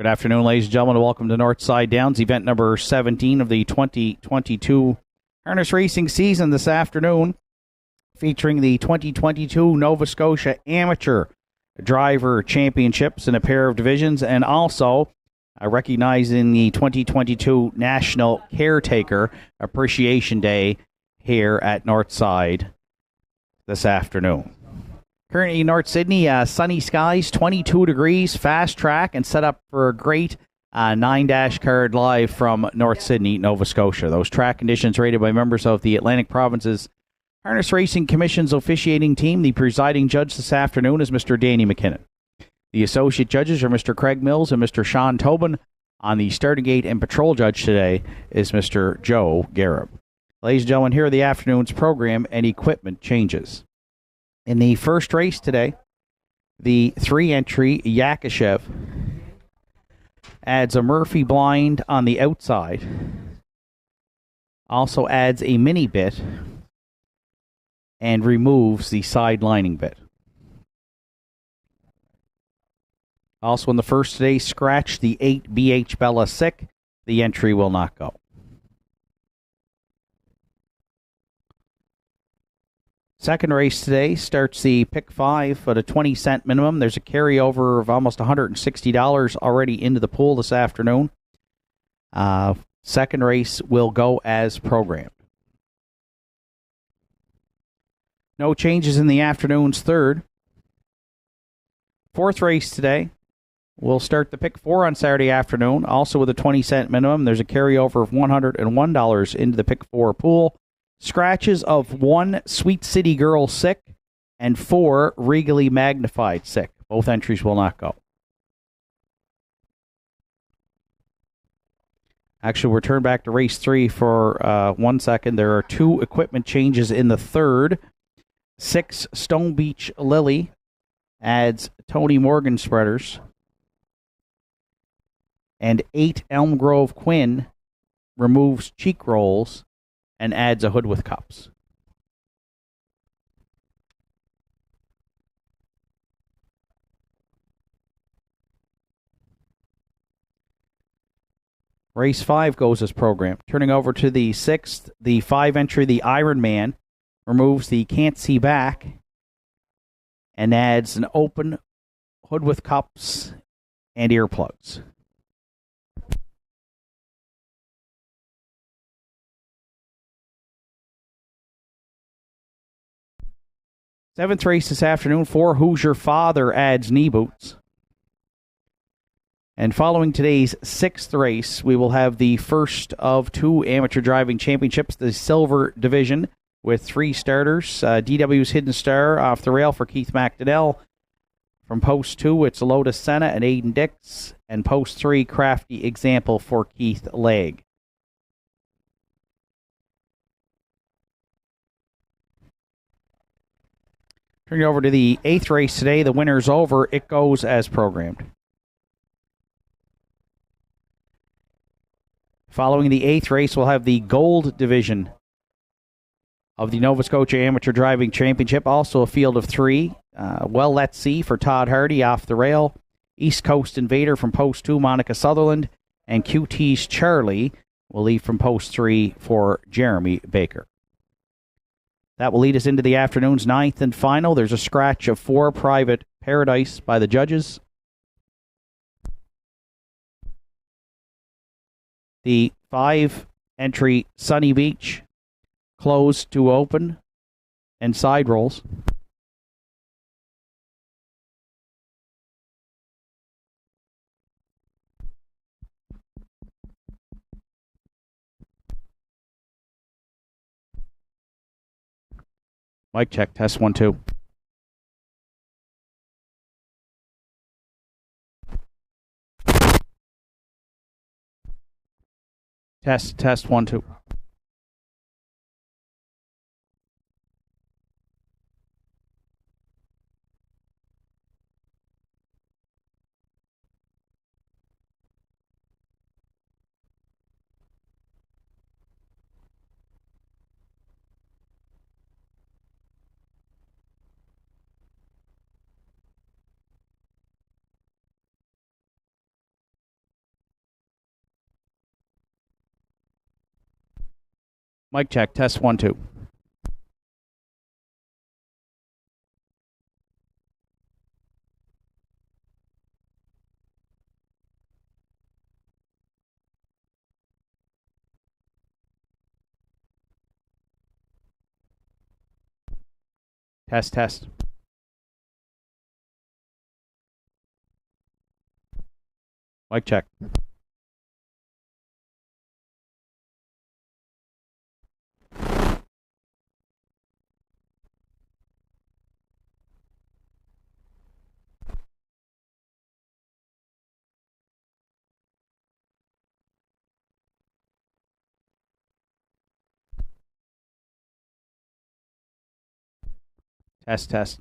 Good afternoon, ladies and gentlemen. Welcome to Northside Downs, event number 17 of the 2022 harness racing season this afternoon, featuring the 2022 Nova Scotia Amateur Driver Championships in a pair of divisions, and also recognizing the 2022 National Caretaker Appreciation Day here at Northside this afternoon. Currently in North Sydney, sunny skies, 22 degrees, fast track, and set up for a great 9-dash card live from North Sydney, Nova Scotia. Those track conditions rated by members of the Atlantic Province's Harness Racing Commission's officiating team. The presiding judge this afternoon is Mr. Danny McKinnon. The associate judges are Mr. Craig Mills and Mr. Sean Tobin. On the starting gate and patrol judge today is Mr. Joe Garib. Ladies and gentlemen, here are the afternoon's program and equipment changes. In the first race today, the 3-entry Yakashev adds a Murphy blind on the outside. Also adds a mini bit and removes the side lining bit. Also in the first today, scratch the 8 BH Bella Sick. The entry will not go. Second race today starts the pick 5 at a 20-cent minimum. There's a carryover of almost $160 already into the pool this afternoon. Second race will go as programmed. No changes in the afternoon's third. Fourth race today. We'll start the pick 4 on Saturday afternoon, also with a 20-cent minimum. There's a carryover of $101 into the pick 4 pool. Scratches of 1 Sweet City Girl Sick and 4 Regally Magnified Sick. Both entries will not go. Actually, we'll turn back to race 3 for 1 second. There are 2 equipment changes in the third. 6 Stone Beach Lily adds Tony Morgan spreaders. And 8 Elm Grove Quinn removes cheek rolls and adds a hood with cups. Race 5 goes as programmed. Turning over to the 6th, the 5-entry, the Iron Man, removes the Can't See Back and adds an open hood with cups and earplugs. Seventh race this afternoon, 4 Who's Your Father adds knee boots. And following today's 6th race, we will have the first of 2 amateur driving championships, the silver division, with 3 starters. DW's Hidden Star off the rail for Keith McDonnell. From post 2, it's Lotus Senna and Aiden Dix. And post 3, Crafty Example for Keith Legg. Turning over to the 8th race today, the winner's over. It goes as programmed. Following the 8th race, we'll have the gold division of the Nova Scotia Amateur Driving Championship. Also a field of 3. Well Let's See for Todd Hardy off the rail. East Coast Invader from post 2, Monica Sutherland. And QT's Charlie will leave from post 3 for Jeremy Baker. That will lead us into the afternoon's 9th and final. There's a scratch of 4 Private Paradise by the judges. The 5-entry Sunny Beach, closed to open, and side rolls. Mic check, test 1, 2. Test 1, 2. Mic check. Test 1, 2. Test, test. Mic check. Test, test.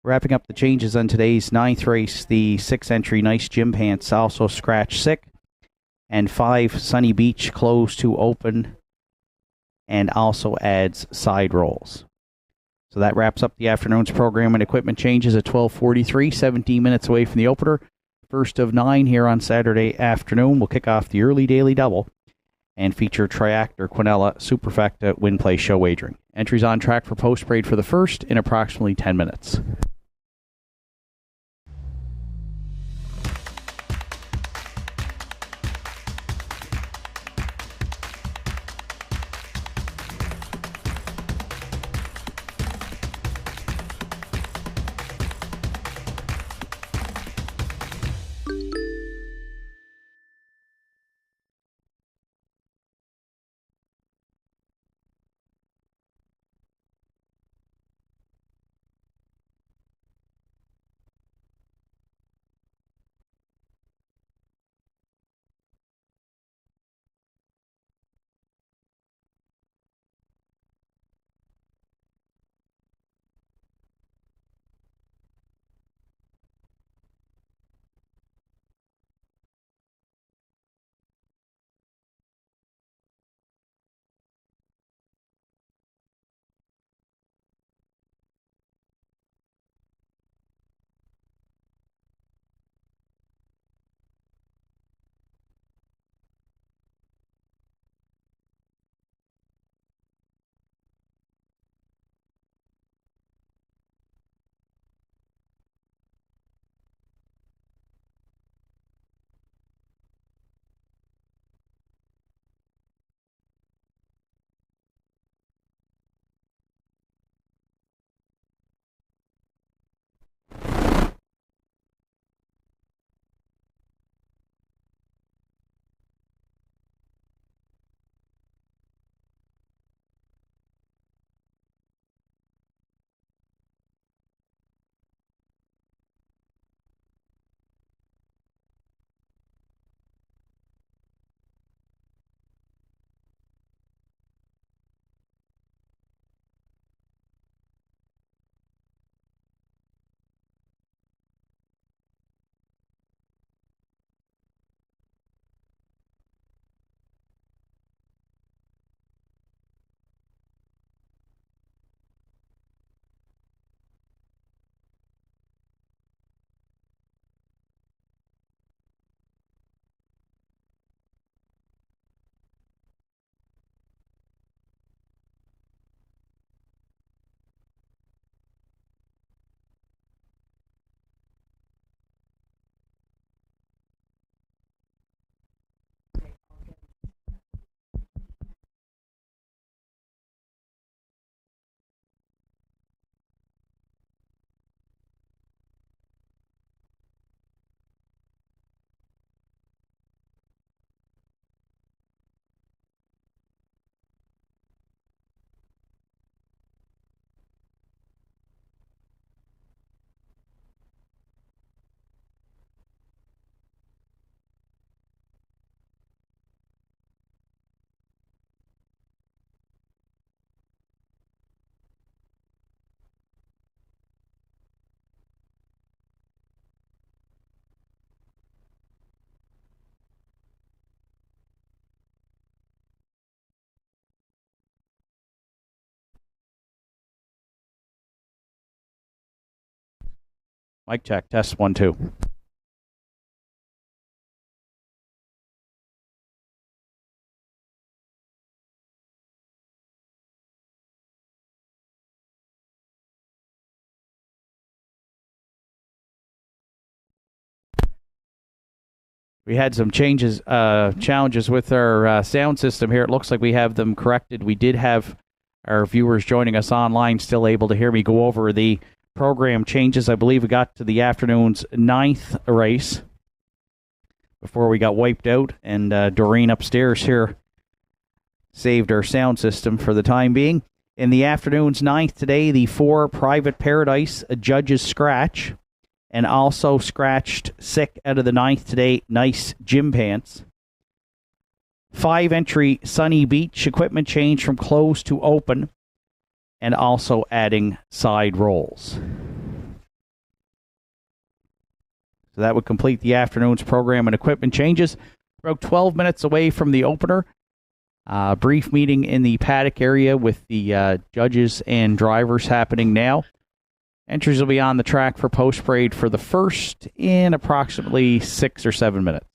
Wrapping up the changes on today's 9th race, the 6th entry Nice Gym Pants also scratch sick, and 5 Sunny Beach closed to open and also adds side rolls. So that wraps up the afternoon's program and equipment changes at 12:43, 17 minutes away from the opener. First of 9 here on Saturday afternoon. We'll kick off the early daily double and feature Triactor Quinella Superfecta Win Play Show wagering. Entries on track for post parade for the first in approximately 10 minutes. Mic check. Test 1, 2. We had some challenges with our sound system here. It looks like we have them corrected. We did have our viewers joining us online still able to hear me go over the program changes. I believe we got to the afternoon's 9th race before we got wiped out, and Doreen upstairs here saved our sound system for the time being. In the afternoon's 9th today, the 4 Private Paradise Judges Scratch, and also scratched sick out of the 9th today, Nice Gym Pants. 5 entry Sunny Beach, equipment change from closed to open, and also adding side rolls. So that would complete the afternoon's program and equipment changes. About 12 minutes away from the opener. Brief meeting in the paddock area with the judges and drivers happening now. Entries will be on the track for post-parade for the first in approximately 6 or 7 minutes.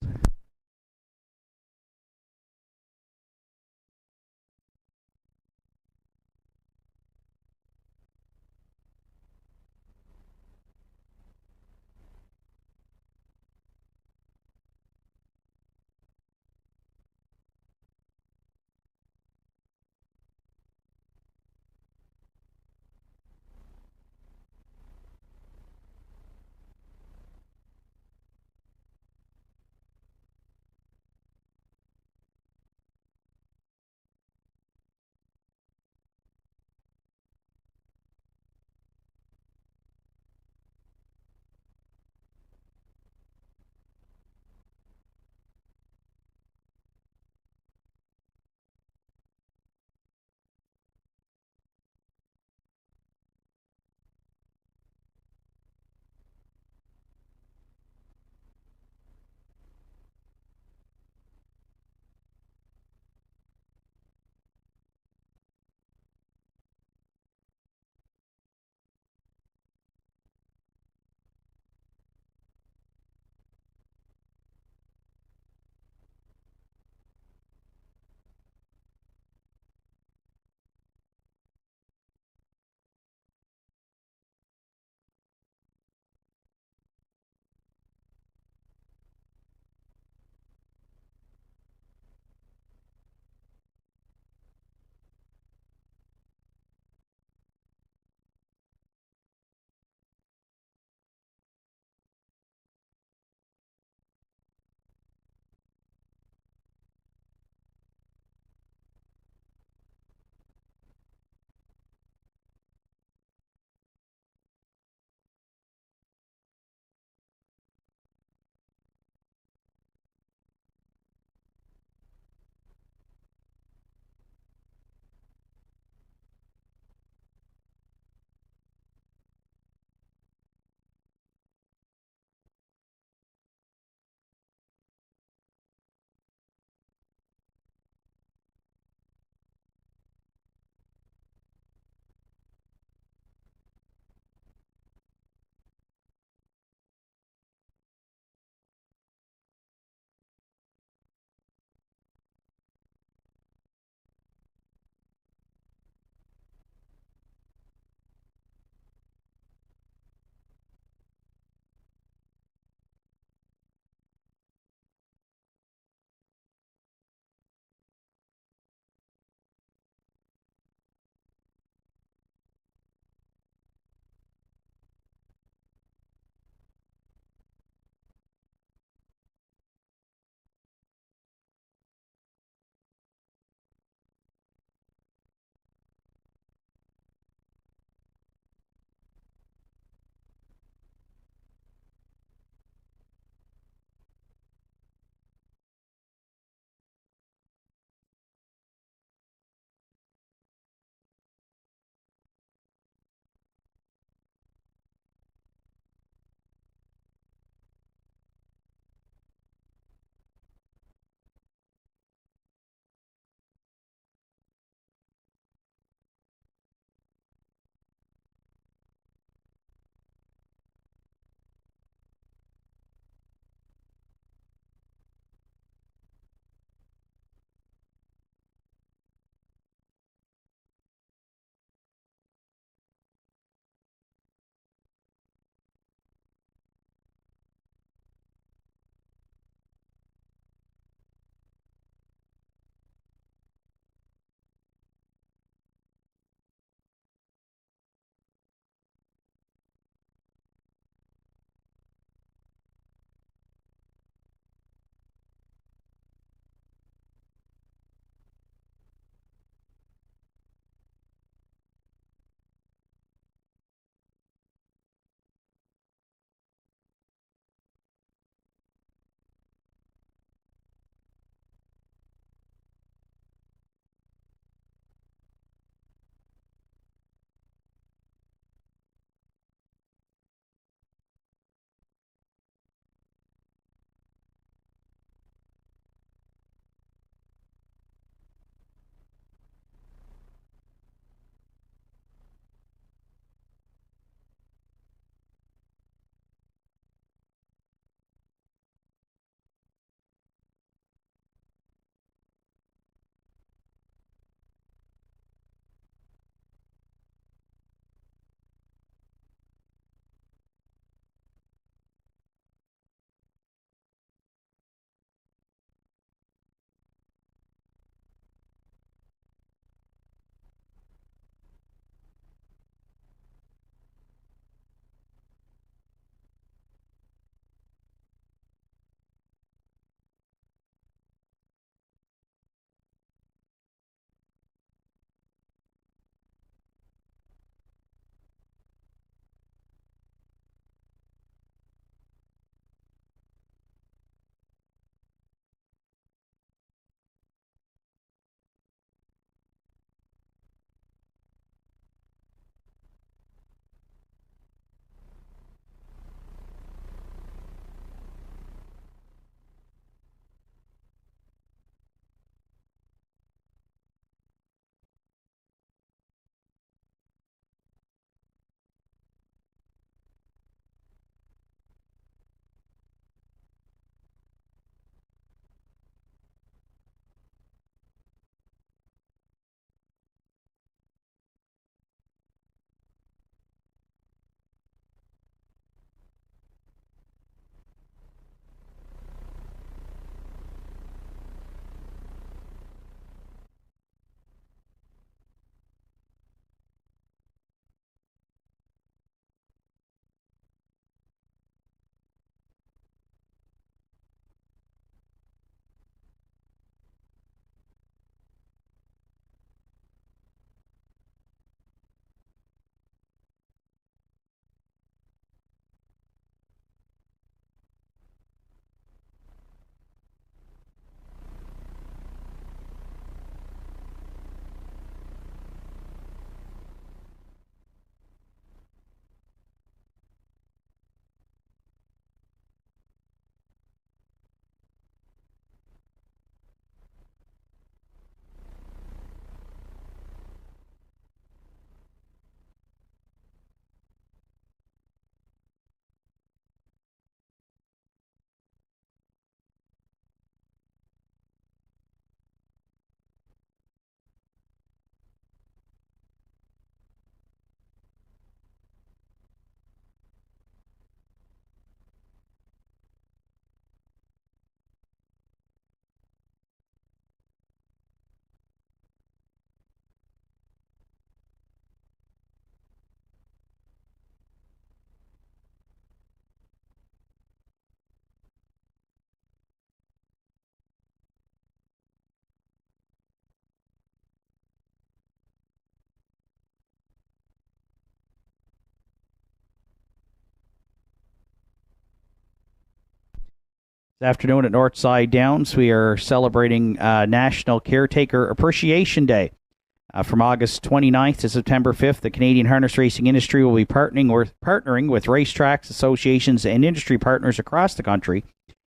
This afternoon at Northside Downs, we are celebrating National Caretaker Appreciation Day. From August 29th to September 5th, the Canadian harness racing industry will be partnering with racetracks, associations, and industry partners across the country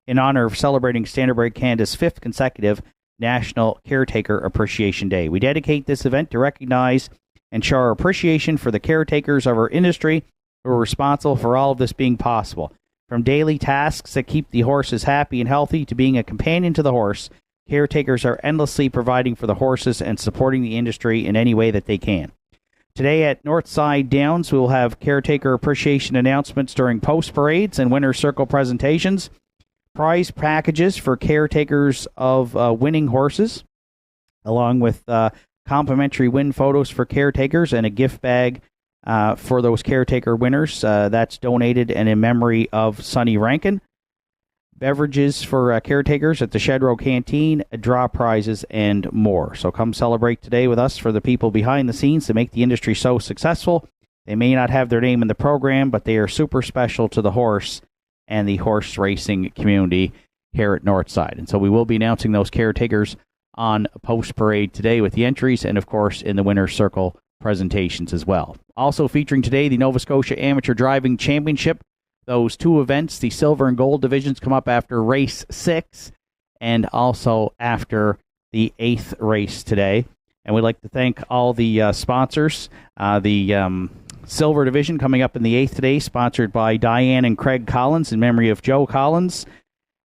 in honor of celebrating Standardbred Canada's 5th consecutive National Caretaker Appreciation Day. We dedicate this event to recognize and show our appreciation for the caretakers of our industry who are responsible for all of this being possible. From daily tasks that keep the horses happy and healthy to being a companion to the horse, caretakers are endlessly providing for the horses and supporting the industry in any way that they can. Today at Northside Downs, we will have caretaker appreciation announcements during post parades and winner circle presentations, prize packages for caretakers of winning horses, along with complimentary win photos for caretakers and a gift bag for those caretaker winners. That's donated and in memory of Sonny Rankin. Beverages for caretakers at the Shedrow Canteen, draw prizes, and more. So come celebrate today with us for the people behind the scenes that make the industry so successful. They may not have their name in the program, but they are super special to the horse and the horse racing community here at Northside. And so we will be announcing those caretakers on post-parade today with the entries and, of course, in the Winner's Circle presentations as well. Also featuring today, the Nova Scotia Amateur Driving Championship. Those two events, the silver and gold divisions, come up after race 6 and also after the 8th race today. And we'd like to thank all the sponsors. The silver division coming up in the 8th today, sponsored by Diane and Craig Collins in memory of Joe Collins.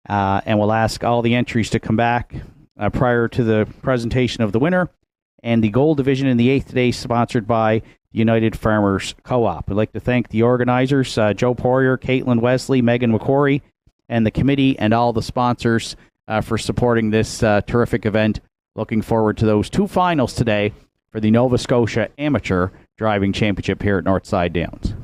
And we'll ask all the entries to come back prior to the presentation of the winner. And the gold division in the 8th today, sponsored by United Farmers Co-op. We'd like to thank the organizers, Joe Poirier, Caitlin Wesley, Megan McQuarrie, and the committee and all the sponsors for supporting this terrific event. Looking forward to those two finals today for the Nova Scotia Amateur Driving Championship here at Northside Downs.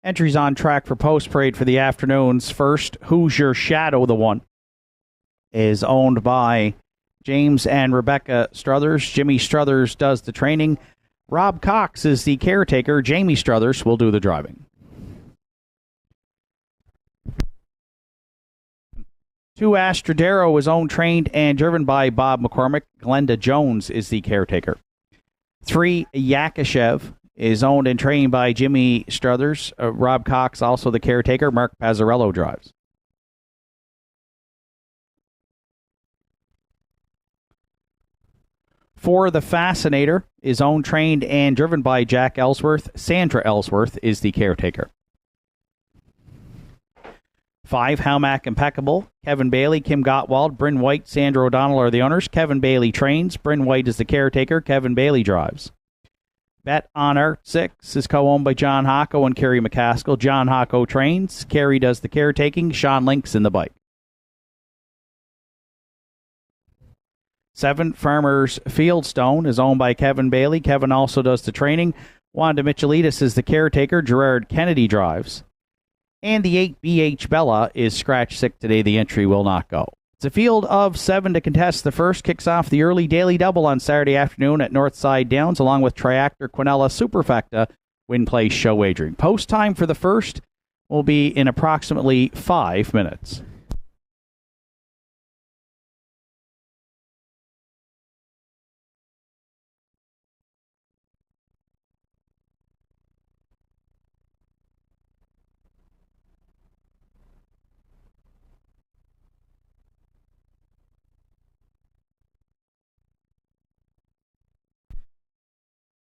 Entries on track for post-parade for the afternoons. First, Who's Your Shadow, the one, is owned by James and Rebecca Struthers. Jimmy Struthers does the training. Rob Cox is the caretaker. Jamie Struthers will do the driving. 2, Astrodero is owned, trained, and driven by Bob McCormick. Glenda Jones is the caretaker. 3, Yakashev is owned and trained by Jimmy Struthers. Rob Cox, also the caretaker. Mark Pazzarello drives. 4, The Fascinator is owned, trained, and driven by Jack Ellsworth. Sandra Ellsworth is the caretaker. 5, Howmack Impeccable. Kevin Bailey, Kim Gottwald, Bryn White, Sandra O'Donnell are the owners. Kevin Bailey trains. Bryn White is the caretaker. Kevin Bailey drives. Bet on Art 6 is co-owned by John Hocko and Kerry McCaskill. John Hocko trains. Kerry does the caretaking. Sean Links in the bike. 7, Farmers Fieldstone is owned by Kevin Bailey. Kevin also does the training. Wanda Michelitis is the caretaker. Gerard Kennedy drives. And the 8, BH Bella is scratch sick today. The entry will not go. It's a field of 7 to contest. The first kicks off the early daily double on Saturday afternoon at Northside Downs, along with Triactor Quinella Superfecta Win Place show wagering. Post time for the first will be in approximately 5 minutes.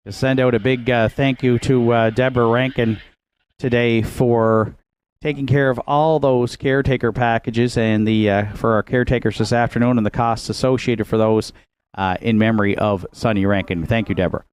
To send out a big thank you to Deborah Rankin today for taking care of all those caretaker packages and for our caretakers this afternoon and the costs associated for those in memory of Sonny Rankin. Thank you, Deborah.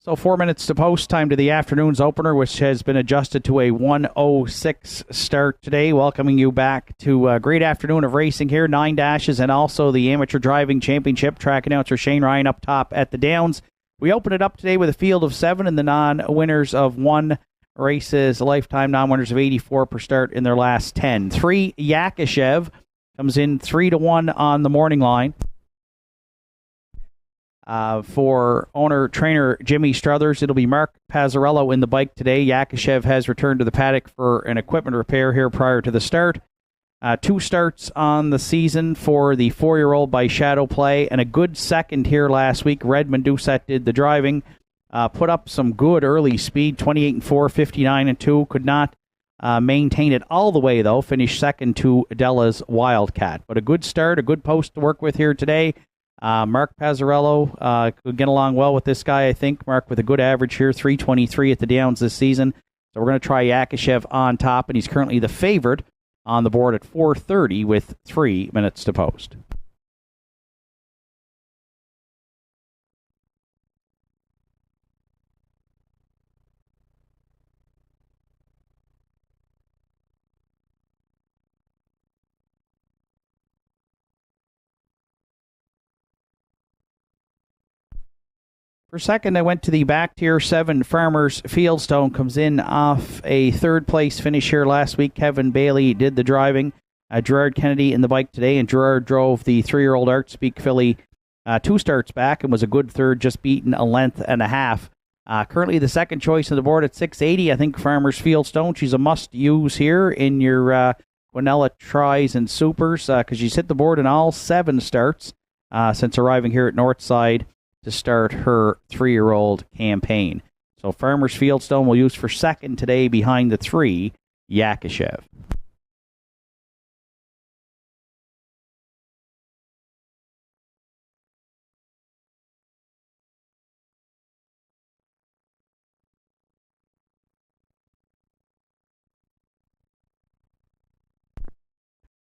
So 4 minutes to post time to the afternoon's opener, which has been adjusted to a 1:06 start today. Welcoming you back to a great afternoon of racing here. 9 dashes and also the Amateur Driving Championship. Track announcer Shane Ryan up top at the Downs. We open it up today with a field of 7 and the non-winners of 1 races, lifetime non-winners of 84 per start in their last 10. 3, Yakashev comes in 3-1 on the morning line. For owner-trainer Jimmy Struthers, it'll be Mark Pazzarello in the bike today. Yakashev has returned to the paddock for an equipment repair here prior to the start. 2 starts on the season for the 4-year-old by Shadow Play, and a good second here last week. Redmond Doucette did the driving, put up some good early speed, 28-4, 59-2. Could not maintain it all the way, though. Finished second to Della's Wildcat. But a good start, a good post to work with here today. Mark Pazzarello could get along well with this guy, I think. Mark with a good average here, 323 at the Downs this season. So we're going to try Yakashev on top, and he's currently the favorite on the board at 4:30 with 3 minutes to post. For second, I went to the back tier 7. Farmers Fieldstone comes in off a third-place finish here last week. Kevin Bailey did the driving. Gerard Kennedy in the bike today, and Gerard drove the 3-year-old Artspeak filly 2 starts back and was a good third, just beaten a length and a half. Currently the second choice on the board at 680. I think Farmers Fieldstone, she's a must-use here in your Quinella tries and supers because she's hit the board in all 7 starts since arriving here at Northside to start her 3-year-old campaign. So Farmers Fieldstone will use for second today behind the 3, Yakashev.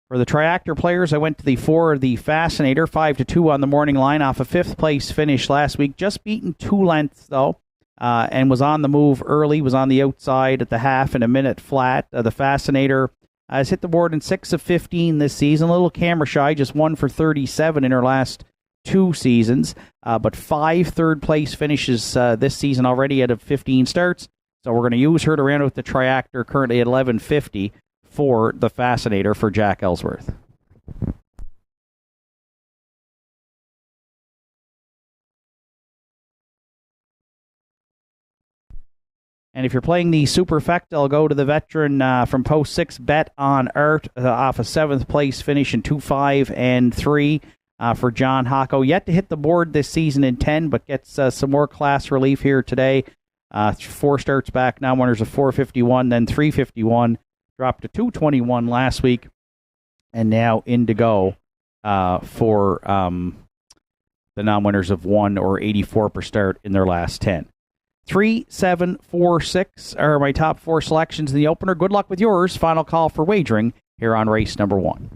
For the Triactor players, I went to the 4, the Fascinator, 5-2 on the morning line off a 5th place finish last week. Just beaten 2 lengths, though, and was on the move early, was on the outside at the half in a minute flat. The Fascinator has hit the board in 6 of 15 this season. A little camera shy, just 1 for 37 in her last 2 seasons, but 5 third-place finishes this season already out of 15 starts. So we're going to use her to round out the Triactor, currently at 1150. For the Fascinator for Jack Ellsworth. And if you're playing the Superfecta, I'll go to the veteran from Post 6, Bet on Art, off a 7th place finish in 2-5 and 3 for John Hocko. Yet to hit the board this season in 10, but gets some more class relief here today. 4 starts back, now winners of 451, then 351. Dropped to 221 last week, and now in to go for the non-winners of 1 or 84 per start in their last 10. 3, 7, 4, 6 are my top 4 selections in the opener. Good luck with yours. Final call for wagering here on race number 1.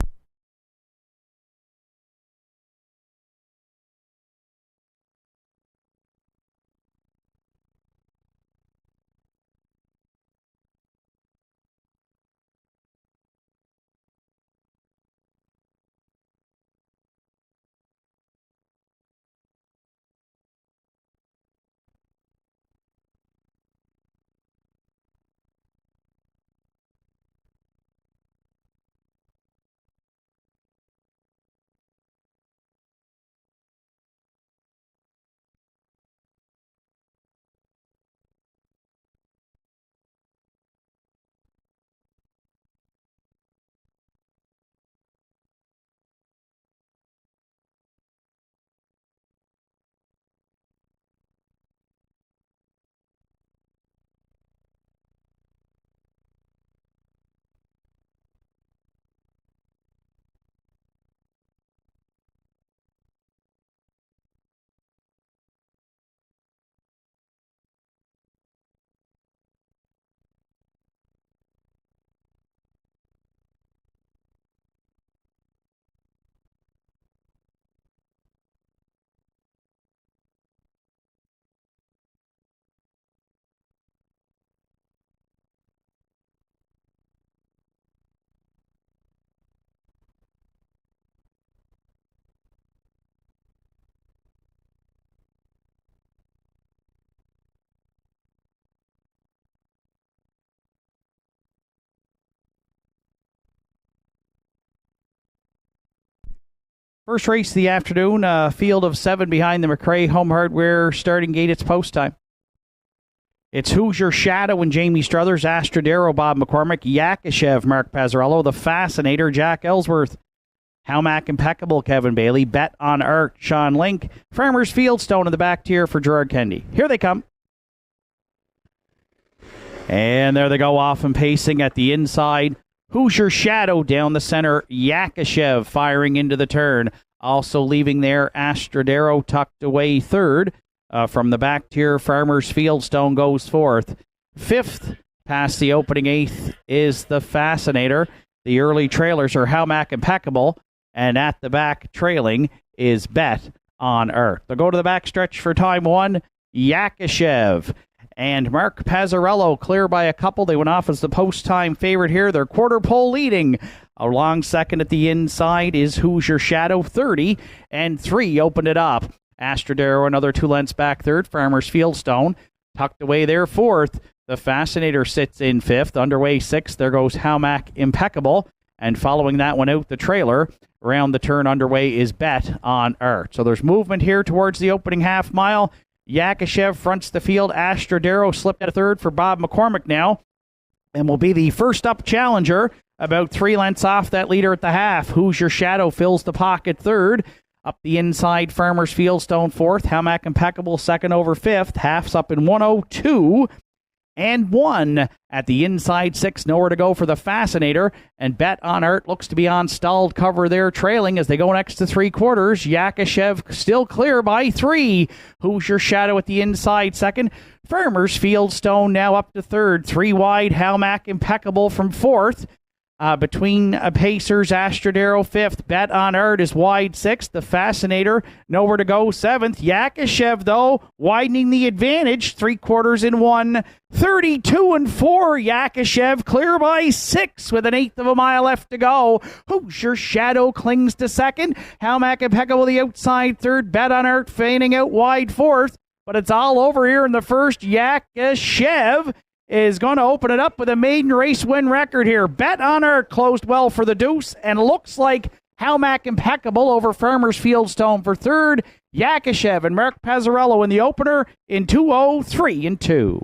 First race of the afternoon, field of 7 behind the McRae Home Hardware starting gate. It's post time. It's Who's Your Shadow and Jamie Struthers, Astrodero, Bob McCormick, Yakashev, Mark Pazzarello, The Fascinator, Jack Ellsworth, Howmack Impeccable, Kevin Bailey, Bet on Art, Sean Link, Farmers Fieldstone in the back tier for Gerard Kendi. Here they come. And there they go off and pacing at the inside. Who's Your Shadow down the center? Yakashev firing into the turn. Also leaving there, Astrodero tucked away third. From the back tier, Farmers Fieldstone goes fourth. Fifth, past the opening eighth, is The Fascinator. The early trailers are Howmack Impeccable. And at the back, trailing, is Bet on Earth. They'll go to the back stretch for time one. Yakashev and Mark Pazzarello clear by a couple. They went off as the post-time favorite here. They're quarter pole leading. A long second at the inside is Who's Your Shadow, 30, and 3 opened it up. Astrodero another 2 lengths back third. Farmers Fieldstone tucked away there fourth. The Fascinator sits in fifth. Underway sixth. There goes Howmack Impeccable. And following that one out, the trailer around the turn underway is Bet on Earth. So there's movement here towards the opening half mile. Yakashev fronts the field. Astrodero slipped at third for Bob McCormick now, and will be the first up challenger, about 3 lengths off that leader at the half. Who's Your Shadow fills the pocket third. Up the inside, Farmers Fieldstone fourth. Howmack Impeccable second over fifth. Half's up in 102 and 1 at the inside 6. Nowhere to go for The Fascinator. And Bet on Art looks to be on stalled cover there, trailing as they go next to 3/4. Yakashev still clear by 3. Who's Your Shadow at the inside second. Farmers Fieldstone now up to third. 3 wide, Howmack Impeccable from fourth. Between Pacers, Astrodero fifth. Bet on Art is wide sixth. The Fascinator nowhere to go seventh. Yakashev, though, widening the advantage. 3/4 in 1. 32 and 4. Yakashev clear by 6 with an eighth of a mile left to go. Who's Your Shadow clings to second. Howmack Impeccable the outside third. Bet on Art feigning out wide fourth. But it's all over here in the first. Yakashev is going to open it up with a maiden race win record here. Bet on Art closed well for the deuce, and looks like Howmack Impeccable over Farmers Fieldstone for third. Yakashev and Mark Pazzarello in the opener in 2:03 and 2.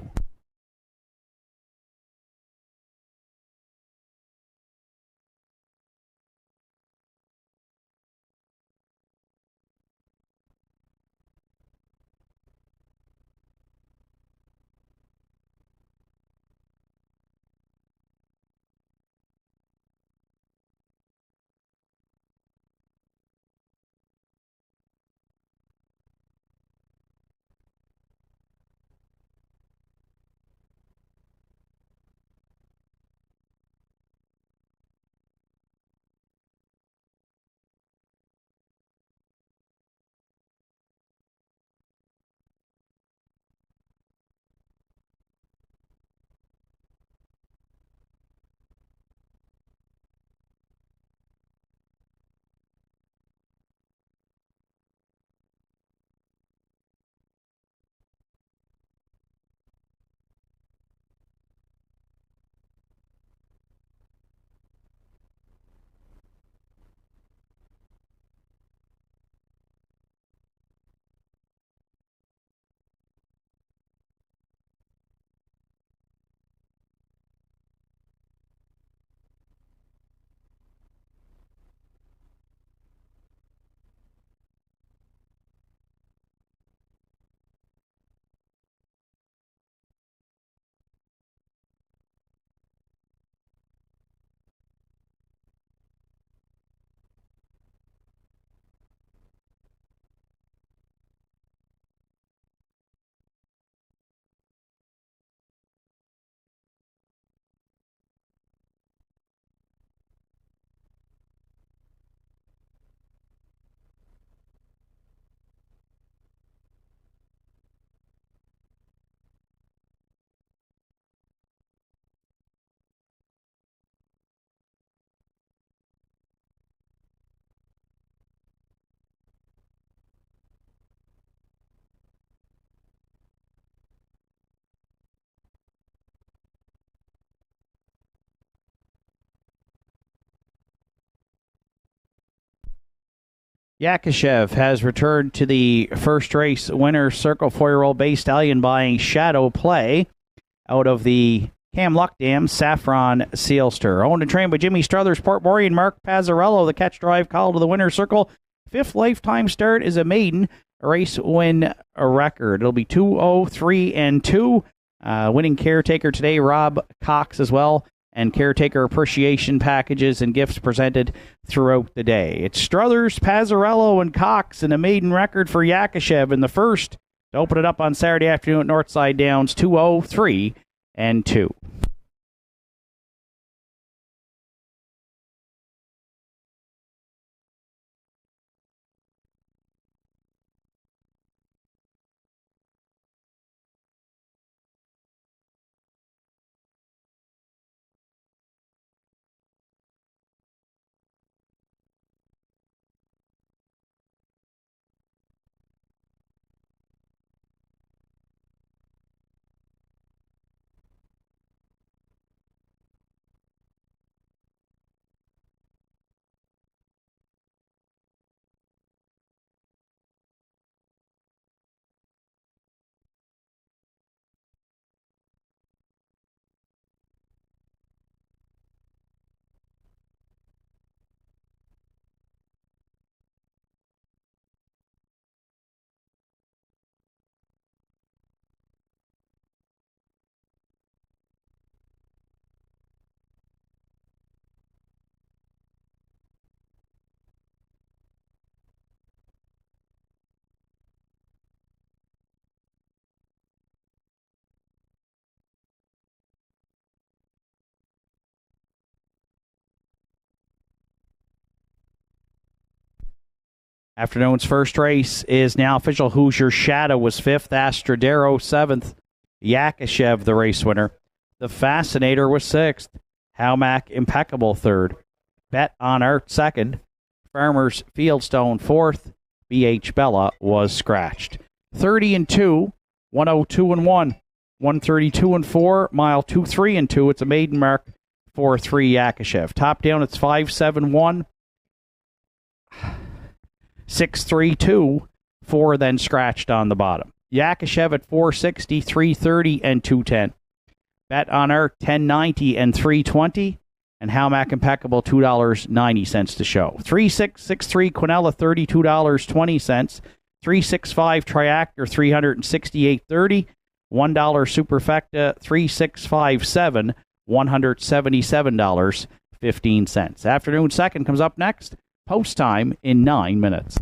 Yakushev has returned to the first race winner's circle 4-year-old Bay Stallion by Shadow Play out of the Cam Luck Dam Saffron Sealster. Owned and trained by Jimmy Struthers, Port Maury, and Mark Pazzarello. The catch drive call to the winner's circle. 5th lifetime start is a maiden. A race win a record. It'll be 2-0-3-2. Winning caretaker today, Rob Cox as well. And caretaker appreciation packages and gifts presented throughout the day. It's Struthers, Pazzarello, and Cox in a maiden record for Yakushev in the first to open it up on Saturday afternoon at Northside Downs, 2-0-3-2. Afternoon's first race is now official. Hoosier Shadow was 5th. Astrodero 7th. Yakushev, the race winner. The Fascinator was 6th. Howmack Impeccable 3rd. Bet on Art 2nd. Farmers Fieldstone 4th. BH Bella was scratched. 30-2, 102-1, 132-4, mile 2-3-2. It's a maiden mark 4-3 Yakushev. Top down, it's 5-7-1. 6-3-2, 4 then scratched on the bottom. Yakushev at 460, 330, and 210. Bet on Art 1090 and 320. And Howmack Impeccable $2.90 to show. 3663 Quinella $32.20. 365 Triactor $368.30. $1 Superfecta 3657 $177.15. Afternoon second comes up next. Post time in 9 minutes.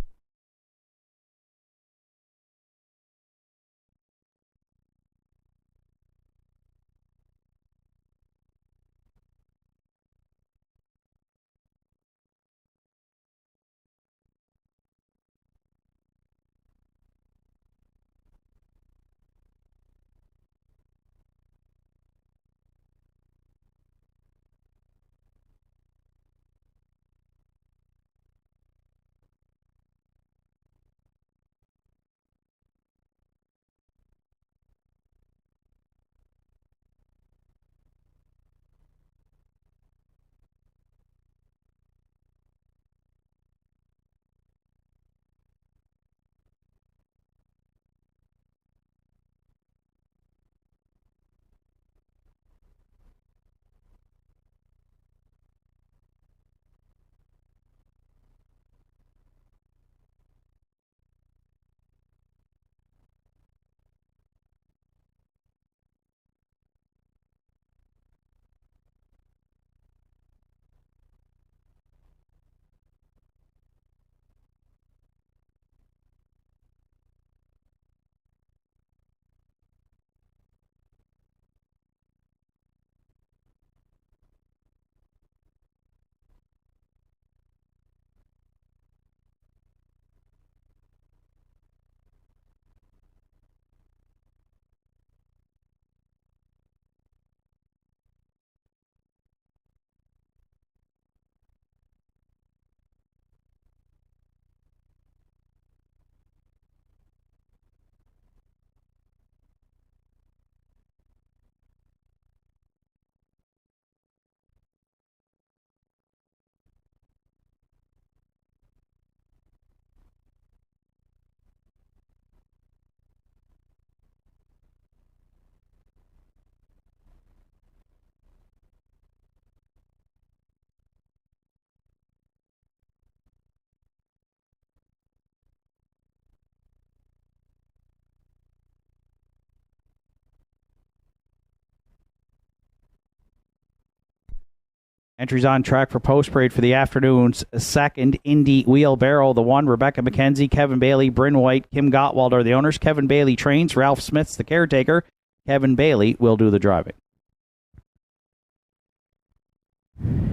Entries on track for post parade for the afternoon's second Indy Wheelbarrow. The 1, Rebecca McKenzie, Kevin Bailey, Bryn White, Kim Gottwald are the owners. Kevin Bailey trains. Ralph Smith's the caretaker. Kevin Bailey will do the driving.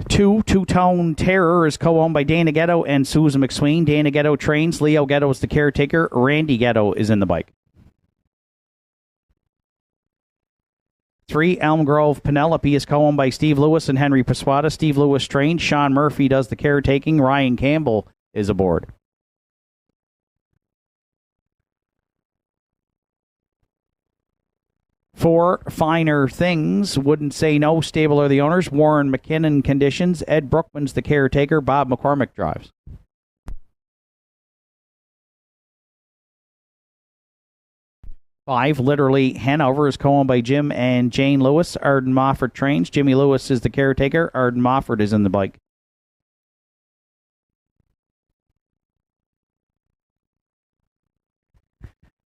2, Two-Tone Terror is co-owned by Dana Ghetto and Susan McSween. Dana Ghetto trains. Leo Ghetto is the caretaker. Randy Ghetto is in the bike. 3, Elm Grove Penelope is co-owned by Steve Lewis and Henry Pasquata. Steve Lewis trains. Sean Murphy does the caretaking. Ryan Campbell is aboard. 4, Finer Things. Wouldn't Say No. Stable are the owners. Warren McKinnon conditions. Ed Brookman's the caretaker. Bob McCormick drives. 5, Literally Hanover is co-owned by Jim and Jane Lewis. Arden Mofford trains. Jimmy Lewis is the caretaker. Arden Mofford is in the bike.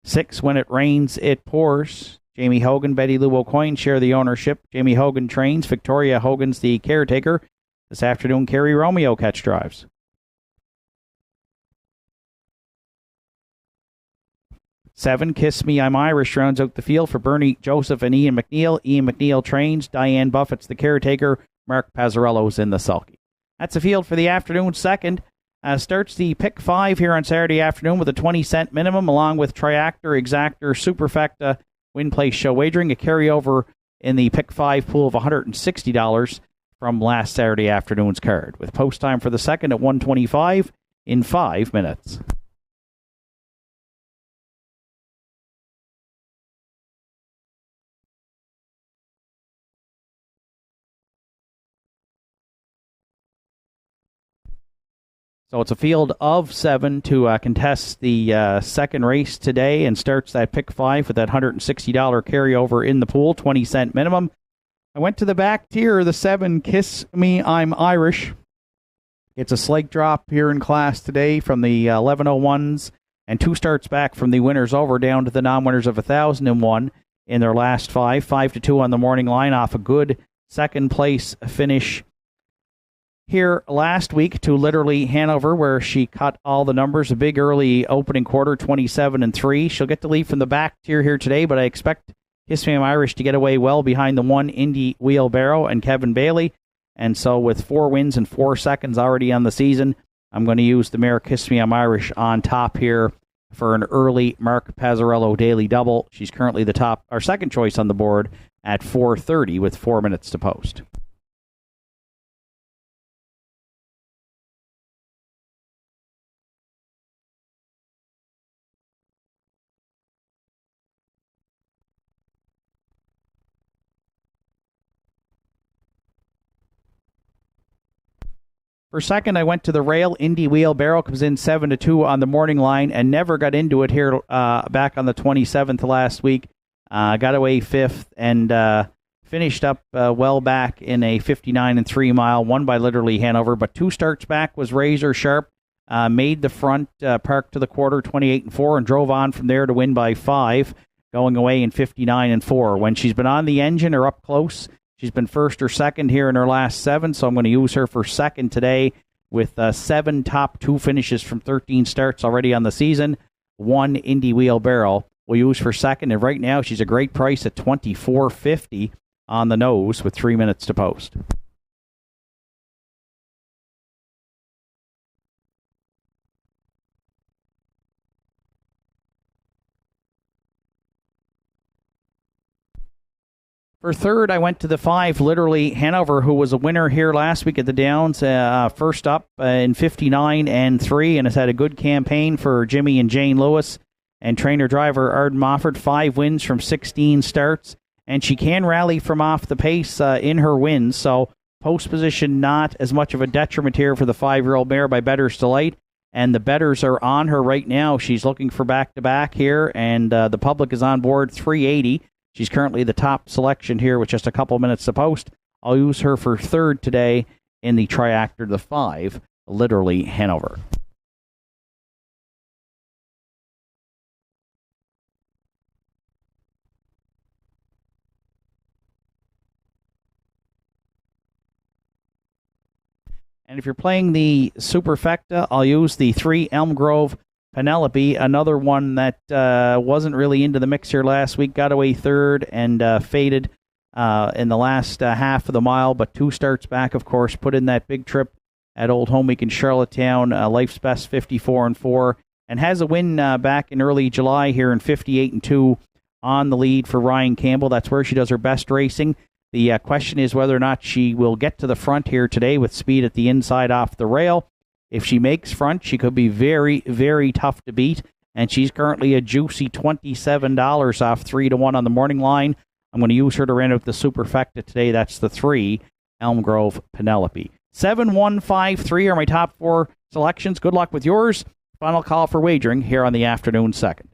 6, When It Rains, It Pours. Jamie Hogan, Betty Lou O'Coin share the ownership. Jamie Hogan trains. Victoria Hogan's the caretaker. This afternoon, Kerry Romeo catch drives. 7, Kiss Me, I'm Irish rounds out the field for Bernie Joseph and Ian McNeil. Ian McNeil trains. Diane Buffett's the caretaker. Mark Pazzarello's in the sulky. That's the field for the afternoon second. Starts the pick 5 here on Saturday afternoon with a 20-cent minimum, along with Triactor, Exactor, Superfecta, Win Place Show Wagering, a carryover in the pick 5 pool of $160 from last Saturday afternoon's card, with post time for the second at 1:25 in 5 minutes. So it's a field of 7 to contest the second race today, and starts that pick 5 with that $160 carryover in the pool, 20-cent minimum. I went to the back tier, the 7, Kiss Me, I'm Irish. It's a slight drop here in class today from the 1101s, and 2 starts back from the winners over down to the non-winners of 1001 in their last 5. 5-2 on the morning line off a good second place finish here last week to Literally Hanover, where she cut all the numbers. A big early opening quarter, 27-3. She'll get the lead from the back tier here today, but I expect Kiss Me I'm Irish to get away well behind the 1, Indy Wheelbarrow and Kevin Bailey. And so with 4 wins and 4 seconds already on the season, I'm going to use the mare Kiss Me I'm Irish on top here for an early Mark Pazzarello daily double. She's currently the top, our second choice on the board at 4:30 with 4 minutes to post. For second, I went to the rail. Indy Wheelbarrow comes in 7-2 on the morning line and never got into it here back on the 27th last week. Got away 5th and finished up well back in a 59-3 mile, won by Literally Hanover, but 2 starts back was razor sharp. Made the front, parked to the quarter, 28-4, and drove on from there to win by 5, going away in 59-4. When she's been on the engine or up close, she's been first or second here in her last 7, so I'm going to use her for second today with 7 top 2 finishes from 13 starts already on the season. 1 Indy Wheelbarrow we'll use for second, and right now she's a great price at $24.50 on the nose with 3 minutes to post. For third, I went to the 5, Literally Hanover, who was a winner here last week at the Downs. First up in 59-3, and has had a good campaign for Jimmy and Jane Lewis. And trainer-driver Arden Mofford, 5 wins from 16 starts. And she can rally from off the pace in her wins. So post position not as much of a detriment here for the 5-year-old mare by Bettor's Delight. And the bettors are on her right now. She's looking for back-to-back here, and the public is on board 380. She's currently the top selection here with just a couple minutes to post. I'll use her for third today in the Triactor, the 5, Literally Hanover. And if you're playing the Superfecta, I'll use the 3 Elm Grove Penelope, another one that wasn't really into the mix here last week, got away third and faded in the last half of the mile, but 2 starts back, of course, put in that big trip at Old Home Week in Charlottetown, life's best 54-4, and has a win back in early July here in 58-2 on the lead for Ryan Campbell. That's where she does her best racing. The question is whether or not she will get to the front here today with speed at the inside off the rail. If she makes front, she could be very, very tough to beat, and she's currently a juicy $27 off 3-1 on the morning line. I'm going to use her to round out the Superfecta today. That's the 3 Elm Grove Penelope. 7-1-5-3 are my top 4 selections. Good luck with yours. Final call for wagering here on the afternoon second.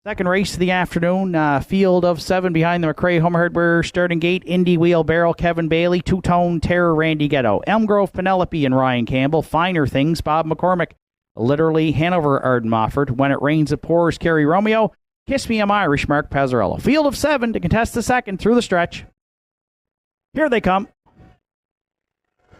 Second race of the afternoon, field of 7 behind the McRae Home Hardware starting gate. Indy Wheelbarrow, Kevin Bailey, Two-Tone Terror, Randy Ghetto, Elm Grove Penelope and Ryan Campbell, Finer Things, Bob McCormick, Literally Hanover, Arden Mofford, When It Rains It Pours, Kerry Romeo, Kiss Me I'm Irish, Mark Pazzarello. Field of 7 to contest the second through the stretch. Here they come.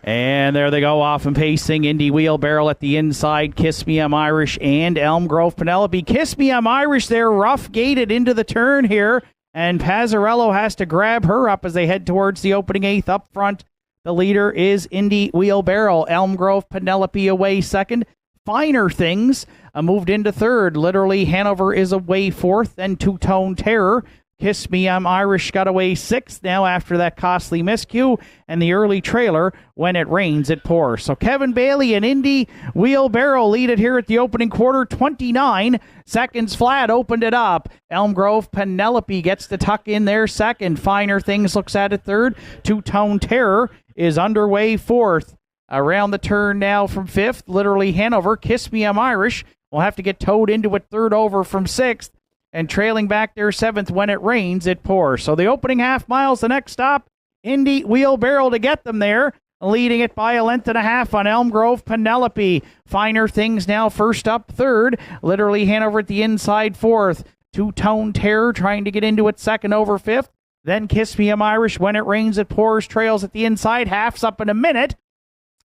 And there they go, off and pacing. Indy Wheelbarrow at the inside. Kiss Me I'm Irish and Elm Grove Penelope. Kiss Me I'm Irish, they're rough gated into the turn here. And Pazzarello has to grab her up as they head towards the opening 8th up front. The leader is Indy Wheelbarrow. Elm Grove Penelope away second. Finer Things moved into third. Literally Hanover is away fourth. Then Two-Tone Terror. Kiss Me I'm Irish got away sixth now after that costly miscue, and the early trailer, When It Rains It Pours. So Kevin Bailey and Indy Wheelbarrow lead it here at the opening quarter. 29 seconds flat opened it up. Elm Grove Penelope gets to tuck in there second. Finer Things looks at it third. Two-Tone Terror is underway fourth. Around the turn now from fifth, Literally Hanover. Kiss Me I'm Irish will have to get towed into it third over from sixth. And trailing back there seventh, When It Rains It Pours. So the opening half mile's the next stop. Indy Wheelbarrow to get them there, leading it by a length and a half on Elm Grove Penelope. Finer Things now first up third. Literally Hanover at the inside fourth. Two-Tone Terror trying to get into it second over fifth. Then Kiss Me I'm Irish, When It Rains It Pours trails at the inside. Half's up in a minute.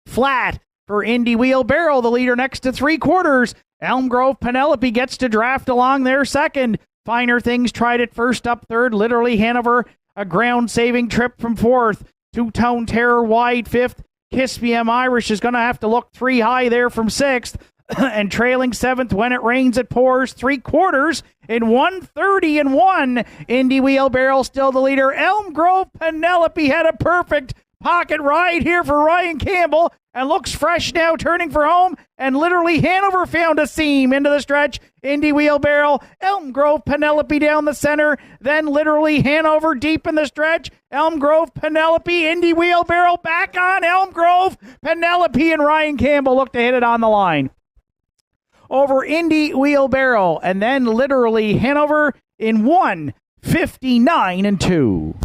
Flat for Indy Wheelbarrow, the leader next to three quarters. Elm Grove Penelope gets to draft along there second. Finer Things tried it first up third. Literally Hanover, a ground-saving trip from fourth. Two-Tone Terror wide fifth. Kiss Me I'm Irish is going to have to look three high there from sixth. And trailing seventh, When It Rains It Pours, three quarters in 1:30-1. Indy Wheelbarrow still the leader. Elm Grove Penelope had a perfect pocket ride here for Ryan Campbell and looks fresh now, turning for home. And Literally Hanover found a seam into the stretch. Indy Wheelbarrow, Elm Grove Penelope down the center. Then Literally Hanover deep in the stretch. Elm Grove, Penelope, Indy Wheelbarrow back on Elm Grove. Penelope and Ryan Campbell look to hit it on the line. Over Indy Wheelbarrow, and then literally Hanover in 1:59-2.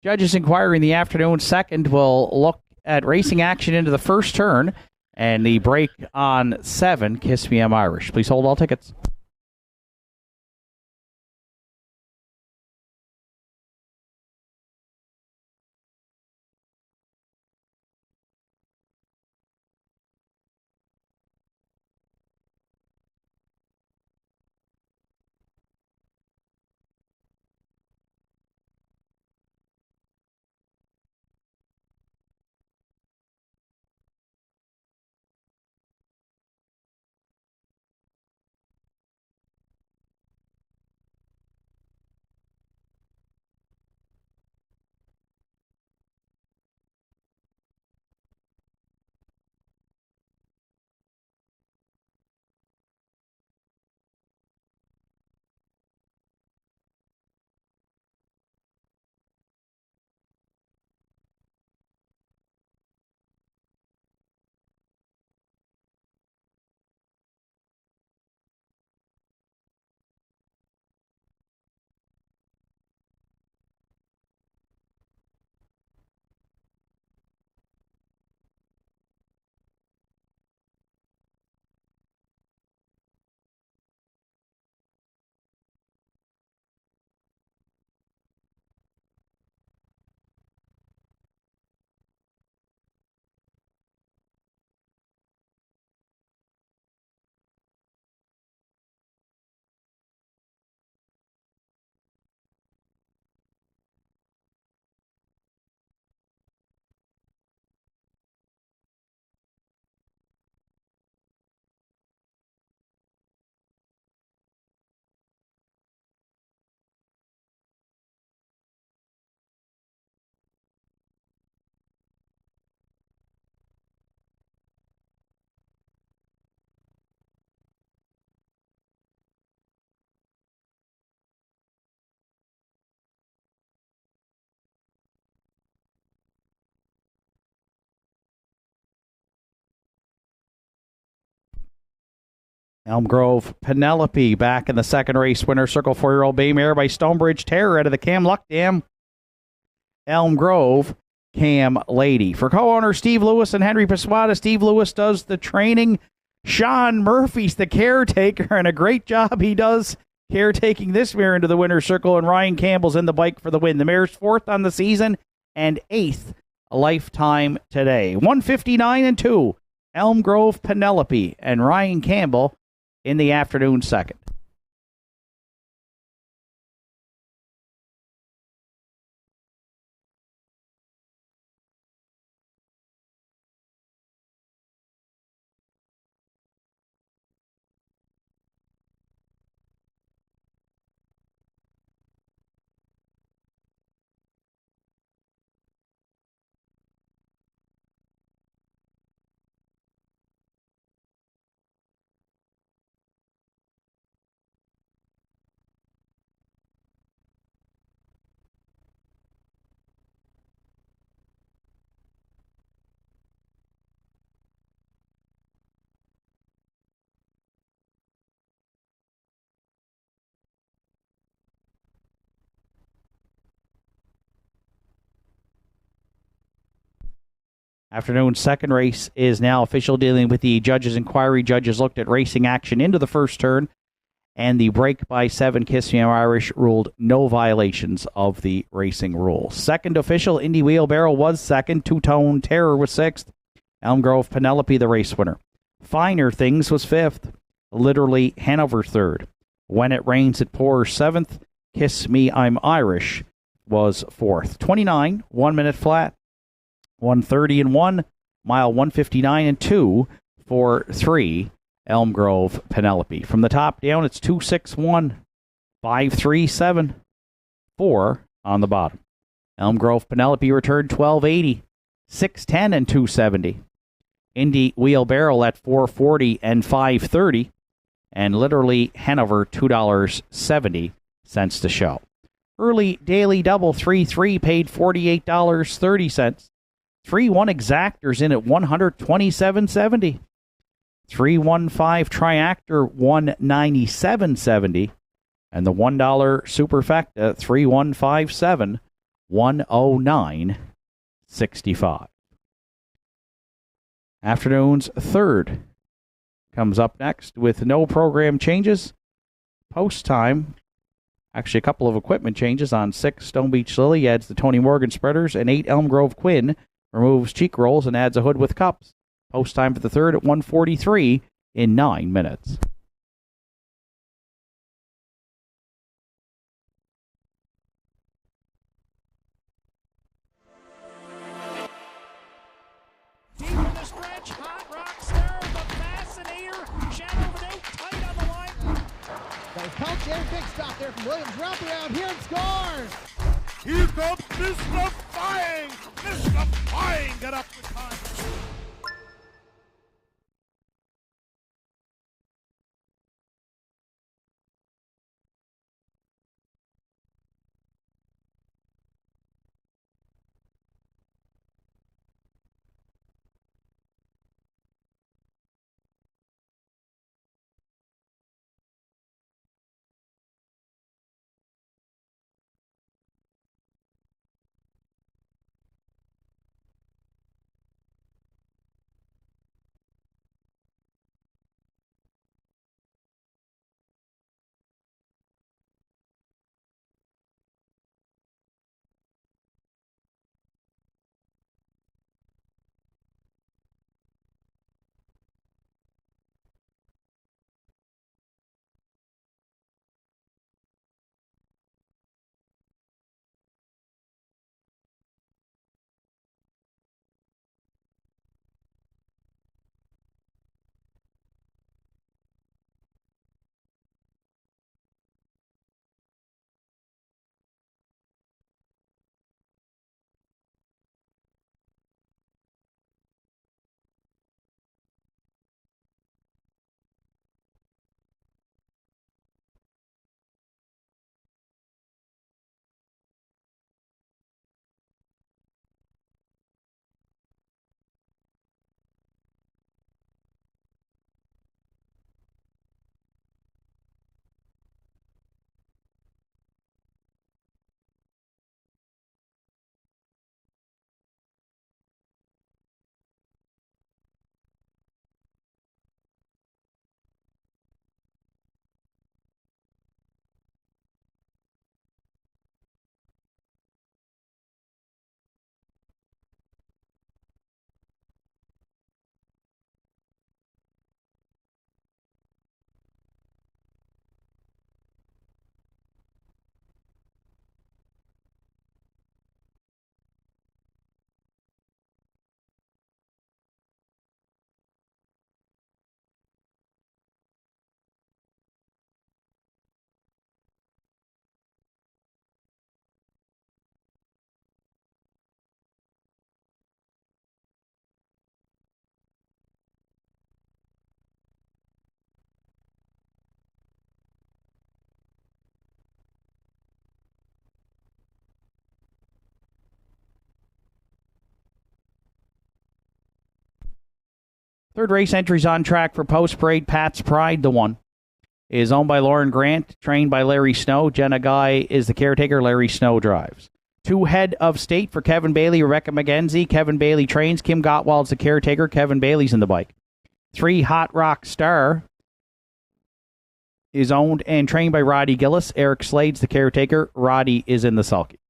Judges inquiring the afternoon second will look at racing action into the first turn and the break on 7, Kiss Me I'm Irish. Please hold all tickets. Elm Grove, Penelope back in the second race. Winner circle 4-year-old Bay Mare by Stonebridge Terror out of the Cam Luck Dam. Elm Grove, Cam Lady. For co-owner Steve Lewis and Henry Pasquata, Steve Lewis does the training. Sean Murphy's the caretaker, and a great job he does caretaking this mare into the winner's circle, and Ryan Campbell's in the bike for the win. The mare's 4th on the season and 8th lifetime today. 1:59-2. Elm Grove, Penelope, and Ryan Campbell in the afternoon second. Afternoon second race is now official, dealing with the judges' inquiry. Judges looked at racing action into the first turn, and the break by 7, Kiss Me I'm Irish, ruled no violations of the racing rules. Second official, Indy Wheelbarrow was second. Two-Tone Terror was 6th. Elm Grove, Penelope, the race winner. Finer Things was 5th. Literally Hanover 3rd. When It Rains It Pours 7th. Kiss Me I'm Irish was 4th. 29, 1 minute flat. 1:30-1. mile 159 and 2 for 3, Elm Grove Penelope. From the top down, it's 261, 537, 4 on the bottom. Elm Grove Penelope returned 1280, 610 and 270. Indy Wheelbarrow at 440 and 530. And literally Hanover $2.70 to show. Early daily double 3-3 paid $48.30. 3-1 exactors in at $127.70. 3-1-5 triactor $197.70. And the $1 superfecta 3-1-5-7 $109.65. Afternoon's third comes up next with no program changes. Post time, actually a couple of equipment changes on 6 Stone Beach Lily, adds the Tony Morgan spreaders, and 8 Elm Grove Quinn removes cheek rolls and adds a hood with cups. Post time for the third at 1:43 in 9 minutes. Deep in the stretch, Hot Rock Star, the Fascinator, Shadow Vidal, tight on the line. Got his punch and big stop there from Williams. Wrap around here and scores. Here comes Mystifying. Mystifying, get up the time. Third race entries on track for post-parade. Pat's Pride, the one, is owned by Lauren Grant, trained by Larry Snow. Jenna Guy is the caretaker. Larry Snow drives. 2 head of state for Kevin Bailey, Rebecca McKenzie. Kevin Bailey trains. Kim Gottwald's the caretaker. Kevin Bailey's in the bike. 3 Hot Rock Star is owned and trained by Roddy Gillis. Eric Slade's the caretaker. Roddy is in the sulky.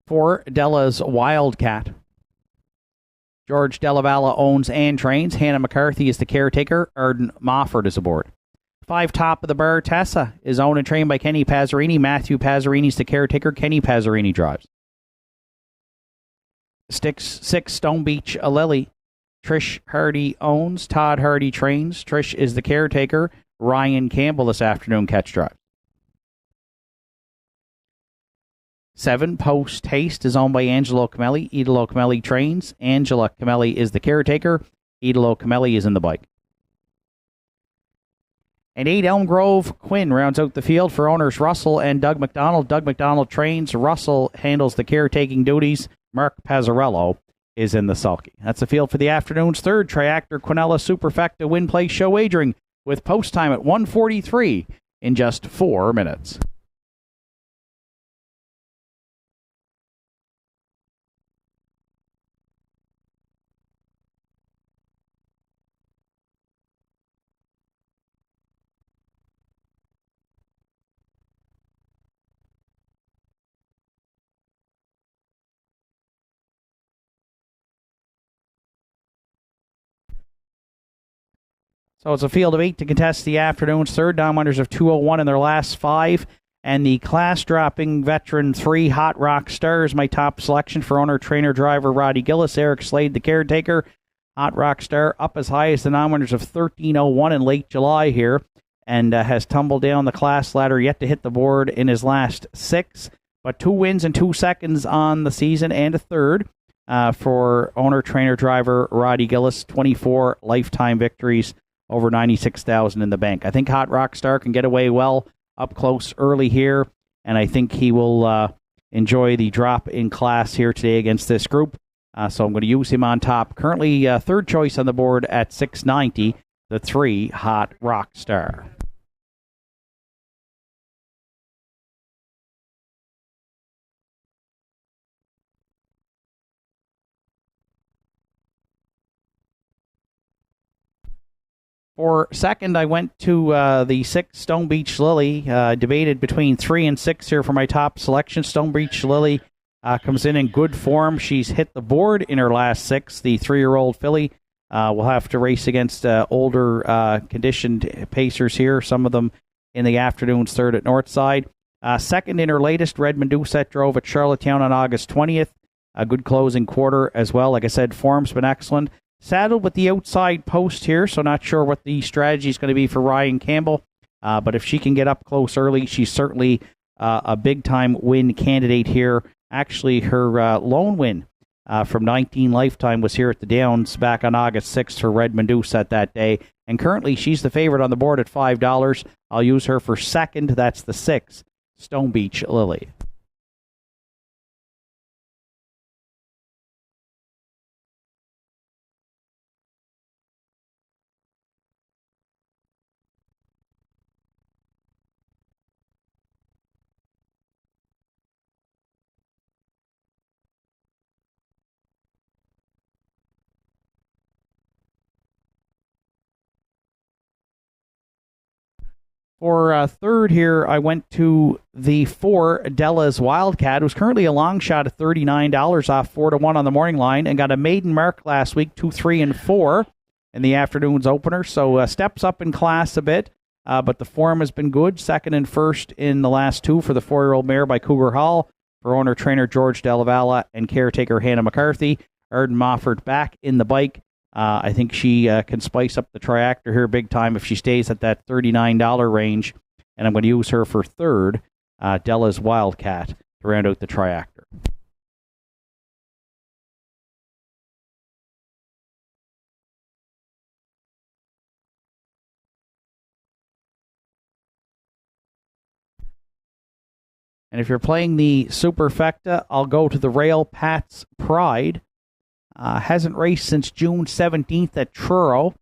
For Della's Wildcat George Delavala owns and trains. Hannah McCarthy is the caretaker. Arden Mofford is aboard. 5 Top of the Bar, Tessa is owned and trained by Kenny Pazzarini. Matthew Pazzarini is the caretaker. Kenny Pazzarini drives. 6 Stone Beach, Lily. Trish Hardy owns. Todd Hardy trains. Trish is the caretaker. Ryan Campbell this afternoon catch drive. 7 Post Haste is owned by Angelo Camelli. Idolo Camelli trains. Angela Camelli is the caretaker. Idolo Camelli is in the bike. And 8 Elm Grove, Quinn rounds out the field for owners Russell and Doug McDonald. Doug McDonald trains. Russell handles the caretaking duties. Mark Pazzarello is in the sulky. That's the field for the afternoon's third Triactor Quinella Superfecta Win Place Show wagering with post time at 1:43 in just 4 minutes. So it's a field of 8 to contest the afternoon's third. Down-winders of 201 in their last 5. And the class-dropping veteran 3 Hot Rock Stars, my top selection for owner, trainer, driver Roddy Gillis. Eric Slade, the caretaker. Hot Rock Star up as high as the non-winners of 1301 in late July here. And has tumbled down the class ladder, yet to hit the board in his last 6. But 2 wins and 2 seconds on the season and a third for owner, trainer, driver Roddy Gillis. 24 lifetime victories. Over 96,000 in the bank. I think Hot Rock Star can get away well up close early here, and I think he will enjoy the drop in class here today against this group. So I'm going to use him on top. Currently third choice on the board at 690, the 3 Hot Rock Star. For second, I went to the 6 Stone Beach Lily. Debated between 3 and 6 here for my top selection. Stone Beach Lily comes in good form. She's hit the board in her last 6. The 3-year-old filly will have to race against older conditioned pacers here, some of them in the afternoon's third at Northside. Second in her latest, Redmond Doucette drove at Charlottetown on August 20th. A good closing quarter as well. Like I said, form's been excellent. Saddled with the outside post here, so not sure what the strategy is going to be for Ryan Campbell. But if she can get up close early, she's certainly a big-time win candidate here. Actually, her lone win from 19 Lifetime was here at the Downs back on August 6th for Redmond Doucette that day. And currently, she's the favorite on the board at $5. I'll use her for second. That's the 6 Stone Beach Lily. For third here, I went to the 4 Della's Wildcat, who's currently a long shot at $39 off 4-1 on the morning line, and got a maiden mark last week, 2, 3, and 4 in the afternoon's opener. So steps up in class a bit, but the form has been good. Second and first in the last 2 for the 4-year-old mare by Cougar Hall for owner-trainer George Delavala and caretaker Hannah McCarthy. Arden Mofford back in the bike. I think she can spice up the Triactor here big time if she stays at that $39 range. And I'm going to use her for third, Della's Wildcat, to round out the Triactor. And if you're playing the Superfecta, I'll go to the Rail Pat's Pride. Hasn't raced since June 17th at Truro,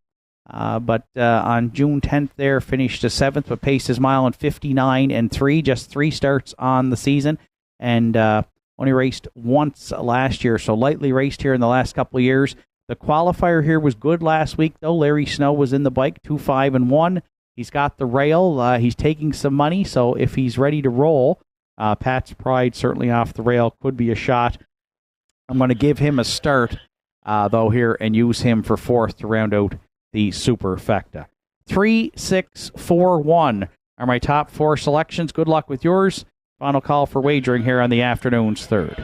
but on June 10th there finished a 7th, but paced his mile in 59 and 3, just 3 starts on the season, and only raced once last year, so lightly raced here in the last couple of years. The qualifier here was good last week, though. Larry Snow was in the bike, 2, 5, and 1. He's got the rail. He's taking some money, so if he's ready to roll, Pat's Pride certainly off the rail could be a shot. I'm going to give him a start though, here, and use him for fourth to round out the superfecta. 3, 6, 4, 1 are my top 4 selections. Good luck with yours. Final call for wagering here on the afternoon's third.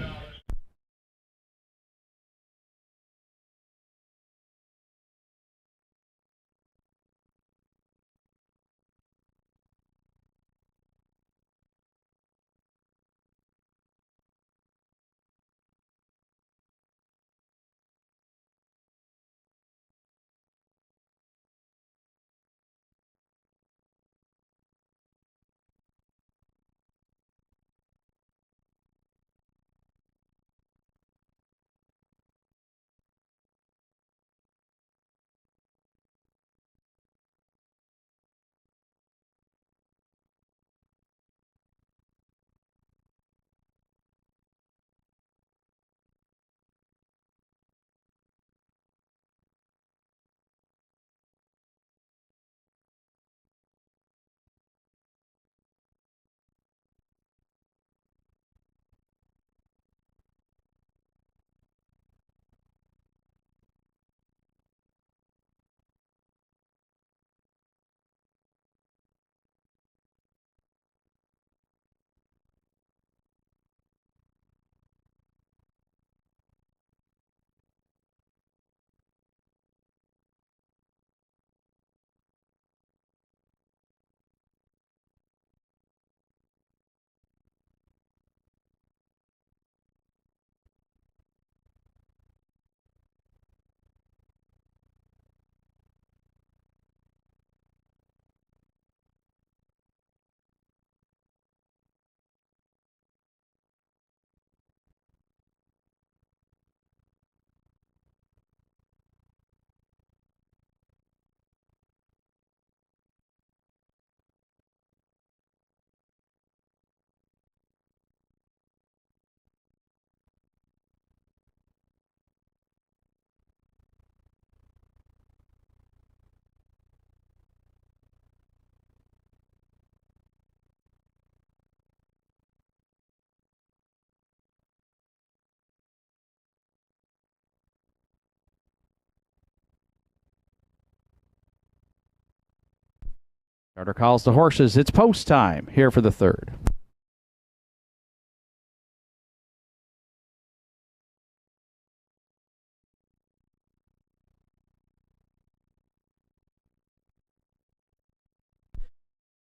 Starter calls the horses. It's post time here for the third.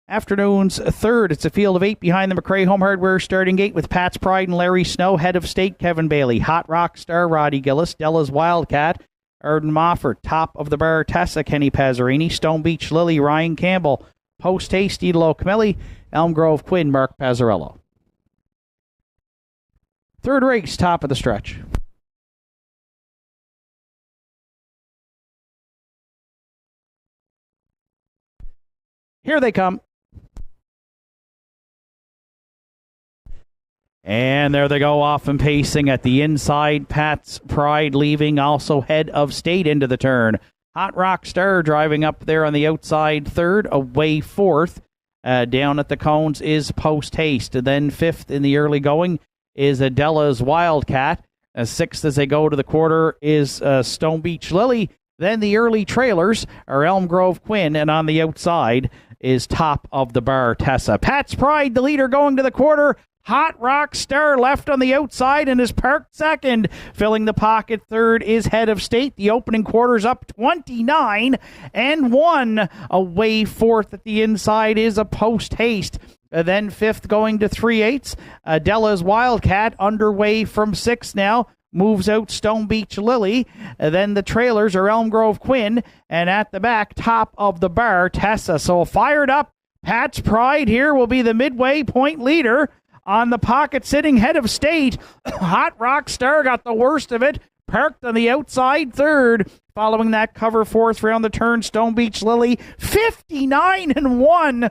Afternoon's third. It's a field of 8 behind the McRae Home Hardware starting gate with Pat's Pride and Larry Snow. Head of state, Kevin Bailey. Hot Rock Star, Roddy Gillis. Della's Wildcat, Arden Mofford. Top of the bar, Tessa, Kenny Pazzarini. Stone Beach Lily, Ryan Campbell. Post Haste, Idolo Camilli. Elm Grove Quinn, Mark Pazzarello. Third race, top of the stretch. Here they come. And there they go, off and pacing at the inside. Pat's Pride leaving, also head of state into the turn. Hot Rock Star driving up there on the outside third, away fourth. Down at the cones is Post Haste. Then fifth in the early going is Adela's Wildcat. Sixth as they go to the quarter is Stone Beach Lily. Then the early trailers are Elm Grove Quinn, and on the outside is Top of the Bar Tessa. Pat's Pride, the leader, going to the quarter. Hot Rock Star left on the outside and is parked second. Filling the pocket third is Head of State. The opening quarter's up 29-1. Away fourth at the inside is a Post Haste. Then fifth going to 3/8. Adela's Wildcat underway from sixth now. Moves out Stone Beach Lily. Then the trailers are Elm Grove Quinn. And at the back, Top of the Bar, Tessa. So fired up. Pat's Pride here will be the midway point leader. On the pocket, sitting Head of State. Hot Rock Star got the worst of it. Parked on the outside third. Following that cover fourth round the turn, Stone Beach Lily. 59-1.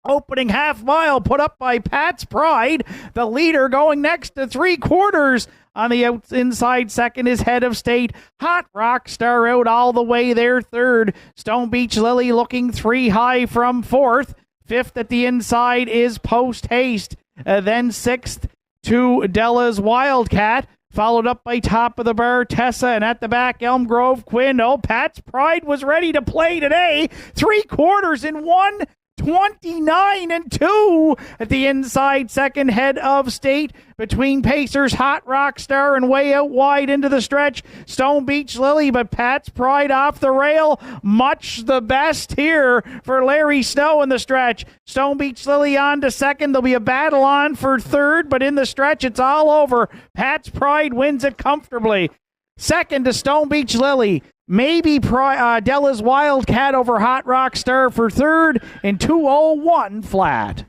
Opening half mile put up by Pat's Pride. The leader going next to three quarters. On the inside second is Head of State. Hot Rock Star out all the way there third. Stone Beach Lily looking three high from fourth. Fifth at the inside is Post Haste. Then sixth to Della's Wildcat. followed up by top of the bar, Tessa, and at the back, Elm Grove, Quinn. Oh, Pat's Pride was ready to play today. 3/4 in 1:29-2 at the inside second, head of state between Pacers, Hot Rock Star, and way out wide into the stretch, Stone Beach Lily, but Pat's Pride off the rail. Much the best here for Larry Snow in the stretch. Stone Beach Lily on to second. There'll be a battle on for third, but in the stretch, it's all over. Pat's Pride wins it comfortably. Second to Stone Beach Lily. Maybe Della's Wildcat over Hot Rock Star for third in 2:01 flat.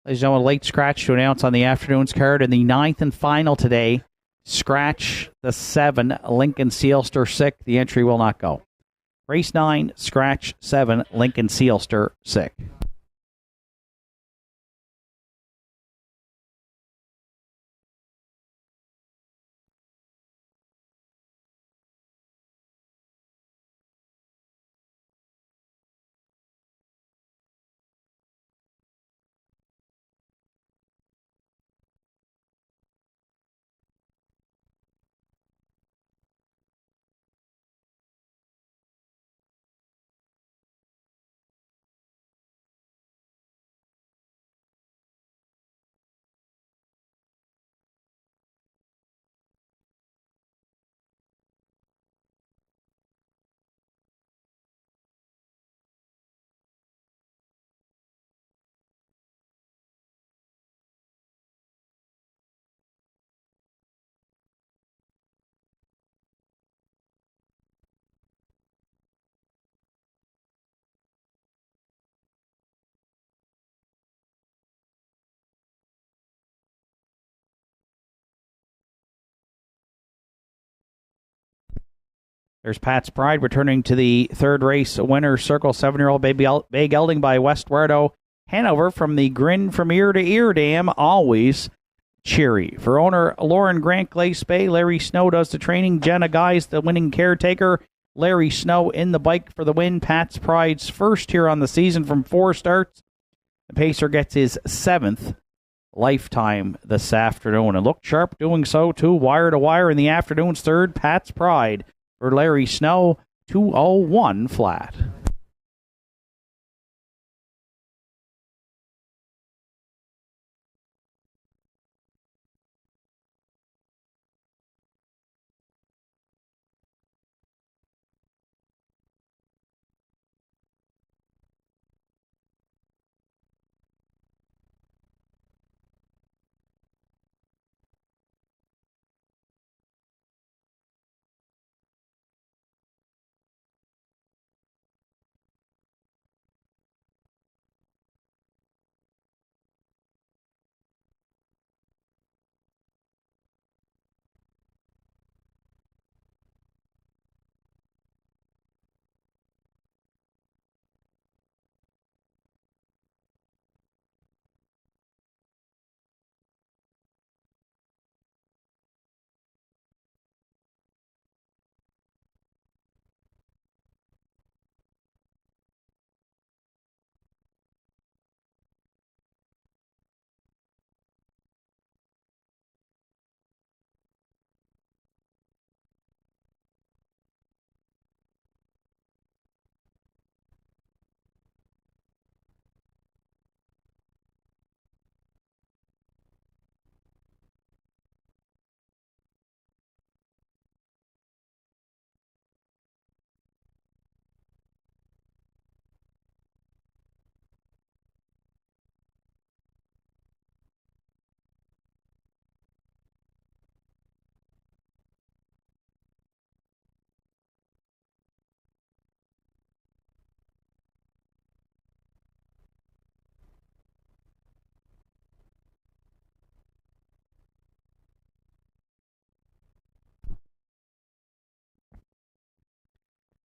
Ladies and gentlemen, a late scratch to announce on the afternoon's card in the ninth and final today. Scratch the 7, Lincoln Sealster 6. The entry will not go. Race 9, scratch 7, Lincoln Sealster 6. There's Pat's Pride returning to the third race winner's circle. 7-year-old Bay Gelding by Westwardo Hanover from the Grin from Ear to Ear Dam. Always cheery. For owner Lauren Grant Glace Bay, Larry Snow does the training. Jenna Guys, the winning caretaker. Larry Snow in the bike for the win. Pat's Pride's first here on the season from 4 starts. The Pacer gets his 7th lifetime this afternoon and looked sharp doing so too. Wire to wire in the afternoon's third. Pat's Pride for Larry Snow, 2:01 flat.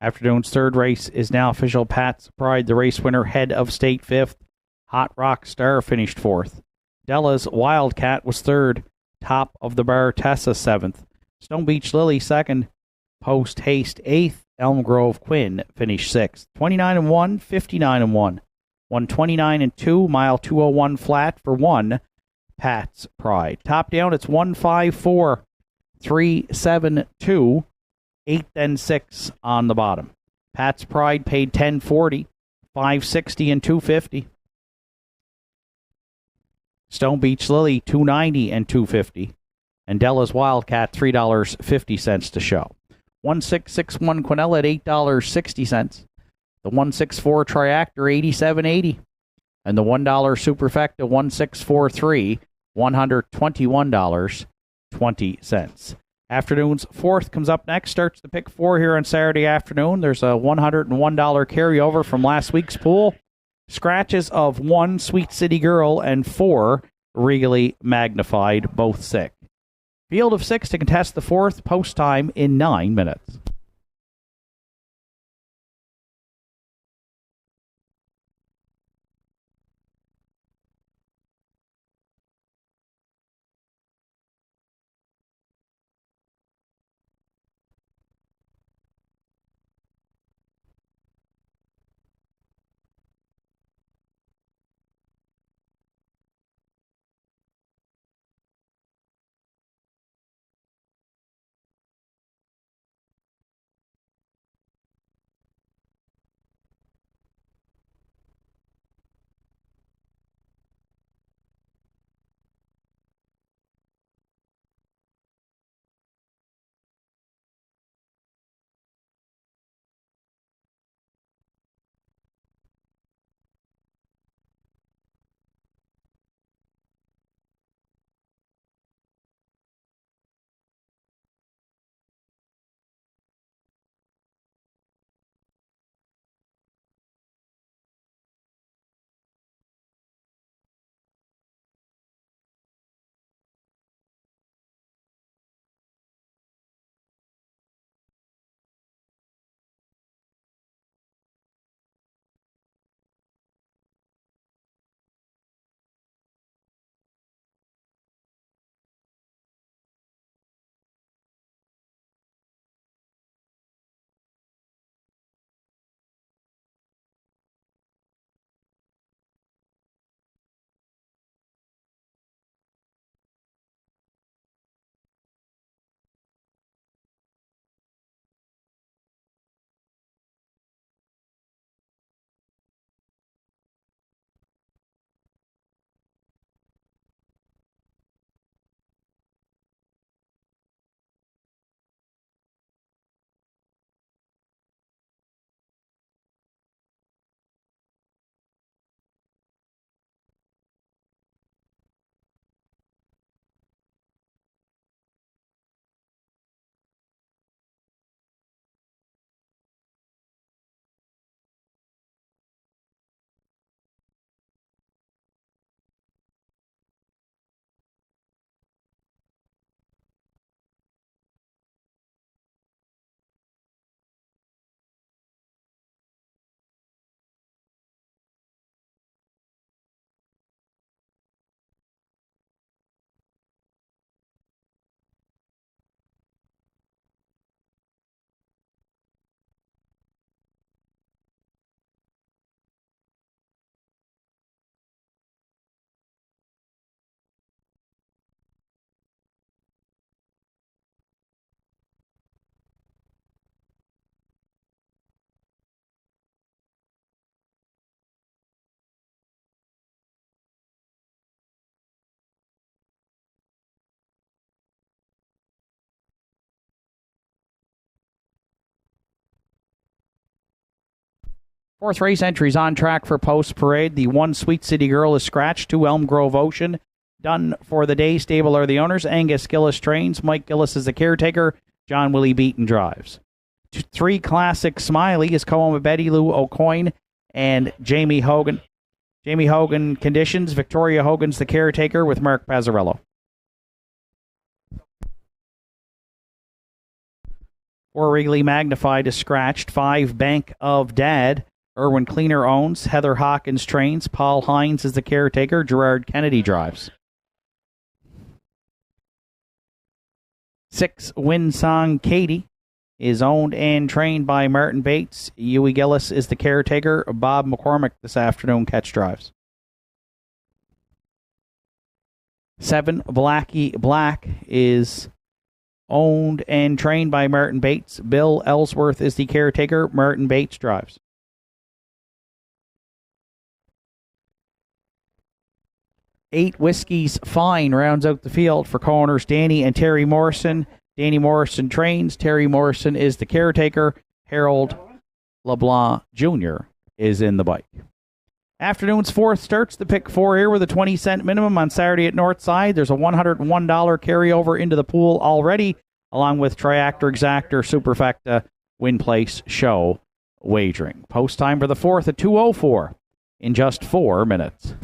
Afternoon's third race is now official. Pat's Pride, the race winner, head of state fifth. Hot Rock Star finished fourth. Della's Wildcat was third. Top of the Bar Tessa seventh. Stone Beach Lily second. Post Haste eighth. Elm Grove Quinn finished sixth. 29-1, 59-1. 129-2, mile 201 flat for one. Pat's Pride. Top down, it's 154, 372, 8 then 6 on the bottom. Pat's Pride paid 1040, 560 and 250. Stone Beach Lily 290 and 250. And Della's Wildcat $3.50 to show. 1661 Quinella at $8.60. The 164 Triactor $87.80. And the $1 Superfecta 1643 $121.20. Afternoon's fourth comes up next. Starts the pick four here on Saturday afternoon. There's a $101 carryover from last week's pool. Scratches of 1 Sweet City Girl and 4 Regally Magnified, both sick. Field of 6 to contest the fourth, post time in 9 minutes. Fourth race entries on track for Post Parade. The 1 Sweet City Girl is scratched. 2 Elm Grove Ocean. Done for the day. Stable are the owners. Angus Gillis trains. Mike Gillis is the caretaker. John Willie Beaton drives. 3 Classic Smiley is co-owned by Betty Lou O'Coin and Jamie Hogan. Jamie Hogan conditions. Victoria Hogan's the caretaker with Mark Pazzarello. 4 Wrigley Magnified is scratched. 5 Bank of Dad. Erwin Cleaner owns. Heather Hawkins trains. Paul Hines is the caretaker. Gerard Kennedy drives. 6 Winsong Katie is owned and trained by Martin Bates. Huey Gillis is the caretaker. Bob McCormick this afternoon catch drives. 7 Blackie Black is owned and trained by Martin Bates. Bill Ellsworth is the caretaker. Martin Bates drives. 8 Whiskies Fine rounds out the field for corners Danny and Terry Morrison. Danny Morrison trains. Terry Morrison is the caretaker. Harold LeBlanc Jr. is in the bike. Afternoon's 4th starts the pick 4 here with a 20-cent minimum on Saturday at Northside. There's a $101 carryover into the pool already, along with Triactor, Exactor, Superfecta, Win Place, Show wagering. Post time for the 4th at 2:04 in just 4 minutes.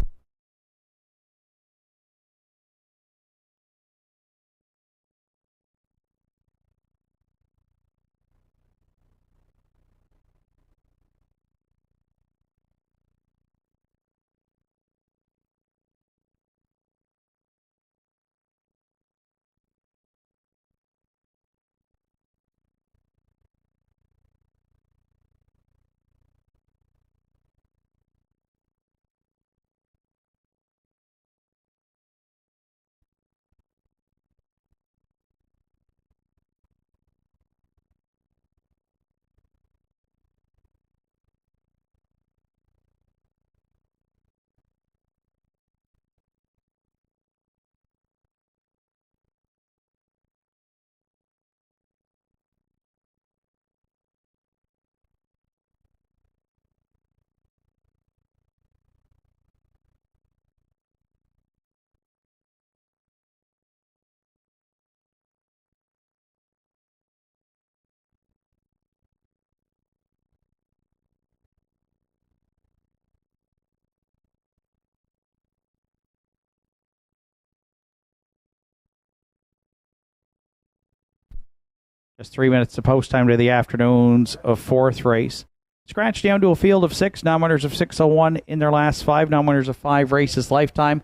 Just 3 minutes to post time to the afternoon's of 4th race. Scratch down to a field of 6, non-winners of 601 in their last 5, non-winners of 5 races lifetime.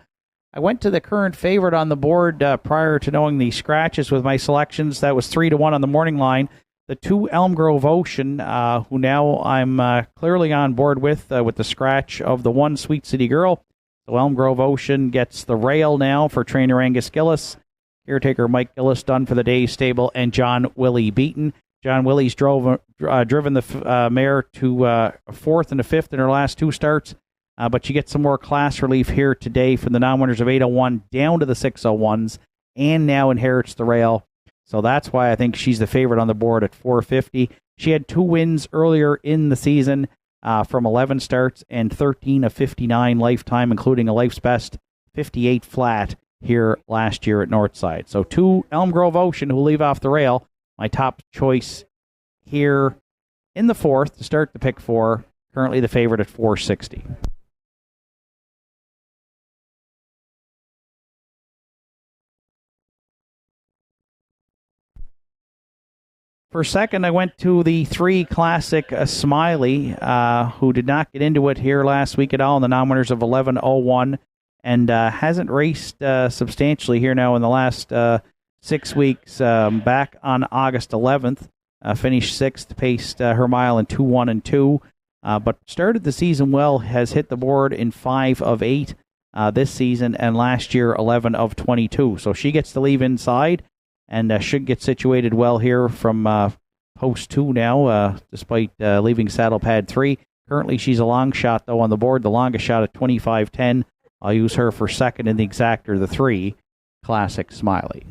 I went to the current favorite on the board prior to knowing the scratches with my selections. That was 3-1 on the morning line. The 2 Elm Grove Ocean, who now I'm clearly on board with the scratch of the 1 Sweet City Girl. So Elm Grove Ocean gets the rail now for trainer Angus Gillis. Caretaker Mike Gillis done for the day's stable, and John Willie beaten. John Willie's driven the mare to 4th and 5th in her last 2 starts, but she gets some more class relief here today from the non-winners of 801 down to the 601s, and now inherits the rail. So that's why I think she's the favorite on the board at 450. She had 2 wins earlier in the season from 11 starts and 13 of 59 lifetime, including a life's best 58 flat here last year at Northside. So 2 Elm Grove Ocean who leave off the rail. My top choice here in the 4th to start the pick 4. Currently the favorite at 460. For second, I went to the 3 Classic Smiley, who did not get into it here last week at all in the non-winners of 1101. And hasn't raced substantially here now in the last 6 weeks. Back on August 11th, finished 6th, paced her mile in 2:1-2, but started the season well. Has hit the board in 5 of 8 this season, and last year 11 of 22. So she gets to leave inside, and should get situated well here from post 2 now, despite leaving saddle pad 3. Currently, she's a long shot though on the board. The longest shot at 25:10. I'll use her for second in the exactor, the 3 Classic Smiley.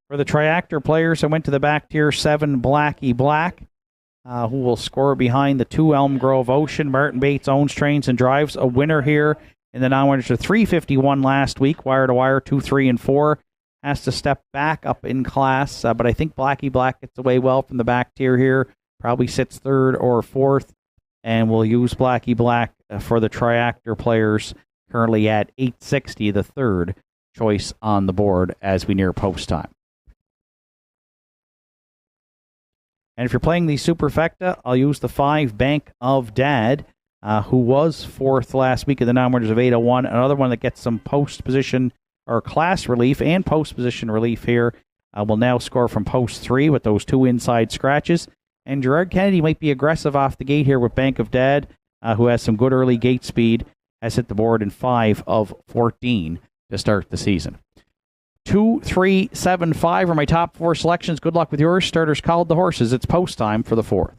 For the Triactor players, I went to the back tier 7 Blackie Black, who will score behind the 2 Elm Grove Ocean. Martin Bates owns, trains, and drives. A winner here in the non-winners to 351 last week, wire to wire, 2, 3, and 4. Has to step back up in class, but I think Blackie Black gets away well from the back tier here. Probably sits 3rd or 4th, and we'll use Blackie Black for the Triactor players. currently at 860, the third choice on the board as we near post time. And if you're playing the Superfecta, I'll use the 5 Bank of Dad, who was 4th last week in the non-winners of 801. Another one that gets some post position or class relief and post position relief here. Will now score from post 3 with those 2 inside scratches. And Gerard Kennedy might be aggressive off the gate here with Bank of Dad, who has some good early gate speed, has hit the board in 5 of 14 to start the season. 2, 3, 7, 5 are my top 4 selections. Good luck with yours. Starters called the horses. It's post time for the 4th.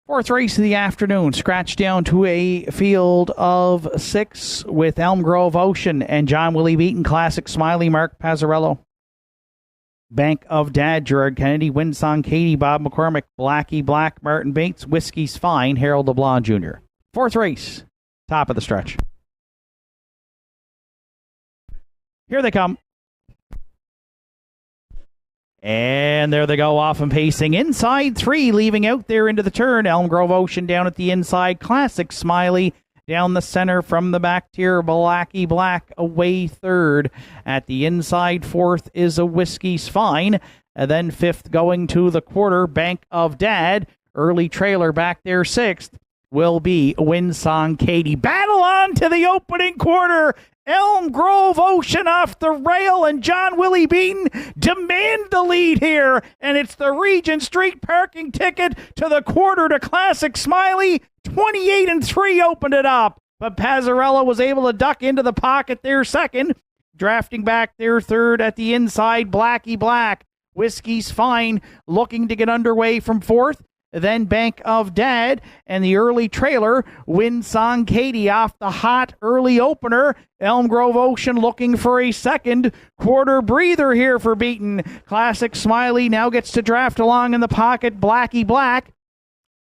Fourth race of the afternoon, scratched down to a field of 6 with Elm Grove Ocean and John Willie Beaton, Classic Smiley, Mark Pazzarello. Bank of Dad, Gerard Kennedy, Winsong Katie, Bob McCormick, Blackie Black, Martin Bates, Whiskey's Fine, Harold LeBlanc Jr. Fourth race, top of the stretch. Here they come. And there they go, off and pacing. Inside 3, leaving out there into the turn. Elm Grove Ocean down at the inside. Classic Smiley down the center from the back tier. Blackie Black away 3rd. At the inside, 4th is a Whiskey's Fine. And then 5th going to the quarter, Bank of Dad. Early trailer back there, 6th will be Winsong Katie. Battle on to the opening quarter. Elm Grove Ocean off the rail, and John Willie Beaton demand the lead here, and it's the Regent Street parking ticket to the quarter to Classic Smiley. 28-3 opened it up, but Pazzarello was able to duck into the pocket there 2nd, drafting back there 3rd at the inside. Blackie Black, Whiskey's Fine, looking to get underway from 4th. Then Bank of Dad and the early trailer, Winsong Katie off the hot early opener. Elm Grove Ocean looking for a second quarter breather here for Beaton. Classic Smiley now gets to draft along in the pocket. Blackie Black.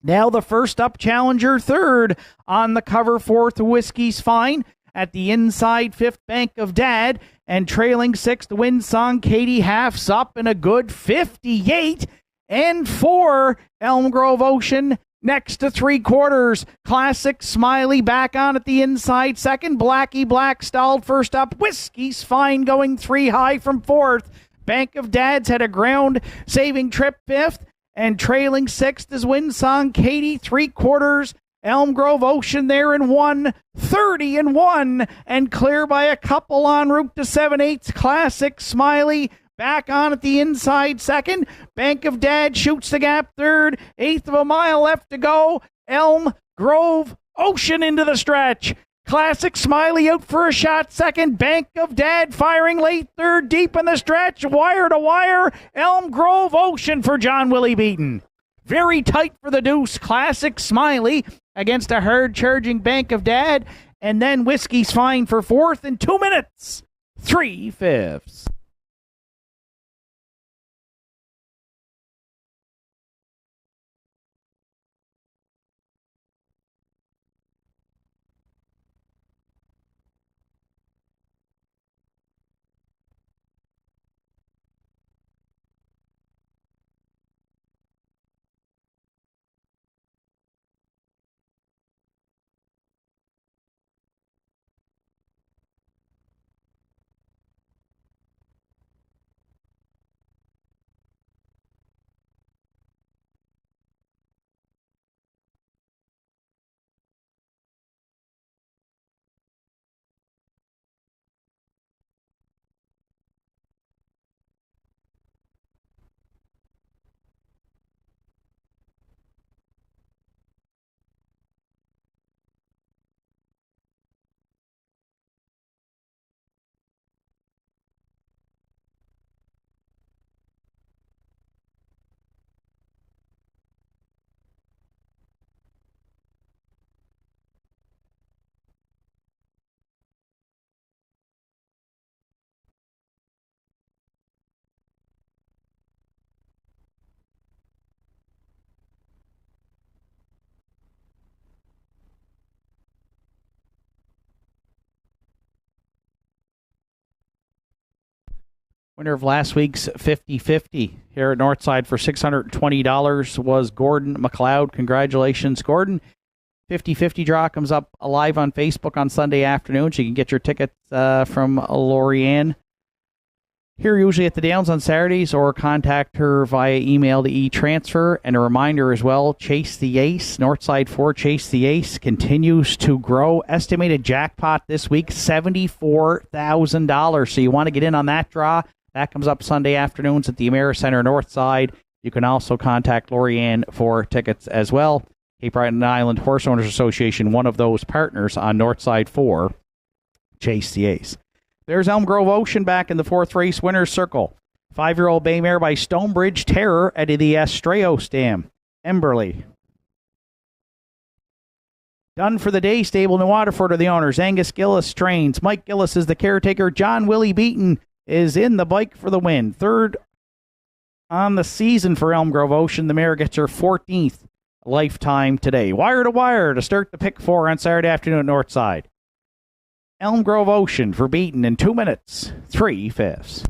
Now the first up challenger, 3rd on the cover, 4th Whiskey's Fine. At the inside, 5th Bank of Dad, and trailing 6th Winsong Katie, halves up in a good 58. And 4, Elm Grove Ocean, next to 3 quarters. Classic Smiley back on at the inside 2nd. Blackie Black stalled first up. Whiskey's Fine going 3 high from 4th. Bank of Dad's had a ground-saving trip 5th. And trailing 6th is Winsong Katie, 3 quarters. Elm Grove Ocean there in 1:30-1. And clear by a couple en route to 7/8. Classic Smiley back on at the inside 2nd. Bank of Dad shoots the gap 3rd. 1/8 of a mile left to go. Elm Grove Ocean into the stretch. Classic Smiley out for a shot 2nd. Bank of Dad firing late 3rd. Deep in the stretch. Wire to wire. Elm Grove Ocean for John Willie Beaton. Very tight for the deuce. Classic Smiley against a hard-charging Bank of Dad. And then Whiskey's Fine for 4th in 2 minutes. 3/5. Winner of last week's 50-50 here at Northside for $620 was Gordon McLeod. Congratulations, Gordon. 50-50 draw comes up live on Facebook on Sunday afternoon, so you can get your tickets from Lorianne here usually at the Downs on Saturdays, or contact her via email to eTransfer. And a reminder as well, Chase the Ace, Northside 4 Chase the Ace continues to grow. Estimated jackpot this week, $74,000. So you want to get in on that draw. That comes up Sunday afternoons at the AmeriCenter Northside. You can also contact Lorianne for tickets as well. Cape Breton Island Horse Owners Association, one of those partners on Northside 4 Chase the Ace. There's Elm Grove Ocean back in the fourth race winner's circle. 5-year-old bay mare by Stonebridge Terror at the Estrellos Dam. Emberley. Done for the day. Stable New Waterford are the owners. Angus Gillis trains. Mike Gillis is the caretaker. John Willie Beaton is in the bike for the win. Third on the season for Elm Grove Ocean. The mare gets her 14th lifetime today. Wire to wire to start the pick 4 on Saturday afternoon at Northside. Elm Grove Ocean for Beaton in 2 minutes, 3/5.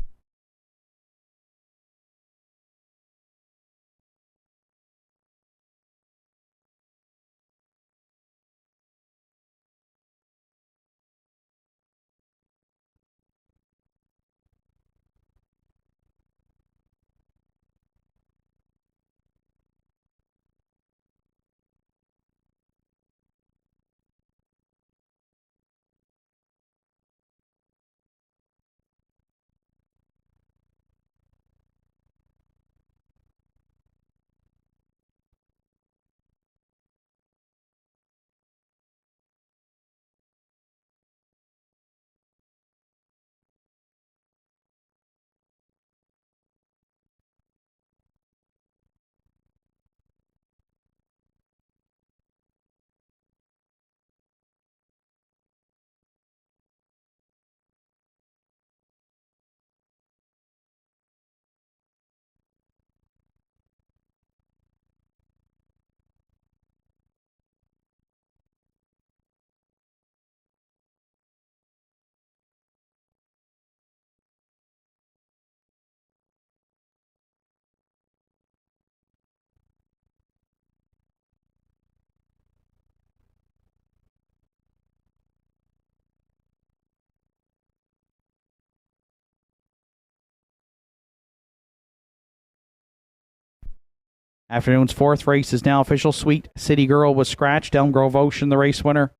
Afternoon's fourth race is now official. Sweet City Girl was scratched. Elm Grove Ocean, the race winner.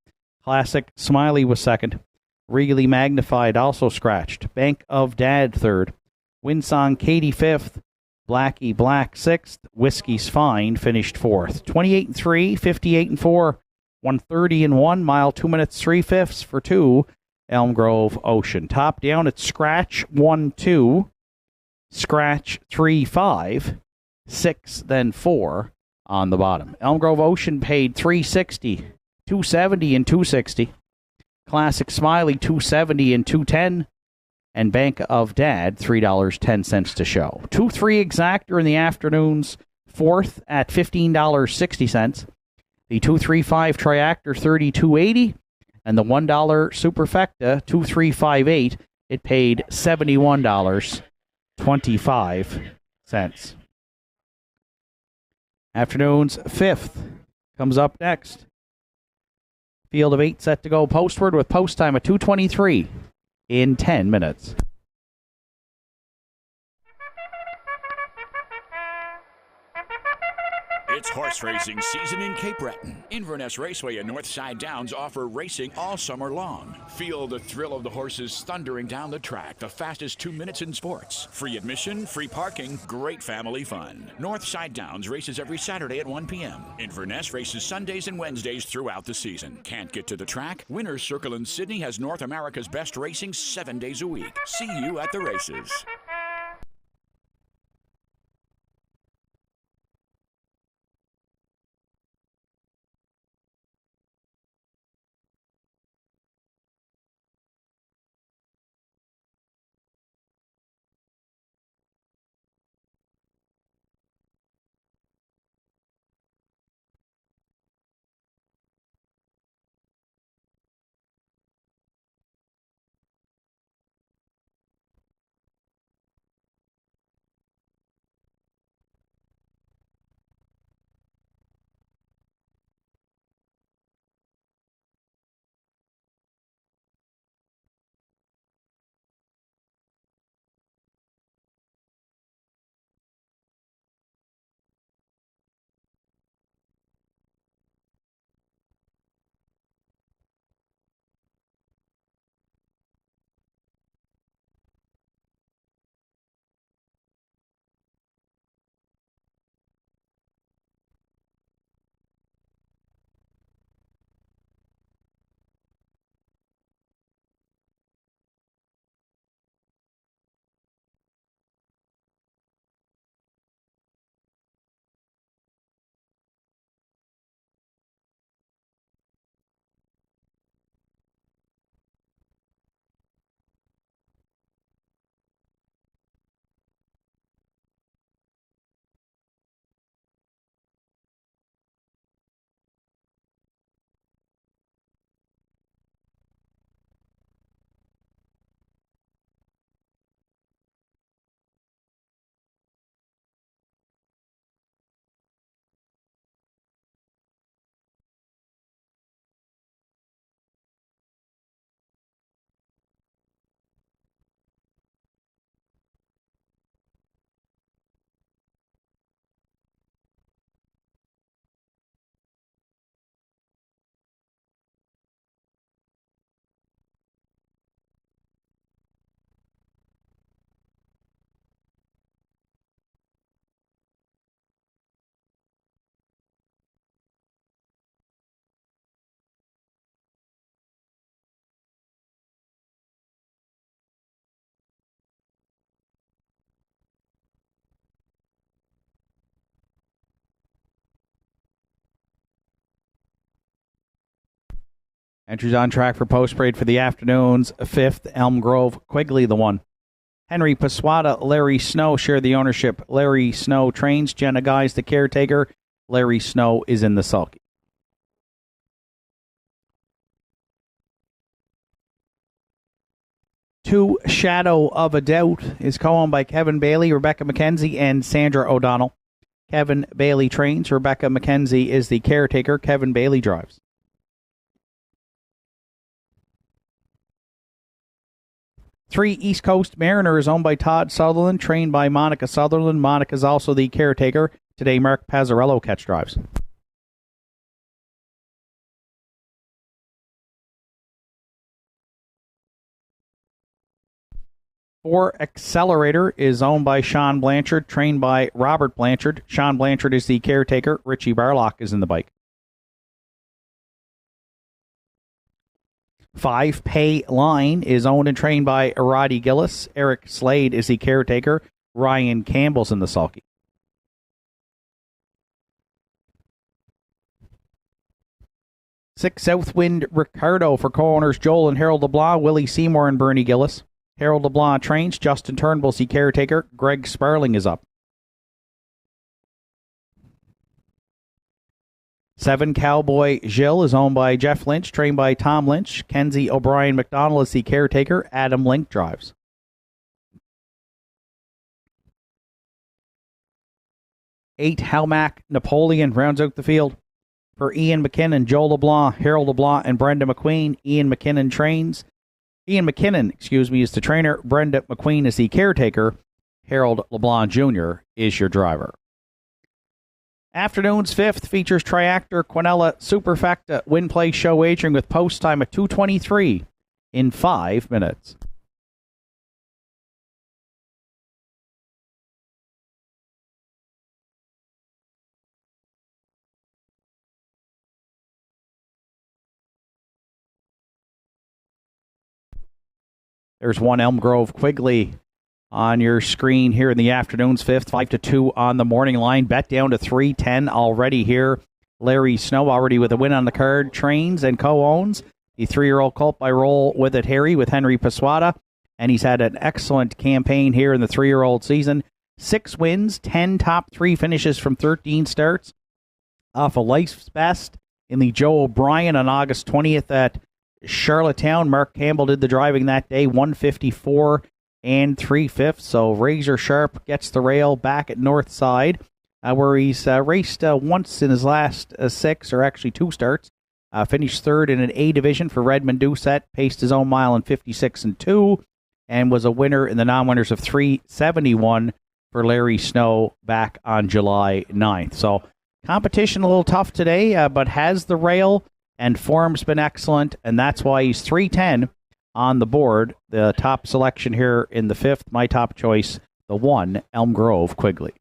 Classic Smiley was second. Regally Magnified also scratched. Bank of Dad third. Windsong Katie fifth. Blackie Black sixth. Whiskey's Fine finished fourth. 28-3, 58-4, 130-1, mile 2 minutes 3/5 for 2. Elm Grove Ocean. Top down, it's scratch 1-2, scratch 3-5. 6, then 4 on the bottom. Elm Grove Ocean paid $360, $270, and $260. Classic Smiley $270 and $210, and Bank of Dad $3.10 to show. 2-3 Exactor in the afternoons, fourth at $15.60. The 235 Triactor $32.80, and the $1 Superfecta 2358. It paid $71.25. Afternoon's fifth comes up next. Field of 8 set to go postward with post time at 2:23 in 10 minutes. It's horse racing season in Cape Breton. Inverness Raceway and Northside Downs offer racing all summer long. Feel the thrill of the horses thundering down the track, the fastest 2 minutes in sports. Free admission, free parking, great family fun. Northside Downs races every Saturday at 1 p.m. Inverness races Sundays and Wednesdays throughout the season. Can't get to the track? Winner's Circle in Sydney has North America's best racing 7 days a week. See you at the races. Entries on track for post parade for the afternoon's 5th. Elm Grove, Quigley the 1. Henry Paswata, Larry Snow share the ownership. Larry Snow trains. Jenna Guys, the caretaker. Larry Snow is in the sulky. Two Shadow of a Doubt is co-owned by Kevin Bailey, Rebecca McKenzie, and Sandra O'Donnell. Kevin Bailey trains. Rebecca McKenzie is the caretaker. Kevin Bailey drives. Three East Coast Mariner is owned by Todd Sutherland, trained by Monica Sutherland. Monica is also the caretaker. Today, Mark Pazzarello catch drives. Four Accelerator is owned by Sean Blanchard, trained by Robert Blanchard. Sean Blanchard is the caretaker. Richie Barlock is in the bike. 5 Pay Line is owned and trained by Roddy Gillis. Eric Slade is the caretaker. Ryan Campbell's in the sulky. 6 Southwind Ricardo for co-owners Joel and Harold LeBlanc, Willie Seymour and Bernie Gillis. Harold LeBlanc trains. Justin Turnbull's the caretaker. Greg Sparling is up. 7 Cowboy Gilles is owned by Jeff Lynch, trained by Tom Lynch. Kenzie O'Brien McDonald is the caretaker. Adam Link drives. 8 Halmac Napoleon rounds out the field. For Ian McKinnon, Joel LeBlanc, Harold LeBlanc, and Brenda McQueen, Ian McKinnon, is the trainer. Brenda McQueen is the caretaker. Harold LeBlanc Jr. is your driver. Afternoon's 5th features Triactor Quinella Superfecta win play show wagering with post time at 2:23 in 5 minutes. There's one Elm Grove Quigley on your screen here in the afternoon's 5th, 5-2 on the morning line. Bet down to 310 already here. Larry Snow already with a win on the card. Trains and co-owns the 3-year-old colt by Roll With It Harry with Henry Paswata. And he's had an excellent campaign here in the 3-year-old season. 6 wins, 10 top 3 finishes from 13 starts. Off a life's best in the Joe O'Brien on August 20th at Charlottetown. Mark Campbell did the driving that day, 154 and 3/5. So razor sharp gets the rail back at Northside, where he's raced once in his last 6, or actually 2 starts. Finished 3rd in an A division for Redmond Doucette, paced his own mile in 56 and 2, and was a winner in the non-winners of 371 for Larry Snow back on July 9th. So competition a little tough today, but has the rail, and form's been excellent, and that's why he's 310 on the board. The top selection here in the 5th, my top choice, the 1 Elm Grove Quigley.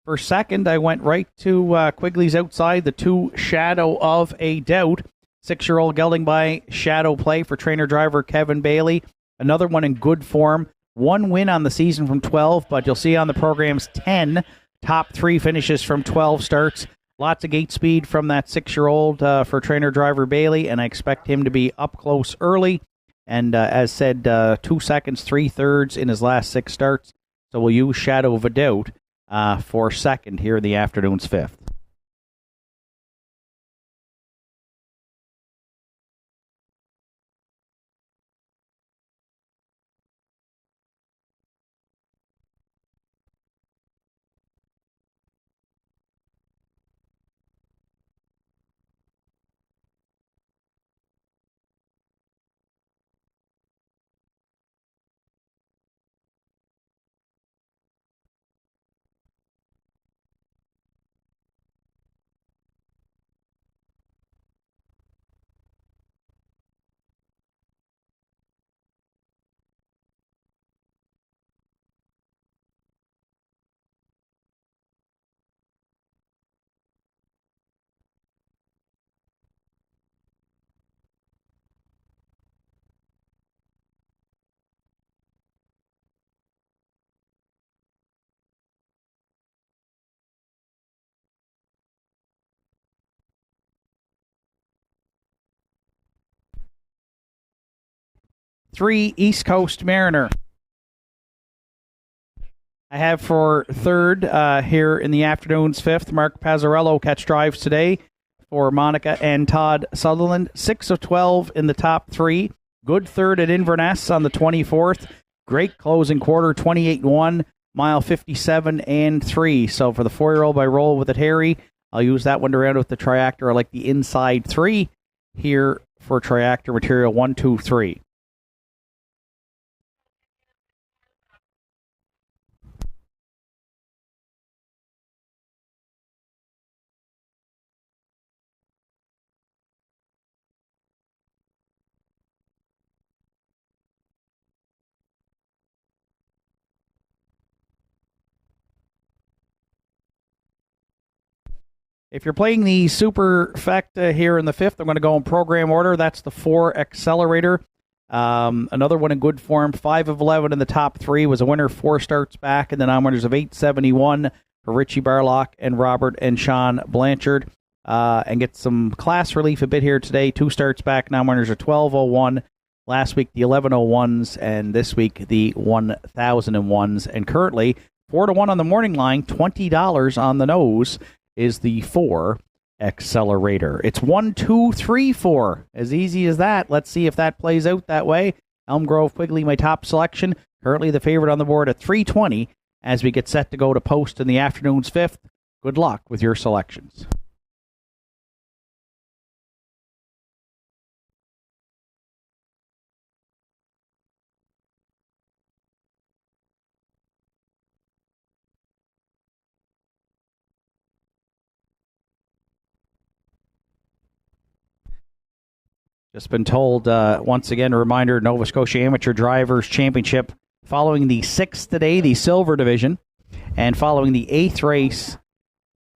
For second, I went right to Quigley's outside, the 2 Shadow of a Doubt. 6-year-old gelding by Shadow Play for trainer-driver Kevin Bailey. Another one in good form. 1 win on the season from 12, but you'll see on the program's 10 top 3 finishes from 12 starts. Lots of gate speed from that 6-year-old for trainer-driver Bailey, and I expect him to be up close early. And as said, 2 seconds, 3/3 in his last 6 starts. So we'll use Shadow of a Doubt for second here in the afternoon's 5th. 3, East Coast Mariner. I have for third here in the afternoon's fifth, Mark Pazzarello catch drives today for Monica and Todd Sutherland. 6 of 12 in the top 3. Good third at Inverness on the 24th. Great closing quarter, 28-1, mile 57 and 3. So for the 4-year-old, I roll with it, Harry. I'll use that one to round with the triactor. I like the inside 3 here for triactor material 1, 2, 3. If you're playing the Superfecta here in the fifth, I'm going to go in program order. That's the 4 Accelerator. Another one in good form. 5 of 11 in the top 3. Was a winner 4 starts back. And the non-winners of 871 for Richie Barlock and Robert and Sean Blanchard. And get some class relief a bit here today. 2 starts back. Non-winners are 1201. Last week, the 1101s. And this week, the 1001s. And currently, 4-1 on the morning line. $20 on the nose is the 4 Accelerator. It's 1, 2, 3, 4. As easy as that. Let's see if that plays out that way. Elm Grove Quigley, my top selection. Currently the favorite on the board at 320 as we get set to go to post in the afternoon's fifth. Good luck with your selections. Just been told, once again, a reminder, Nova Scotia Amateur Drivers Championship following the 6th today, the Silver Division, and following the 8th race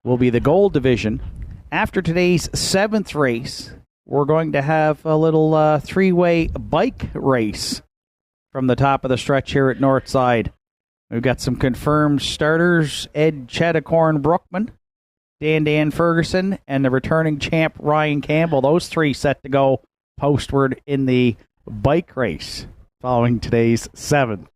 will be the Gold Division. After today's 7th race, we're going to have a little 3-way bike race from the top of the stretch here at Northside. We've got some confirmed starters, Ed Chedicorn Brookman, Dan Ferguson, and the returning champ Ryan Campbell. Those 3 set to go postward in the bike race following today's 7th.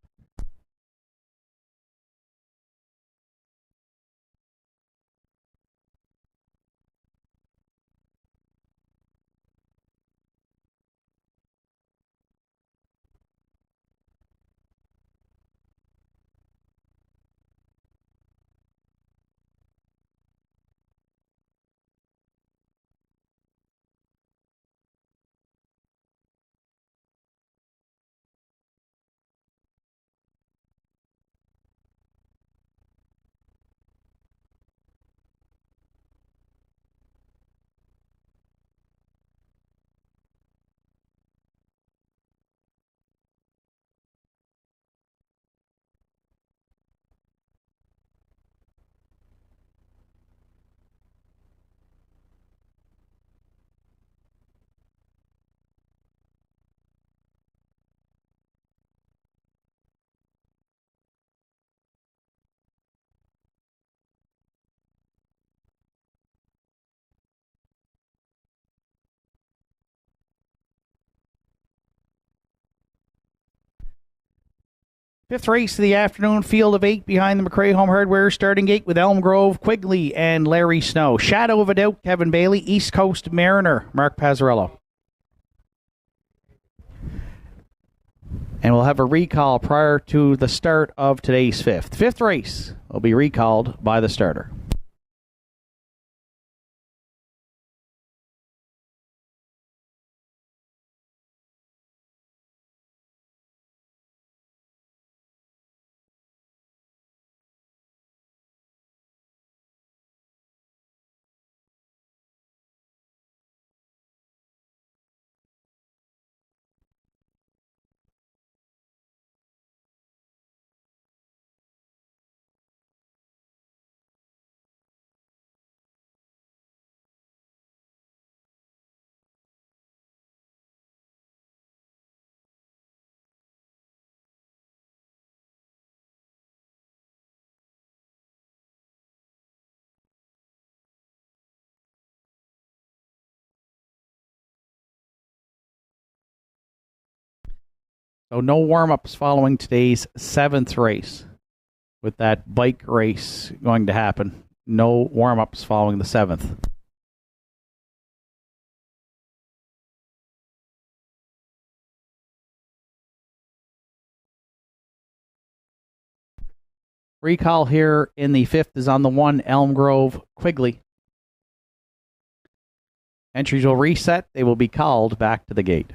Fifth race of the afternoon, field of 8 behind the McRae Home Hardware starting gate with Elm Grove, Quigley, and Larry Snow. Shadow of a doubt, Kevin Bailey. East Coast Mariner, Mark Pazzarello. And we'll have a recall prior to the start of today's fifth. Fifth race will be recalled by the starter. So no warm-ups following today's 7th race. With that bike race going to happen. No warm-ups following the 7th. Recall here in the 5th is on the 1 Elm Grove Quigley. Entries will reset. They will be called back to the gate.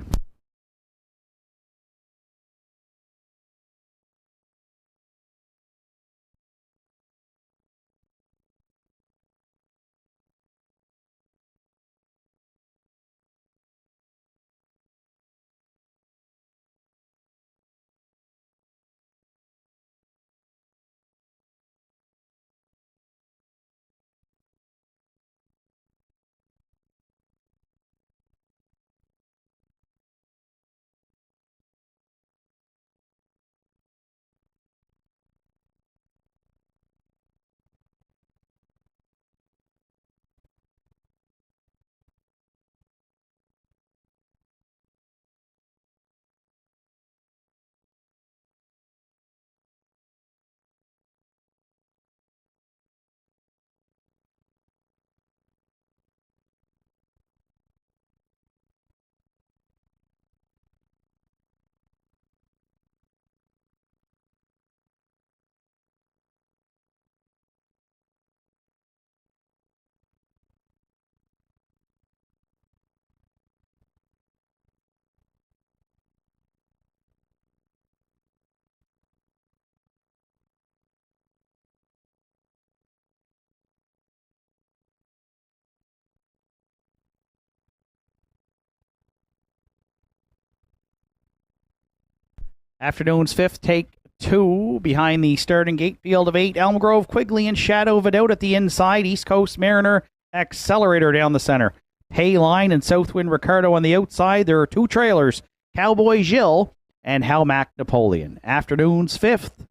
Afternoon's 5th, take 2 behind the starting gate. Field of 8, Elm Grove, Quigley, and Shadow of a Doubt at the inside. East Coast Mariner, Accelerator down the center. Payline and Southwind Ricardo on the outside. There are 2 trailers, Cowboy Gilles and Halmac Napoleon. Afternoon's 5th,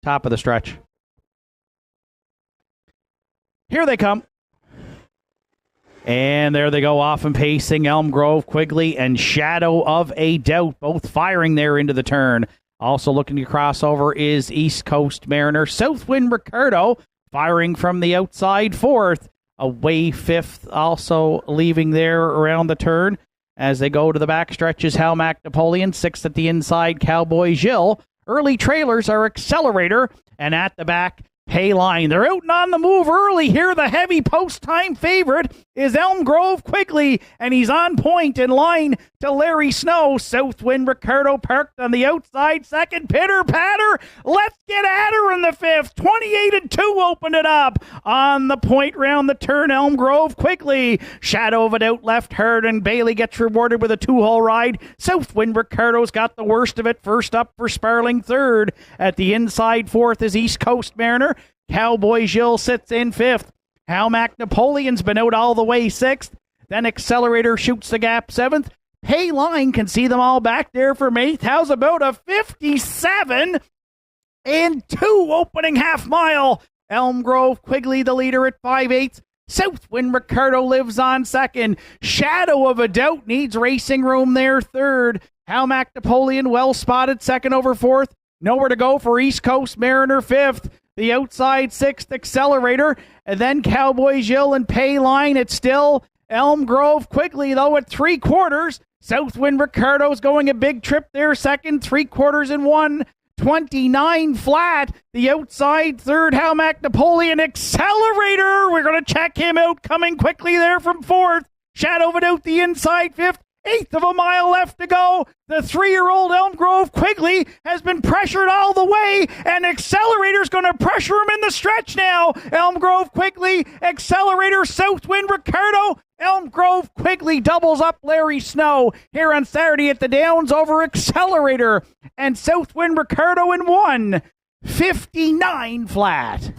top of the stretch. Here they come. And there they go, off and pacing. Elm Grove, Quigley, and Shadow of a Doubt, both firing there into the turn. Also looking to cross over is East Coast Mariner. Southwind Ricardo firing from the outside 4th. Away 5th, also leaving there around the turn. As they go to the back stretches, Halmac Napoleon. 6th at the inside, Cowboy Gilles. Early trailers are Accelerator, and at the back, Payline. They're out and on the move early here. The heavy post-time favorite is Elm Grove Quigley, and he's on point in line to Larry Snow. Southwind Ricardo parked on the outside. Second, pitter-patter. Let's get at her in the 5th. 28-2 opened it up. On the point round the turn, Elm Grove Quigley. Shadow of a Doubt left hard, and Bailey gets rewarded with a 2-hole ride. Southwind Ricardo's got the worst of it. First up for Sparling 3rd. At the inside 4th is East Coast Mariner. Cowboy Gilles sits in 5th. Halmac Napoleon's been out all the way 6th. Then Accelerator shoots the gap 7th. Payline can see them all back there from 8th. How's about a 57 and 2 opening half mile? Elm Grove Quigley the leader at 5/8. Southwind Ricardo lives on 2nd. Shadow of a Doubt needs racing room there 3rd. Halmac Napoleon well spotted 2nd over 4th. Nowhere to go for East Coast Mariner 5th. The outside 6th, Accelerator, and then Cowboy Gilles and Payline. It's still Elm Grove Quigley, though, at 3/4. Southwind Ricardo's going a big trip there, 2nd, 3/4 and 1:29 flat. The outside 3rd, Halmac Napoleon. Accelerator, we're going to check him out, coming quickly there from 4th. Shadow of a Doubt the inside 5th. 1/8 of a mile left to go. The 3-year-old Elm Grove Quigley has been pressured all the way, and Accelerator's going to pressure him in the stretch now. Elm Grove Quigley, Accelerator, Southwind Ricardo. Elm Grove Quigley doubles up Larry Snow here on Saturday at the Downs over Accelerator and Southwind Ricardo in 1:59 flat.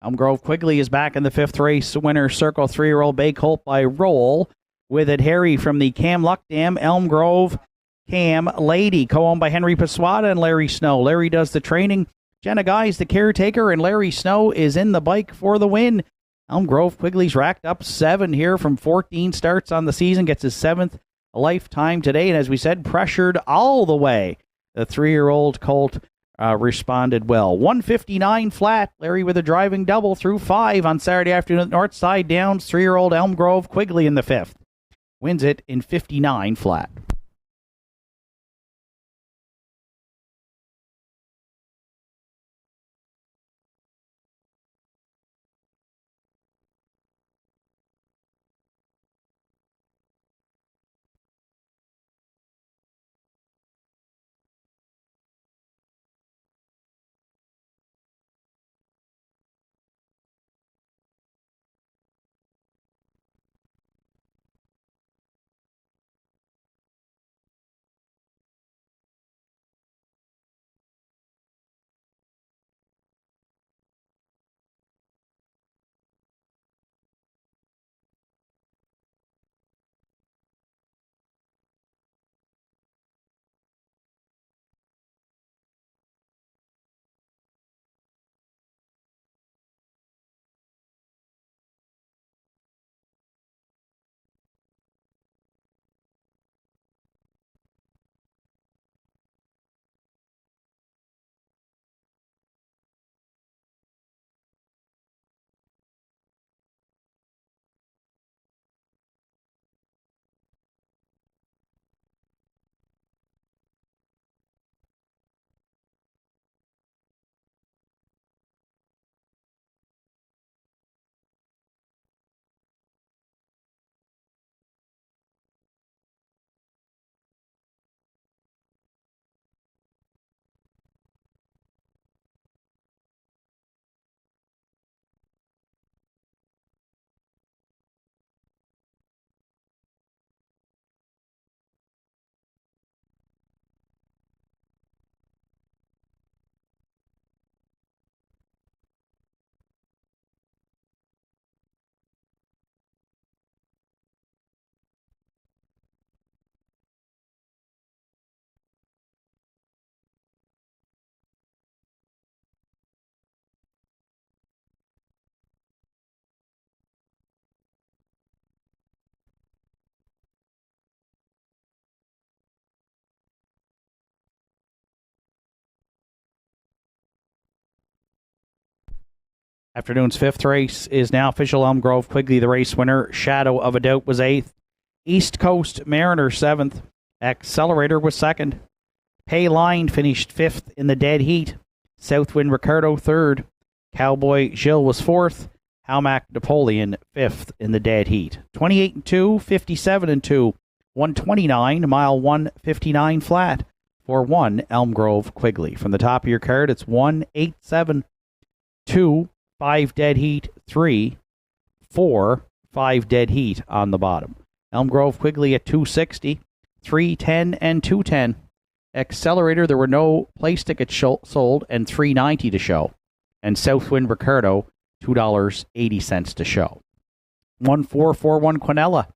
Elm Grove Quigley is back in the fifth race. Winner Circle 3-year-old Bay Colt by Roll. With it, Harry from the Cam Luck Dam. Elm Grove Cam Lady, co-owned by Henry Paswada and Larry Snow. Larry does the training. Jenna Guy's the caretaker, and Larry Snow is in the bike for the win. Elm Grove Quigley's racked up 7 here from 14 starts on the season. Gets his 7th lifetime today, and as we said, pressured all the way. The 3-year-old Colt responded well. 159 flat. Larry with a driving double through 5 on Saturday afternoon at Northside Downs. 3-year-old Elm Grove Quigley in the 5th. Wins it in 59 flat. Afternoon's 5th race is now official. Elm Grove Quigley, the race winner. Shadow of a Doubt was 8th. East Coast Mariner 7th. Accelerator was 2nd. Pay Line finished 5th in the dead heat. Southwind Ricardo 3rd. Cowboy Gilles was 4th. Halmac Napoleon 5th in the dead heat. 28-2, 57-2, 129, mile 159 flat for 1 Elm Grove Quigley. From the top of your card, it's 1-8-7, 2, 5 dead heat, 3, 4, 5 dead heat on the bottom. Elm Grove Quigley at 260, 310, and 210. Accelerator, there were no place tickets sold and $3.90 to show. And Southwind Ricardo, $2.80 to show. 1441 Quinella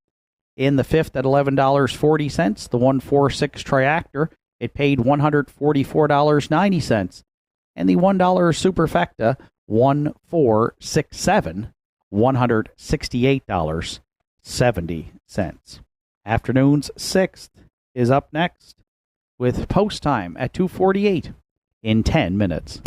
in the 5th at $11.40. The 146 Triactor, it paid $144.90. And the $1 Superfecta, 1467, $168.70. Afternoon's 6th is up next with post time at 2:48 in 10 minutes.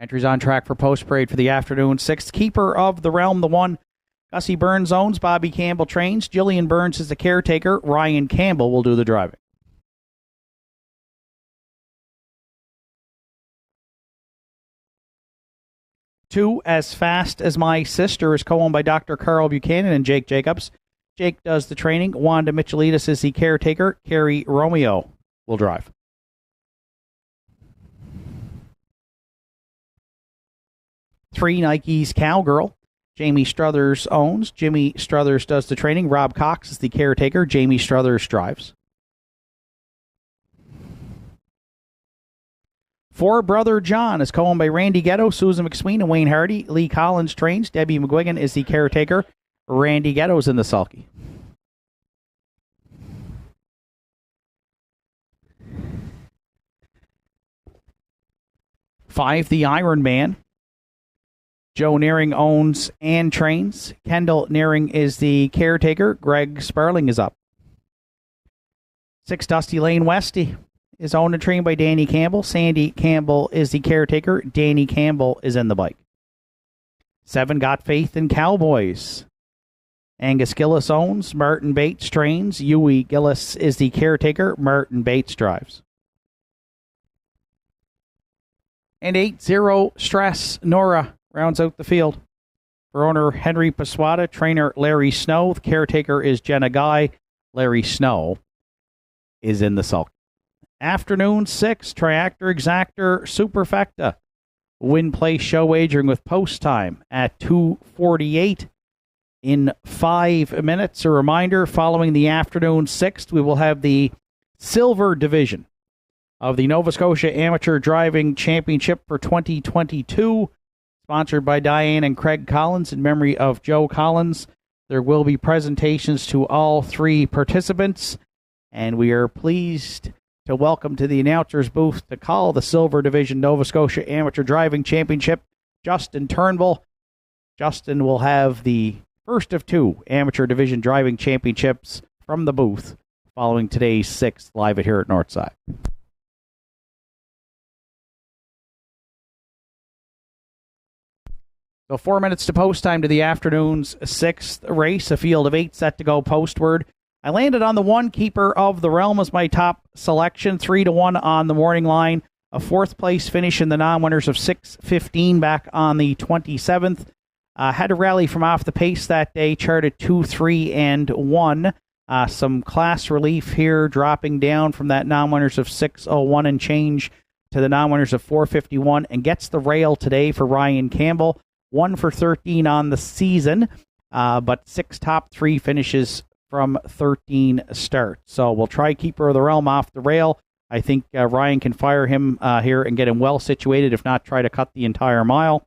Entries on track for post-parade for the afternoon. 6th, Keeper of the Realm, the 1. Gussie Burns owns, Bobby Campbell trains. Jillian Burns is the caretaker. Ryan Campbell will do the driving. 2, As Fast as My Sister, is co-owned by Dr. Carl Buchanan and Jake Jacobs. Jake does the training. Wanda Michelitis is the caretaker. Carrie Romeo will drive. 3, Nike's Cowgirl. Jamie Struthers owns. Jimmy Struthers does the training. Rob Cox is the caretaker. Jamie Struthers drives. 4, Brother John is co-owned by Randy Ghetto, Susan McSween, and Wayne Hardy. Lee Collins trains. Debbie McGuigan is the caretaker. Randy Ghetto's in the sulky. 5, The Iron Man. Joe Nearing owns and trains. Kendall Nearing is the caretaker. Greg Sparling is up. 6, Dusty Lane Westy is owned and trained by Danny Campbell. Sandy Campbell is the caretaker. Danny Campbell is in the bike. 7, Got Faith in Cowboys. Angus Gillis owns. Martin Bates trains. Huey Gillis is the caretaker. Martin Bates drives. And 8, Zero Stress Nora rounds out the field. For owner Henry Paswada, trainer Larry Snow. The caretaker is Jenna Guy. Larry Snow is in the sulk. Afternoon 6, Triactor Exactor Superfecta. Win place show wagering with post time at 2:48 in 5 minutes. A reminder, following the afternoon 6th, we will have the silver division of the Nova Scotia Amateur Driving Championship for 2022, sponsored by Diane and Craig Collins in memory of Joe Collins. There will be presentations to all 3 participants, and we are pleased to welcome to the announcer's booth to call the Silver Division Nova Scotia Amateur Driving Championship, Justin Turnbull. Justin will have the first of 2 Amateur Division Driving Championships from the booth following today's 6th live at here at Northside. So 4 minutes to post time to the afternoon's 6th race, a field of 8 set to go postward. I landed on the 1, Keeper of the Realm as my top selection, 3-1 on the morning line. A 4th place finish in the non-winners of 6:15 back on the 27th. Had a rally from off the pace that day, charted 2, 3, and 1. Some class relief here, dropping down from that non-winners of 6:01 and change to the non-winners of 4:51, and gets the rail today for Ryan Campbell. 1 for 13 on the season, but 6 top 3 finishes from 13 starts. So we'll try Keeper of the Realm off the rail. I think Ryan can fire him here and get him well situated, if not try to cut the entire mile.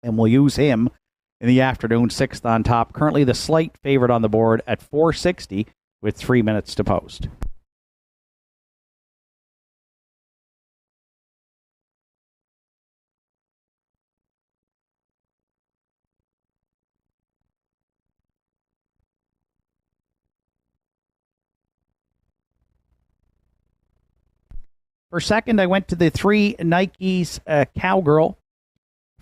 And we'll use him in the afternoon, 6th on top. Currently the slight favorite on the board at 460 with 3 minutes to post. For second, I went to the 3, Nike's Cowgirl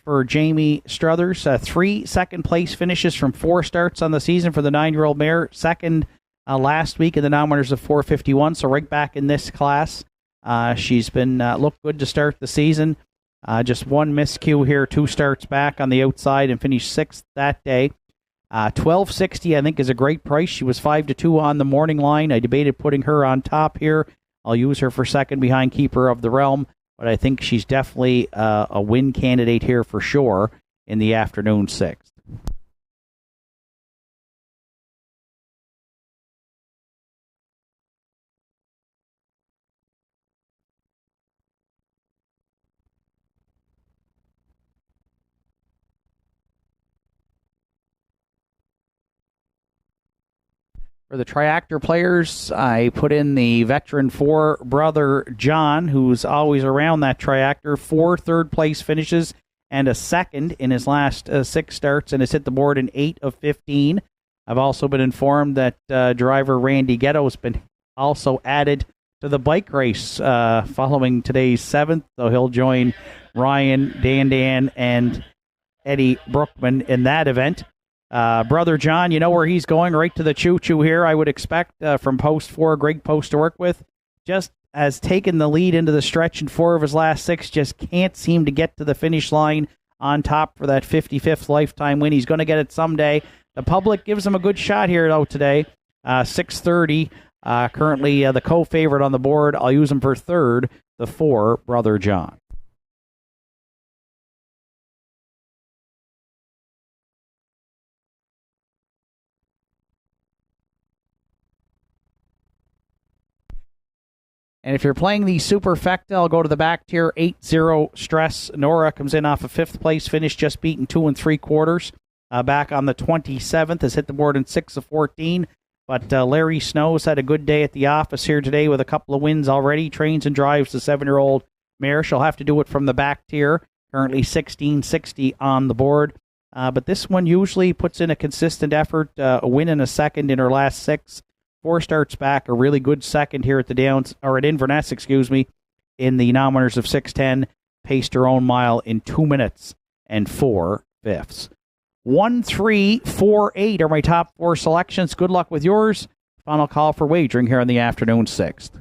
for Jamie Struthers. 3 second-place finishes from 4 starts on the season for the 9-year-old mare. Second last week in the non-winners of 4:51, so right back in this class. She's been looked good to start the season. Just 1 miscue here, 2 starts back on the outside, and finished 6th that day. $12.60, I think, is a great price. She was 5-2 on the morning line. I debated putting her on top here. I'll use her for second behind Keeper of the Realm, but I think she's definitely a win candidate here for sure in the afternoon 6th. For the Triactor players, I put in the veteran 4, Brother John, who's always around that Triactor. 4 third-place finishes and a second in his last 6 starts, and has hit the board in 8 of 15. I've also been informed that driver Randy Ghetto has been also added to the bike race following today's 7th, so he'll join Ryan, Dan, and Eddie Brookman in that event. Brother John, you know where he's going, right to the choo-choo here, I would expect, from post 4, great post to work with. Just has taken the lead into the stretch in 4 of his last 6, just can't seem to get to the finish line on top for that 55th lifetime win. He's going to get it someday. The public gives him a good shot here, though, today. 6:30, currently the co-favorite on the board. I'll use him for third, the 4, Brother John. And if you're playing the Superfecta, I'll go to the back tier, 8-0 Stress. Nora comes in off a 5th place finish, just beaten 2 3/4. Back on the 27th, has hit the board in 6 of 14. But Larry Snow's had a good day at the office here today with a couple of wins already. Trains and drives the 7-year-old mare. She'll have to do it from the back tier. Currently 1660 on the board. But this one usually puts in a consistent effort, a win and a second in her last 6. 4 starts back, a really good second here at the Downs, or at Inverness, in the nominators of 6:10. Paced her own mile in 2 minutes and 4/5. 1, 3, 4, 8 are my top 4 selections. Good luck with yours. Final call for wagering here on the afternoon 6th.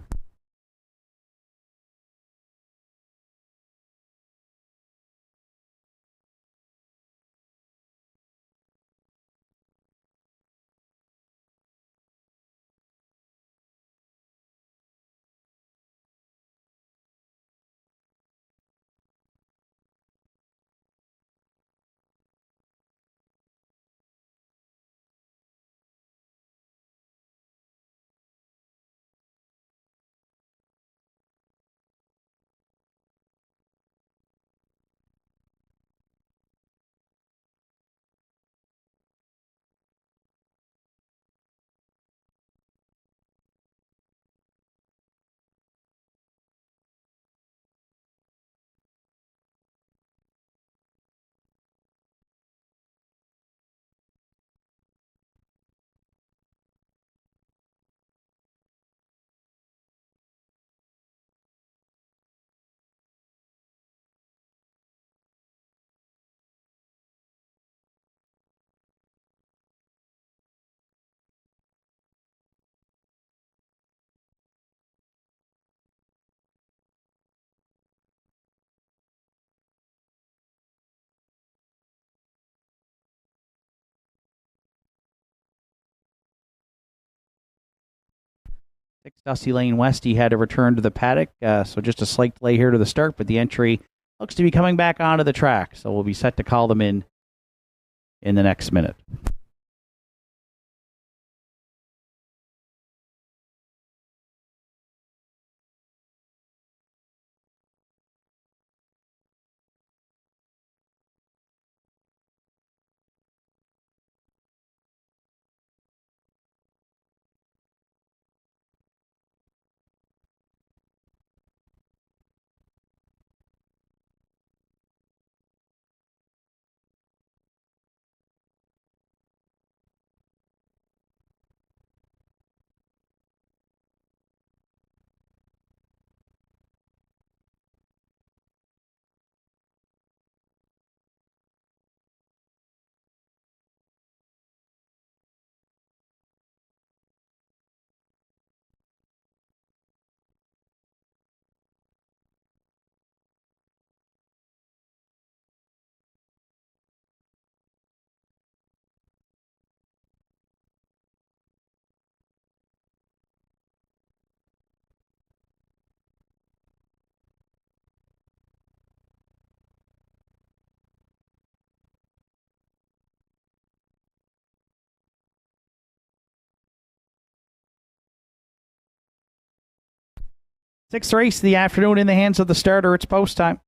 Dusty Lane West, he had to return to the paddock, so just a slight delay here to the start, but the entry looks to be coming back onto the track, so we'll be set to call them in the next minute. Sixth race of the afternoon in the hands of the starter. It's post time.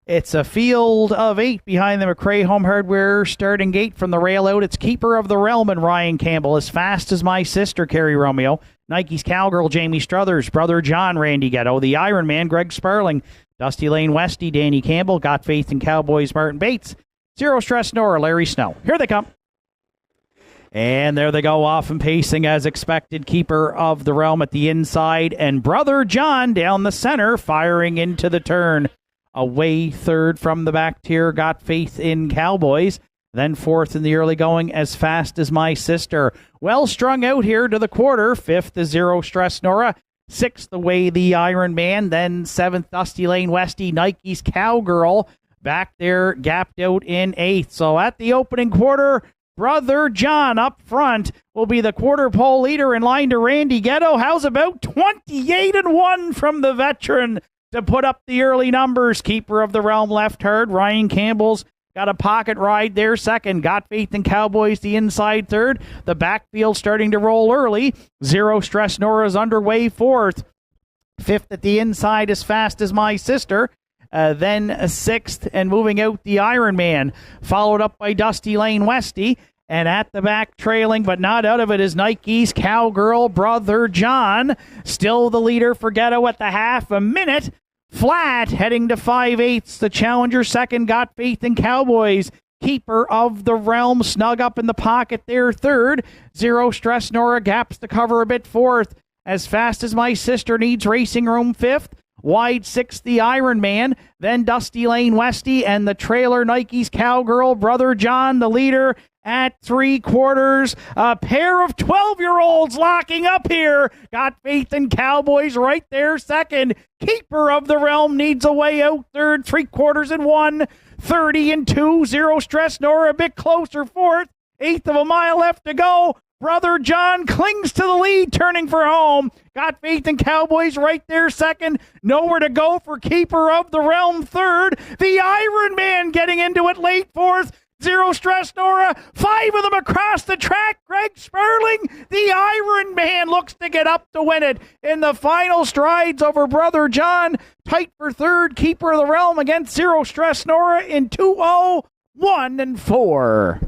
It's a field of 8 behind the McRae Home Hardware starting gate from the rail out. It's Keeper of the Realm and Ryan Campbell. As Fast as My Sister, Kerry Romeo. Nike's Cowgirl, Jamie Struthers. Brother John, Randy Ghetto. The Iron Man, Greg Sparling. Dusty Lane Westy, Danny Campbell. Got Faith in Cowboys, Martin Bates. Zero Stress Nora, Larry Snow. Here they come. And there they go, off and pacing as expected. Keeper of the Realm at the inside, and Brother John down the center, firing into the turn. Away third from the back tier, Got Faith in Cowboys. Then fourth in the early going, As Fast as My Sister. Well strung out here to the quarter. Fifth is Zero Stress Nora. Sixth away the Iron Man. Then seventh, Dusty Lane Westy, Nike's Cowgirl. Back there, gapped out in eighth. So at the opening quarter, Brother John up front will be the quarter pole leader in line to Randy Ghetto. How's about 28-1 from the veteran to put up the early numbers? Keeper of the Realm left hard. Ryan Campbell's got a pocket ride there second. Got Faith in Cowboys the inside third. The backfield starting to roll early. Zero Stress Nora's underway fourth. Fifth at the inside, As Fast as My Sister. Then sixth and moving out the Iron Man, followed up by Dusty Lane Westy. And at the back, trailing but not out of it, is Nike's Cowgirl, Brother John. Still the leader for Ghetto at the half. A minute flat, heading to 5/8. The challenger second, Got Faith in Cowboys. Keeper of the Realm snug up in the pocket there third. Zero Stress Nora gaps the cover a bit fourth. As Fast as My Sister needs racing room fifth. Wide sixth, the Iron Man. Then Dusty Lane Westy and the trailer, Nike's Cowgirl, Brother John, the leader at 3/4. A pair of 12-year-olds locking up here. Got Faith in Cowboys right there second. Keeper of the Realm needs a way out third. 3/4 30-2. Zero Stress Nora a bit closer fourth. Eighth of a mile left to go. Brother John clings to the lead, turning for home. Got Faith in Cowboys right there second. Nowhere to go for Keeper of the Realm third. The Iron Man getting into it late fourth. Zero Stress Nora. Five of them across the track. Greg Sperling. The Iron Man looks to get up to win it in the final strides over Brother John. Tight for third. Keeper of the Realm against Zero Stress Nora in 2:01 and 4.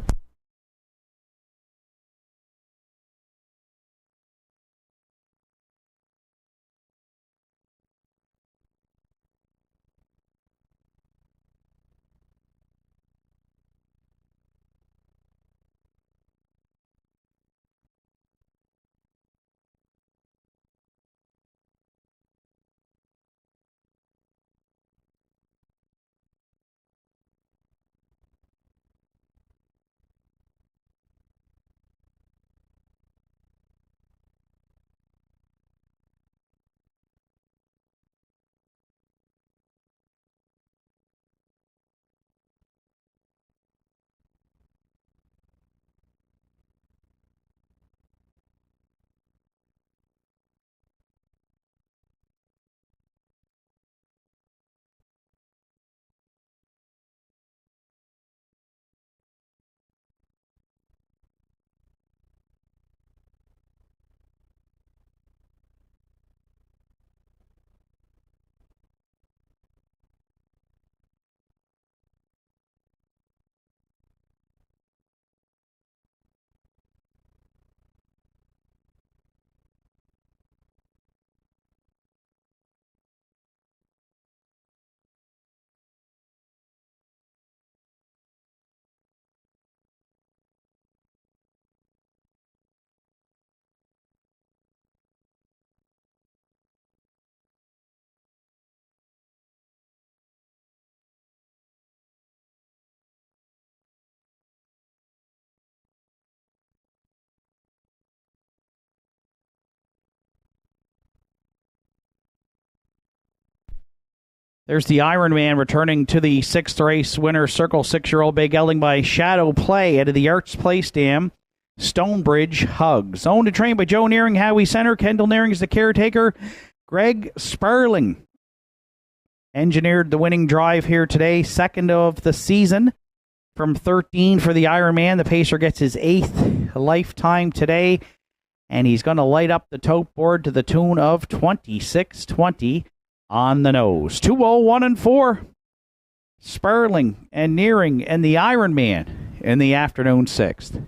There's the Iron Man returning to the sixth race winner circle. 6-year-old Bay Gelding by Shadow Play out of the Arts Place Dam. Stonebridge Hugs. Owned and trained by Joe Nearing, Howie Center. Kendall Nearing is the caretaker. Greg Sperling engineered the winning drive here today. Second of the season from 13 for the Iron Man. The pacer gets his 8th lifetime today. And he's going to light up the tote board to the tune of 26-20. On the nose. 2:01 and 4. Sperling and Nearing and the Iron Man in the afternoon sixth.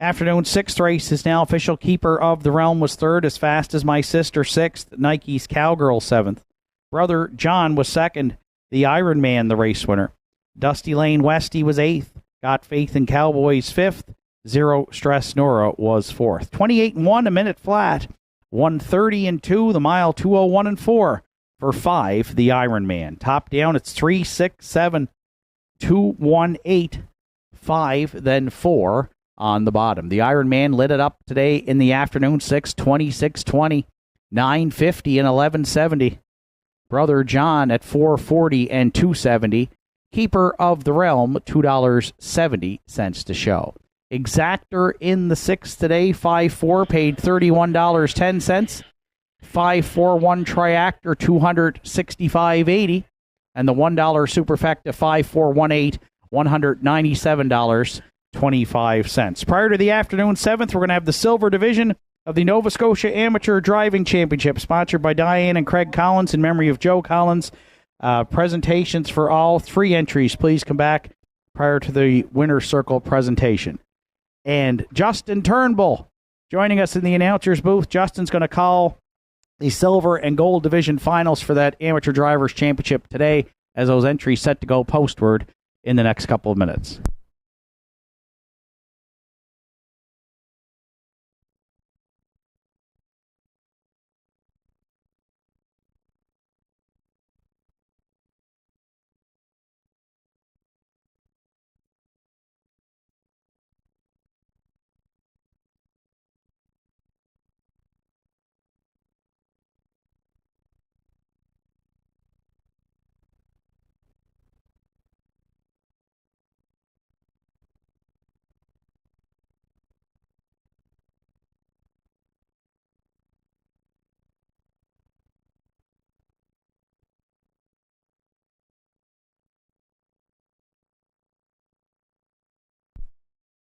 Afternoon 6th race is now official. Keeper of the Realm was 3rd, As Fast as My Sister 6th, Nike's Cowgirl 7th. Brother John was 2nd, the Iron Man the race winner. Dusty Lane Westy was 8th, Got Faith in Cowboys 5th, Zero Stress Nora was 4th. 28-1 a minute flat, 130-2 the mile, 201-4 for 5 the Iron Man. Top down it's 3, 6, 7, 2, 1, 8, 5, then 4 on the bottom. The Iron Man lit it up today in the afternoon, 6, 26, 20, 950 and 1170. Brother John at 440 and 270. Keeper of the Realm, $2.70 to show. Exactor in the 6th today, 5-4, paid $31.10. 541 Triactor, $265.80. And the $1 Superfecta 5418, $197.25. Prior to the afternoon 7th, we're going to have the Silver Division of the Nova Scotia Amateur Driving Championship, sponsored by Diane and Craig Collins in memory of Joe Collins. Presentations for all 3 entries. Please come back prior to the winner's circle presentation. And Justin Turnbull joining us in the announcer's booth. Justin's going to call the Silver and Gold Division finals for that Amateur Drivers Championship today, as those entries set to go postward in the next couple of minutes.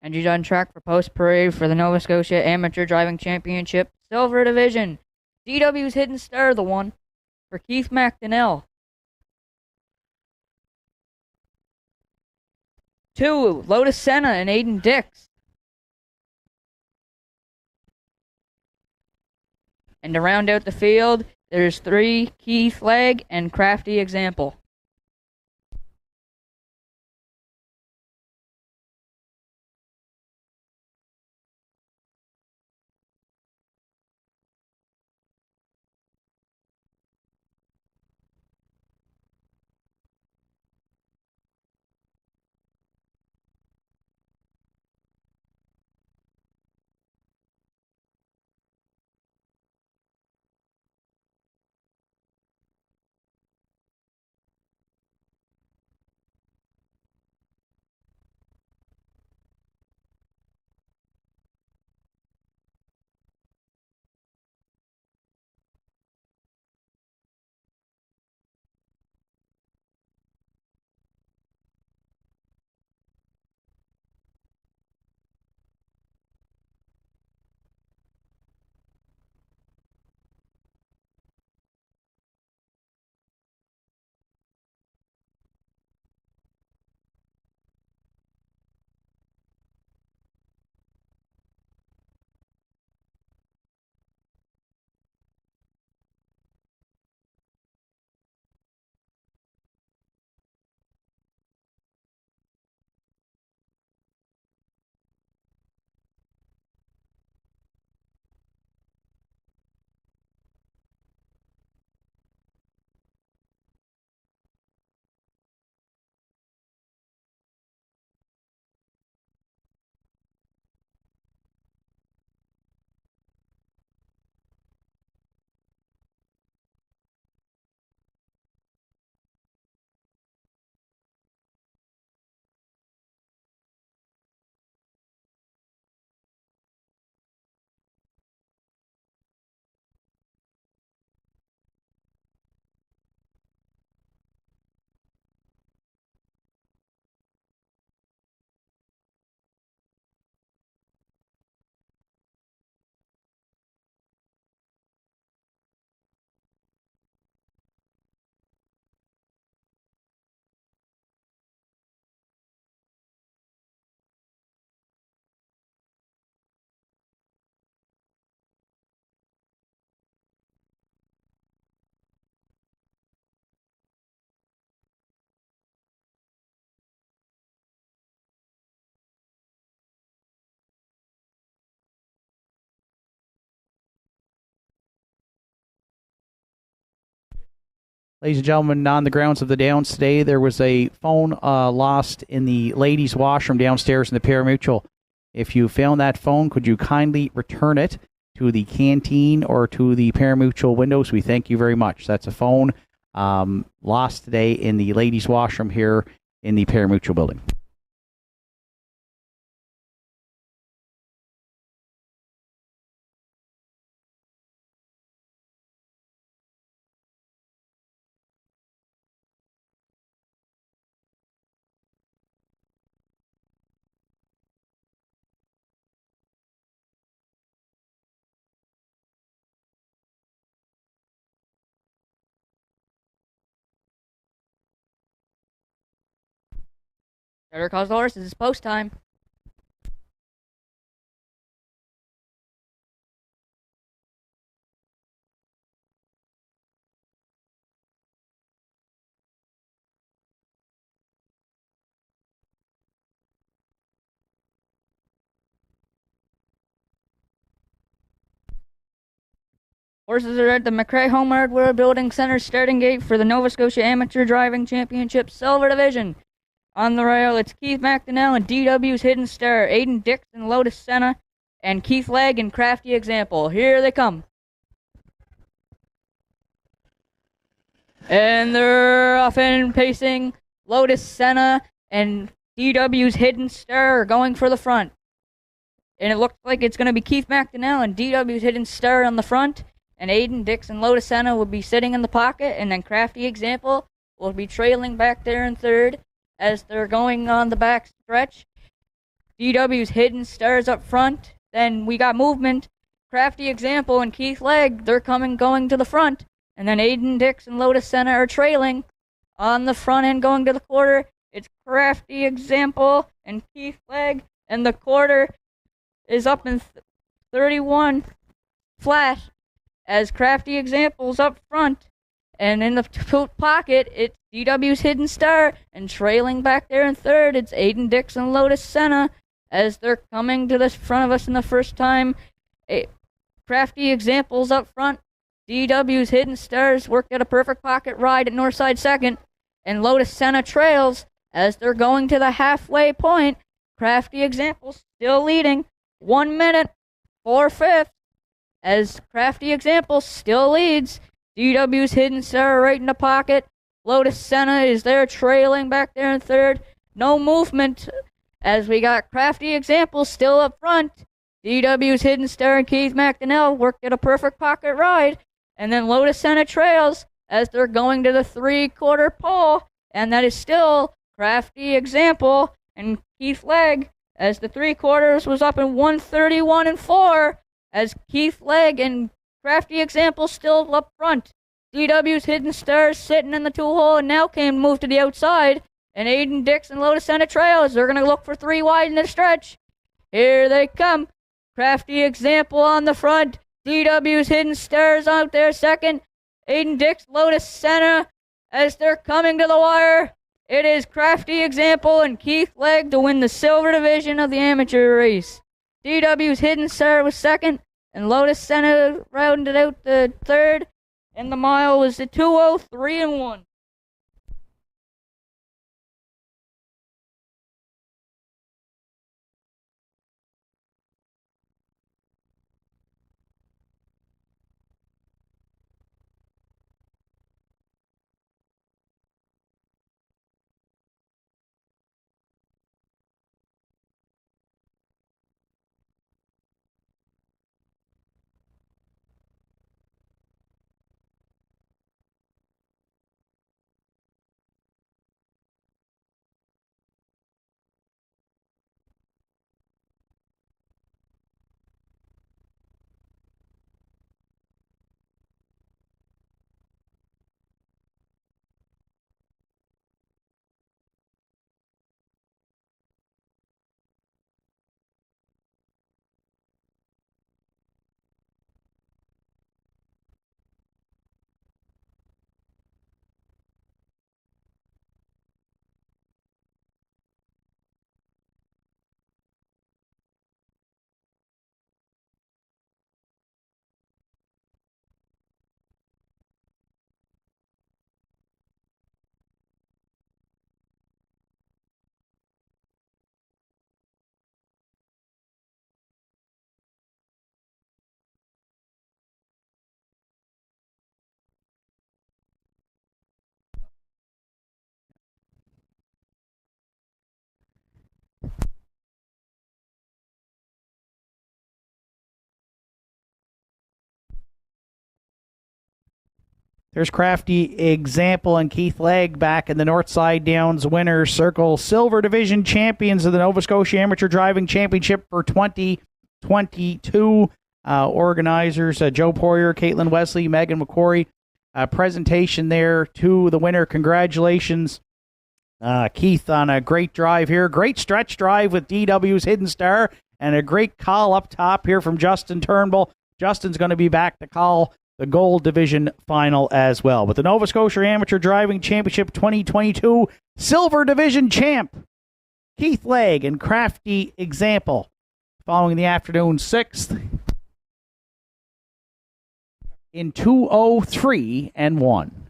Entries on track for post-parade for the Nova Scotia Amateur Driving Championship Silver Division. DW's Hidden Star, the one for Keith McDonnell. 2, Lotus Senna and Aiden Dix. And to round out the field, there's 3, Keith Legg and Crafty Example. Ladies and gentlemen, on the grounds of the Downs today, there was a phone lost in the ladies' washroom downstairs in the Parimutuel. If you found that phone, could you kindly return it to the canteen or to the Parimutuel windows? We thank you very much. That's a phone lost today in the ladies' washroom here in the Parimutuel building. Better calls the horses. It's post time. Horses are at the McRae Home Hardware Building Center starting gate for the Nova Scotia Amateur Driving Championship Silver Division. On the rail, it's Keith McDonnell and DW's Hidden Star, Aiden Dix and Lotus Senna, and Keith Legg and Crafty Example. Here they come. And they're off and pacing. Lotus Senna and DW's Hidden Star are going for the front. And it looks like it's going to be Keith McDonnell and DW's Hidden Star on the front. And Aiden Dix and Lotus Senna will be sitting in the pocket. And then Crafty Example will be trailing back there in third as they're going on the back stretch. DW's Hidden Stars up front. Then we got movement. Crafty Example and Keith Legg, they're going to the front. And then Aiden Dix and Lotus Senna are trailing on the front end going to the quarter. It's Crafty Example and Keith Legg. And the quarter is up in 31 flat as Crafty Example's up front. And in the pocket, it's DW's Hidden Star. And trailing back there in third, it's Aiden Dix and Lotus Senna as they're coming to the front of us in the first time. Crafty Example's up front. DW's Hidden Stars worked at a perfect pocket ride at Northside second. And Lotus Senna trails as they're going to the halfway point. Crafty Example still leading. 1 minute, 4/5. As Crafty Example still leads. DW's Hidden Star right in the pocket. Lotus Senna is there trailing back there in third. No movement as we got Crafty Example still up front. DW's Hidden Star and Keith McDonnell worked at a perfect pocket ride. And then Lotus Senna trails as they're going to the 3/4 pole. And that is still Crafty Example and Keith Legg as the 3/4 was up in 1:31 and 4 as Keith Legg and Crafty Example still up front. DW's Hidden Stars sitting in the 2-hole and now can move to the outside. And Aiden Dix and Lotus Senna trails. They're going to look for 3 wide in the stretch. Here they come. Crafty Example on the front. DW's Hidden Stars out there second. Aiden Dix, Lotus Senna as they're coming to the wire. It is Crafty Example and Keith Legg to win the silver division of the amateur race. DW's Hidden Star was second, and Lotus Senna rounded out the third, and the mile was the 2:03 and 1. There's Crafty Example and Keith Legg back in the Northside Downs Winners Circle. Silver Division champions of the Nova Scotia Amateur Driving Championship for 2022. Organizers Joe Poirier, Caitlin Wesley, Megan McQuarrie. Presentation there to the winner. Congratulations, Keith, on a great drive here. Great stretch drive with DW's Hidden Star, and a great call up top here from Justin Turnbull. Justin's going to be back to call the Gold Division final as well. But the Nova Scotia Amateur Driving Championship 2022 Silver Division champ, Keith Legg and Crafty Example, following the afternoon 6th in 2:03 and 1.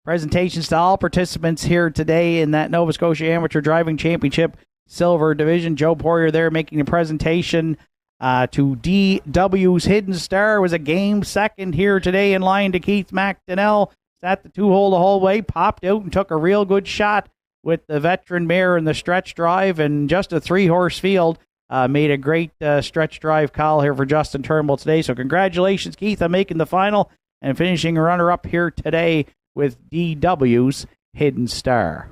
Presentations to all participants here today in that Nova Scotia Amateur Driving Championship Silver Division. Joe Poirier there making a presentation to DW's Hidden Star. Was a game second here today in line to Keith McDonnell. Sat the two-hole the whole way, popped out and took a real good shot with the veteran mare in the stretch drive, and just a three-horse field. Made a great stretch drive call here for Justin Turnbull today. So congratulations, Keith, on making the final and finishing runner-up here today with DW's Hidden Star.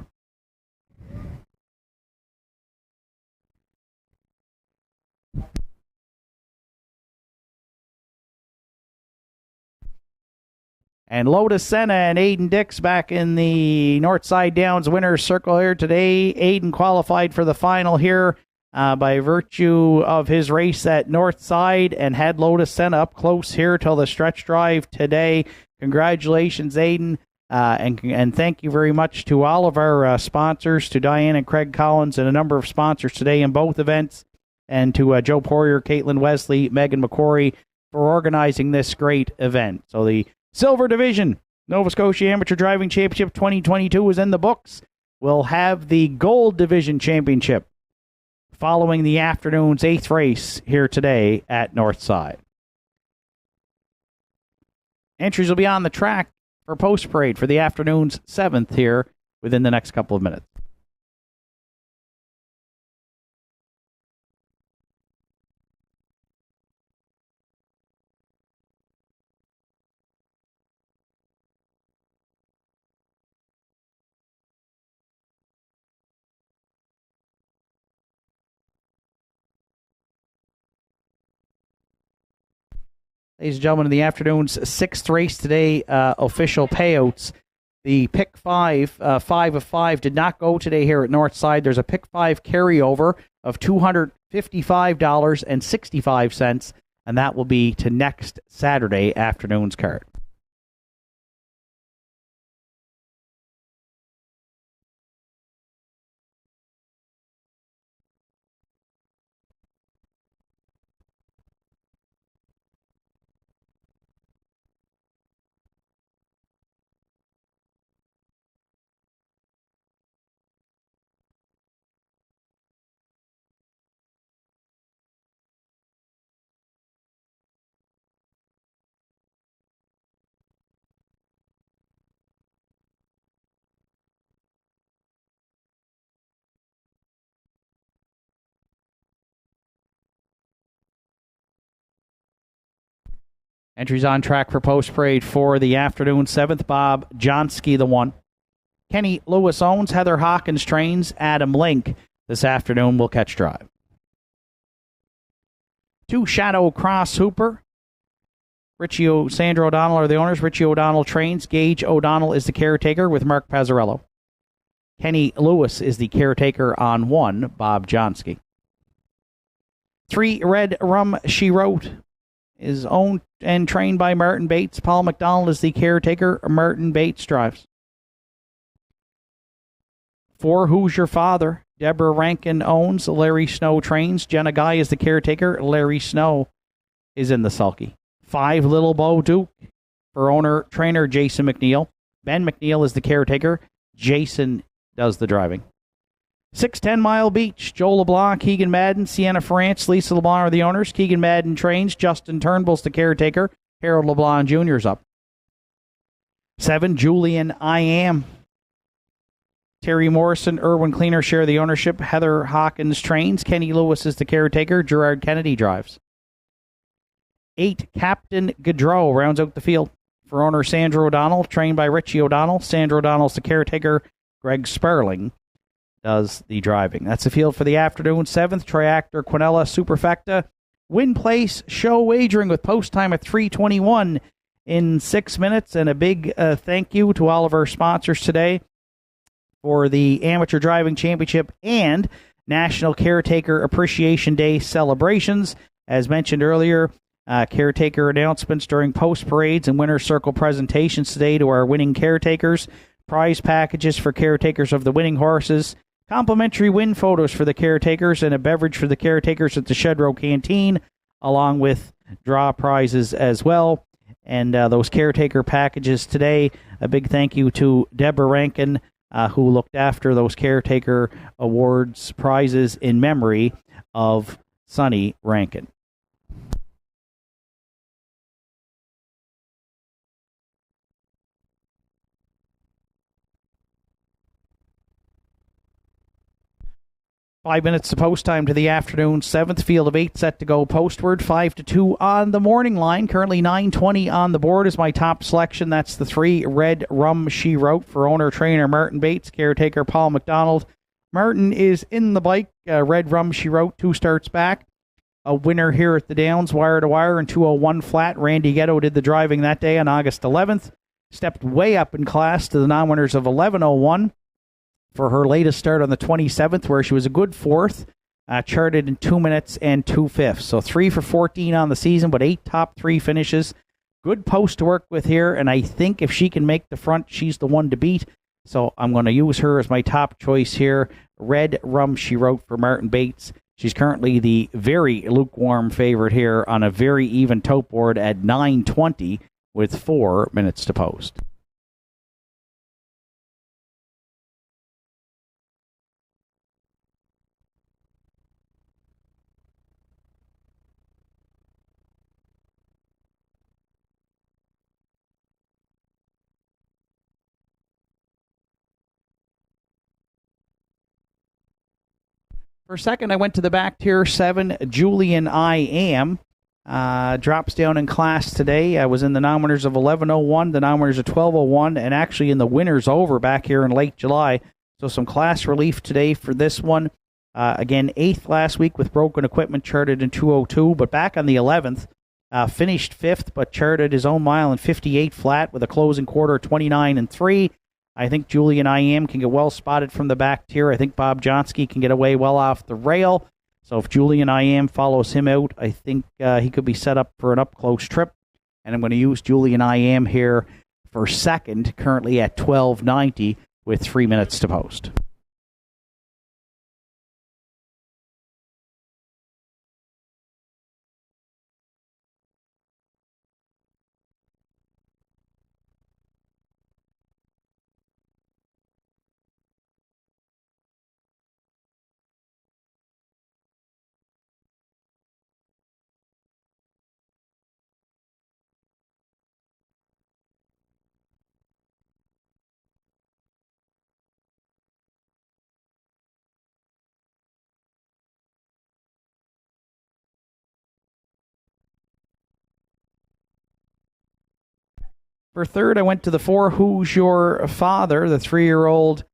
And Lotus Senna and Aiden Dix back in the Northside Downs Winners Circle here today. Aiden qualified for the final here by virtue of his race at Northside, and had Lotus Senna up close here till the stretch drive today. Congratulations, Aiden. And thank you very much to all of our sponsors, to Diane and Craig Collins, and a number of sponsors today in both events, and to Joe Poirier, Caitlin Wesley, Megan McQuarrie for organizing this great event. So the Silver Division Nova Scotia Amateur Driving Championship 2022 is in the books. We'll have the Gold Division Championship following the afternoon's 8th race here today at Northside. Entries will be on the track for post-parade for the afternoon's 7th here within the next couple of minutes. Ladies and gentlemen, in the afternoon's 6th race today, official payouts. The pick 5, 5 of 5, did not go today here at Northside. There's a pick 5 carryover of $255.65, and that will be to next Saturday afternoon's card. Entries on track for post-parade for the afternoon 7th. Bob Johnsky, the 1. Kenny Lewis owns. Heather Hawkins trains. Adam Link this afternoon will catch drive. 2 Shadow Cross Hooper. Sandra O'Donnell are the owners. Richie O'Donnell trains. Gage O'Donnell is the caretaker with Mark Pazzarello. Kenny Lewis is the caretaker on 1, Bob Johnsky. 3 Red Rum She Wrote is owned and trained by Martin Bates. Paul McDonald is the caretaker. Martin Bates drives. 4 Who's Your Father? Deborah Rankin owns. Larry Snow trains. Jenna Guy is the caretaker. Larry Snow is in the sulky. 5 Little Bo Duke for owner-trainer Jason McNeil. Ben McNeil is the caretaker. Jason does the driving. 6 10 Mile Beach. Joel LeBlanc, Keegan Madden, Sienna France, Lisa LeBlanc are the owners. Keegan Madden trains. Justin Turnbull's the caretaker. Harold LeBlanc Jr. is up. 7 Julian I Am. Terry Morrison, Irwin Cleaner share the ownership. Heather Hawkins trains. Kenny Lewis is the caretaker. Gerard Kennedy drives. 8 Captain Gaudreau rounds out the field. For owner Sandra O'Donnell, trained by Richie O'Donnell. Sandra O'Donnell's the caretaker. Greg Sperling does the driving. That's the field for the afternoon. 7th, Triactor Quinella Superfecta. Win place show wagering with post time at 3:21 in 6 minutes. And a big thank you to all of our sponsors today for the Amateur Driving Championship and National Caretaker Appreciation Day celebrations. As mentioned earlier, caretaker announcements during post parades and winner circle presentations today to our winning caretakers. Prize packages for caretakers of the winning horses. Complimentary win photos for the caretakers and a beverage for the caretakers at the Shedrow Canteen, along with draw prizes as well. And those caretaker packages today, a big thank you to Deborah Rankin, who looked after those caretaker awards prizes in memory of Sonny Rankin. 5 minutes to post time to the afternoon. 7th, field of 8 set to go postward. 5-2 on the morning line. Currently 9:20 on the board is my top selection. That's the 3 Red Rum She Wrote for owner-trainer Martin Bates, caretaker Paul McDonald. Martin is in the bike. Red Rum She Wrote, 2 starts back. A winner here at the Downs, wire to wire, in 2:01 flat. Randy Ghetto did the driving that day on August 11th. Stepped way up in class to the non-winners of 11:01. For her latest start on the 27th, where she was a good 4th, charted in 2 minutes and 2/5. So 3 for 14 on the season, but 8 top 3 finishes. Good post to work with here, and I think if she can make the front, she's the one to beat. So I'm going to use her as my top choice here. Red Rum She Wrote for Martin Bates. She's currently the very lukewarm favorite here on a very even tote board at 9:20 with 4 minutes to post. For second, I went to the back tier. 7, Julian I Am. Drops down in class today. I was in the non-winners of 11:01, the non-winners of 12:01, and actually in the winners over back here in late July. So some class relief today for this one. Again, 8th last week with broken equipment, charted in 2:02, but back on the 11th, finished 5th, but charted his own mile in 58 flat with a closing quarter 29-3. I think Julian I Am can get well spotted from the back tier. I think Bob Johnsky can get away well off the rail. So if Julian I Am follows him out, I think he could be set up for an up-close trip. And I'm going to use Julian I Am here for second, currently at 12:90 with 3 minutes to post. For third, I went to the 4 Who's Your Father, the 3-year-old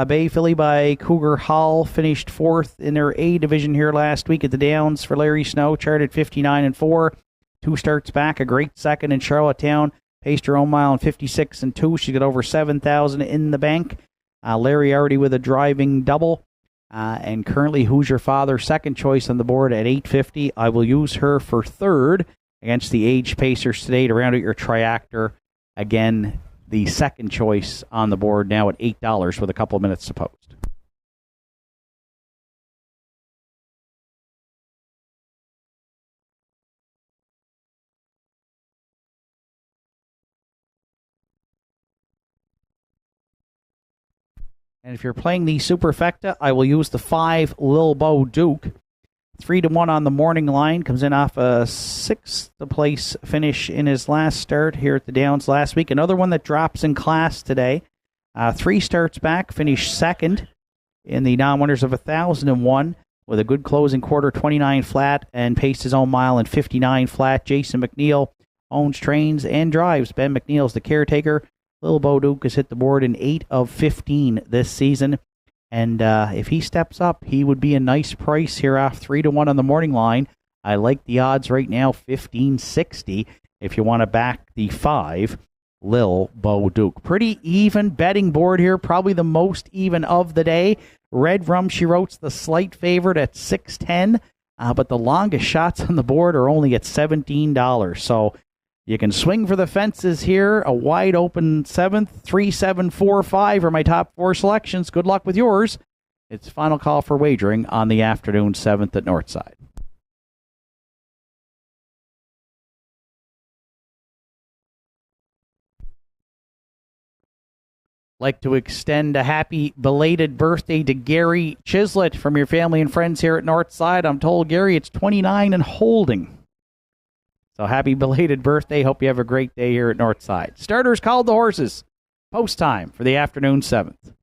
Bay filly by Cougar Hall. Finished 4th in their A division here last week at the Downs for Larry Snow, charted 59-4. 2 starts back, a great second in Charlottetown. Paced her own mile in 56-2. She got over 7,000 in the bank. Larry already with a driving double. And currently, Who's Your Father, second choice on the board at 850. I will use her for third against the age pacers today to round out your triactor. Again, the second choice on the board now at $8 with a couple of minutes to post. And if you're playing the Superfecta, I will use the 5 Lil Bo Duke. 3-1 on the morning line. Comes in off a 6th place finish in his last start here at the Downs last week. Another one that drops in class today. 3 starts back, finished 2nd in the non-winners of 1,001 with a good closing quarter, 29 flat, and paced his own mile in 59 flat. Jason McNeil owns, trains, and drives. Ben McNeil's the caretaker. Lil Bo Duke has hit the board in 8 of 15 this season. And if he steps up, he would be a nice price here off 3-1 on the morning line. I like the odds right now, 1560, if you want to back the 5 Lil Bo Duke. Pretty even betting board here, probably the most even of the day. Red Rum, she wrote the slight favorite at 610, but the longest shots on the board are only at $17. So you can swing for the fences here. A wide open 7th, 3, 7, 4, 5 are my top 4 selections. Good luck with yours. It's final call for wagering on the afternoon 7th at Northside. Like to extend a happy belated birthday to Gary Chislett from your family and friends here at Northside. I'm told, Gary, it's 29 and holding. So happy belated birthday. Hope you have a great day here at Northside. Starters called the horses. Post time for the afternoon 7th.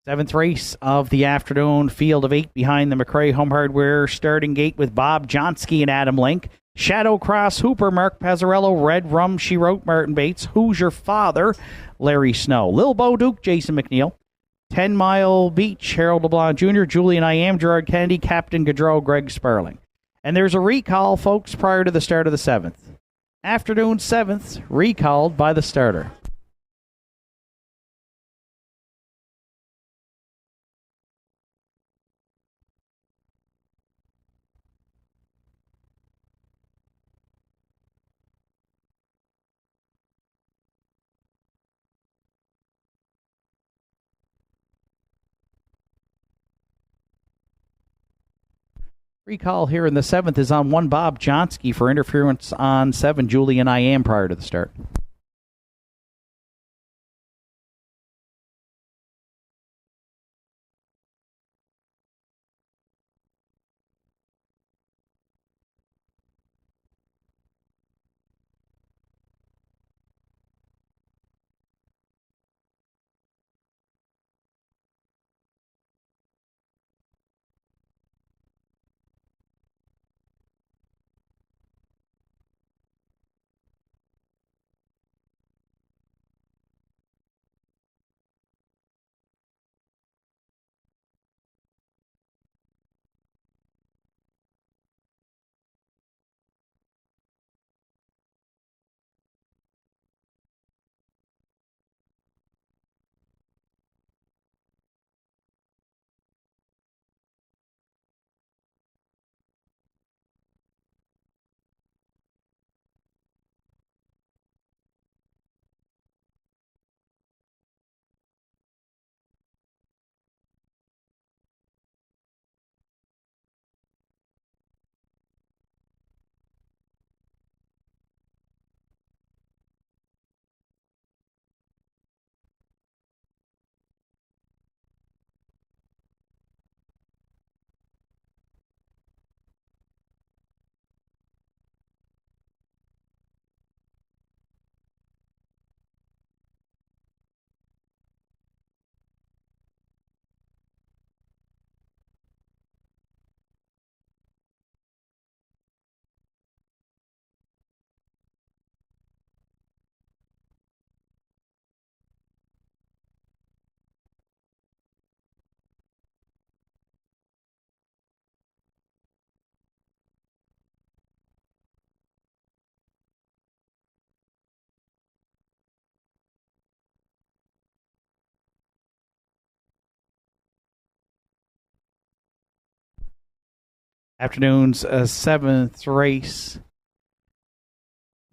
Seventh race of the afternoon, field of 8 behind the McRae Home Hardware starting gate with Bob Johnsky and Adam Link. Shadow Cross Hooper, Mark Pazzarello. Red Rum, she wrote Martin Bates. Who's Your Father, Larry Snow. Lil Bo Duke, Jason McNeil. 10 Mile Beach, Harold LeBlanc Jr., Julian I Am, Gerard Kennedy, Captain Gaudreau, Greg Sparling. And there's a recall, folks, prior to the start of the 7th. Afternoon 7th, recalled by the starter. Recall here in the 7th is on 1 Bob Johnsky for interference on 7 Julian I Am prior to the start. Afternoon's seventh race.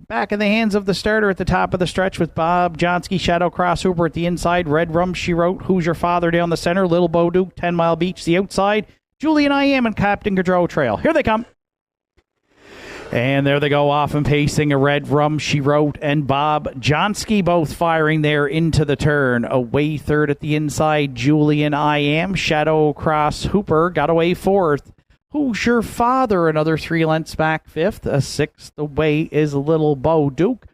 Back in the hands of the starter at the top of the stretch with Bob Johnsky, Shadow Cross Hooper at the inside, Red Rum, She Wrote, Who's Your Father down the center, Little Bo Duke, 10 Mile Beach, the outside, Julian I Am and Captain Gaudreau Trail. Here they come. And there they go off and pacing. A Red Rum, She Wrote, and Bob Johnsky both firing there into the turn. Away third at the inside, Julian I Am. Shadow Cross Hooper got away fourth. Who's Your Father? Another 3 lengths back fifth. A sixth away is Little Bo Duke.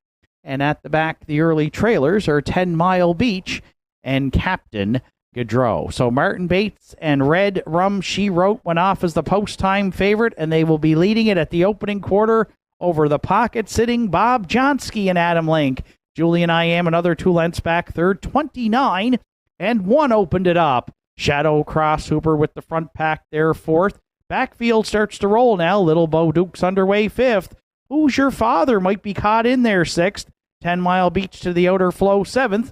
And at the back, the early trailers are 10 Mile Beach and Captain Gaudreau. So Martin Bates and Red Rum, She Wrote went off as the post-time favorite, and they will be leading it at the opening quarter over the pocket-sitting Bob Johnsky and Adam Link. Julian I Am another 2 lengths back third, 29, and 1 opened it up. Shadow Cross Hooper with the front pack there fourth. Backfield starts to roll now. Little Bo Duke's underway fifth. Who's Your Father might be caught in there sixth. 10 Mile Beach to the outer flow seventh.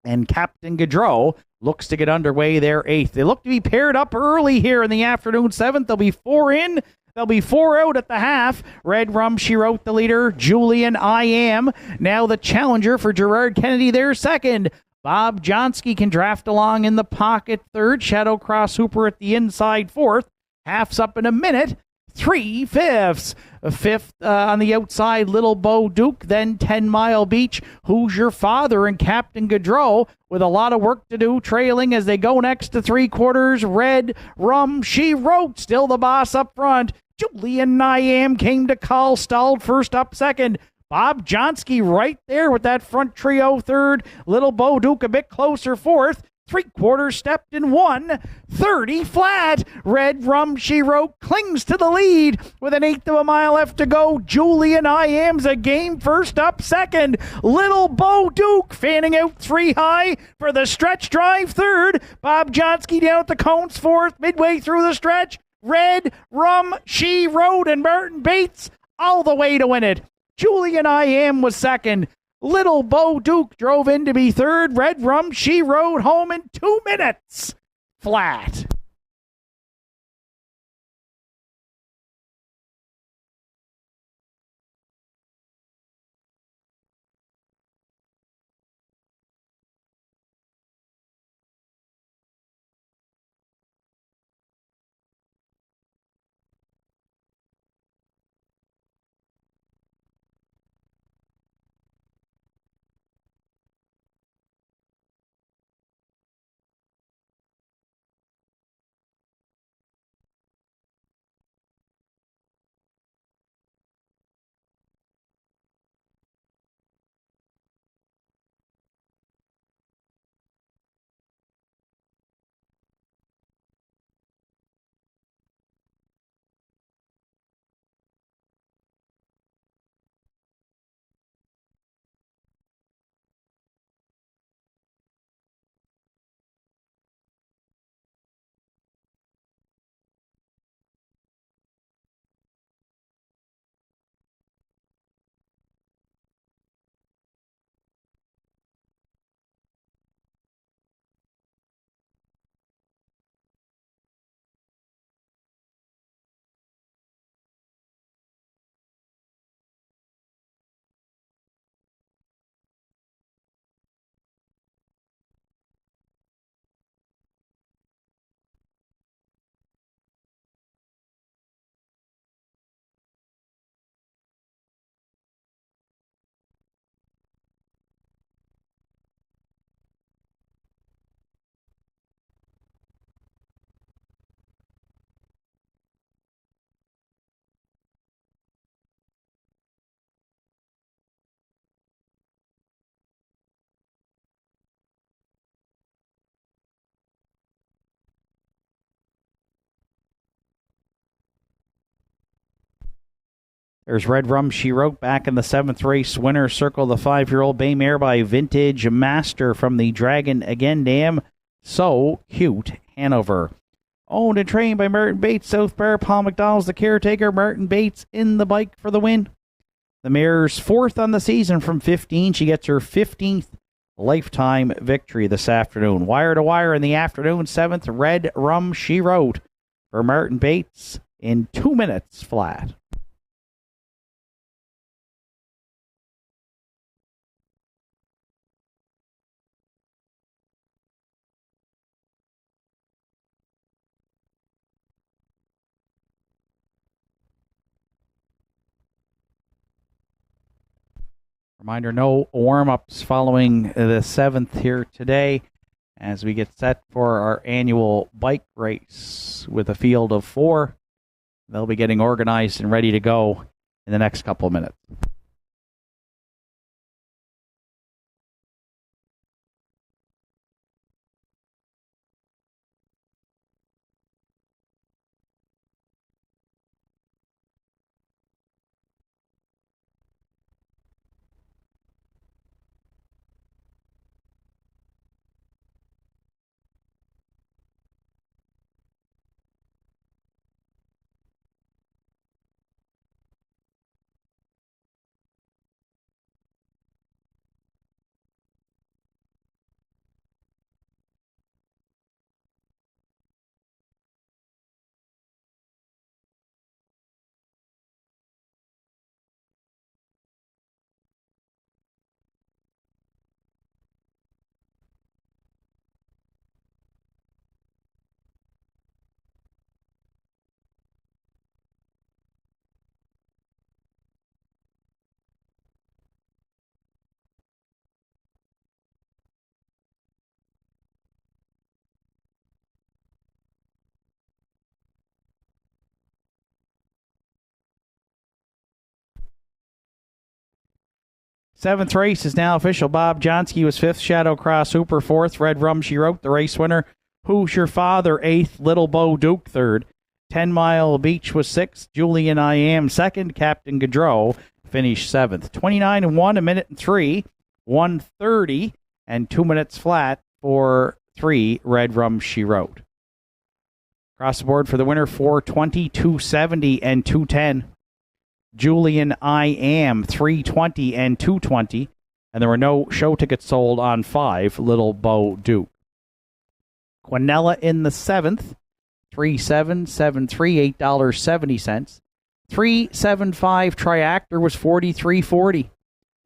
And Captain Gaudreau looks to get underway there eighth. They look to be paired up early here in the afternoon seventh. There'll be 4 in. There'll be 4 out at the half. Red Rum, She Wrote the leader. Julian I Am now the challenger for Gerard Kennedy there second. Bob Johnsky can draft along in the pocket third. Shadow Cross Hooper at the inside fourth. Half's up in a minute. 3/5. Fifth on the outside, Little Bo Duke, then 10 Mile Beach. Who's Your Father? And Captain Gaudreau with a lot of work to do, trailing as they go next to 3/4. Red Rum, She Wrote, still the boss up front. Julian I Am came to call, stalled first up second. Bob Johnsky right there with that front trio third. Little Bo Duke a bit closer fourth. 3/4 stepped in 1:30 flat. Red Rum, She Wrote clings to the lead with an 1/8 of a mile left to go. Julian I Am's a game first up second. Little Bo Duke fanning out 3 high for the stretch drive third. Bob Johnsky down at the cones fourth midway through the stretch. Red Rum, She Wrote and Martin Bates all the way to win it. Julian I Am was second. Little Bo Duke drove in to be third. Red Rum, She Wrote home in 2 minutes flat. There's Red Rum, She Wrote back in the 7th race. Winner circle the 5-year-old bay mare by Vintage Master from the Dragon Again Dam. So Cute, Hanover. Owned and trained by Martin Bates, South Bar. Paul McDonald's the caretaker. Martin Bates in the bike for the win. The mare's 4th on the season from 15. She gets her 15th lifetime victory this afternoon. Wire to wire in the afternoon. 7th, Red Rum, She Wrote for Martin Bates in 2 minutes flat. Reminder, no warm-ups following the 7th here today as we get set for our annual bike race with a field of 4. They'll be getting organized and ready to go in the next couple of minutes. Seventh race is now official. Bob Johnsky was 5th, Shadow Cross Hooper 4th, Red Rum She Wrote, the race winner. Who's Your Father 8th, Little Bo Duke 3rd. 10 Mile Beach was 6th, Julian I Am 2nd, Captain Gaudreau finished 7th. 29 and 1, a minute and 3, 1:30 and 2 minutes flat for 3, Red Rum She Wrote. Across the board for the winner, 4:20, 2:70 and 2:10. Julian I Am 3:20 and 2:20, and there were no show tickets sold on 5, Little Bo Duke. Quinella in the 7th, 3.773, $8.70. 3.75 Triactor was $43.40.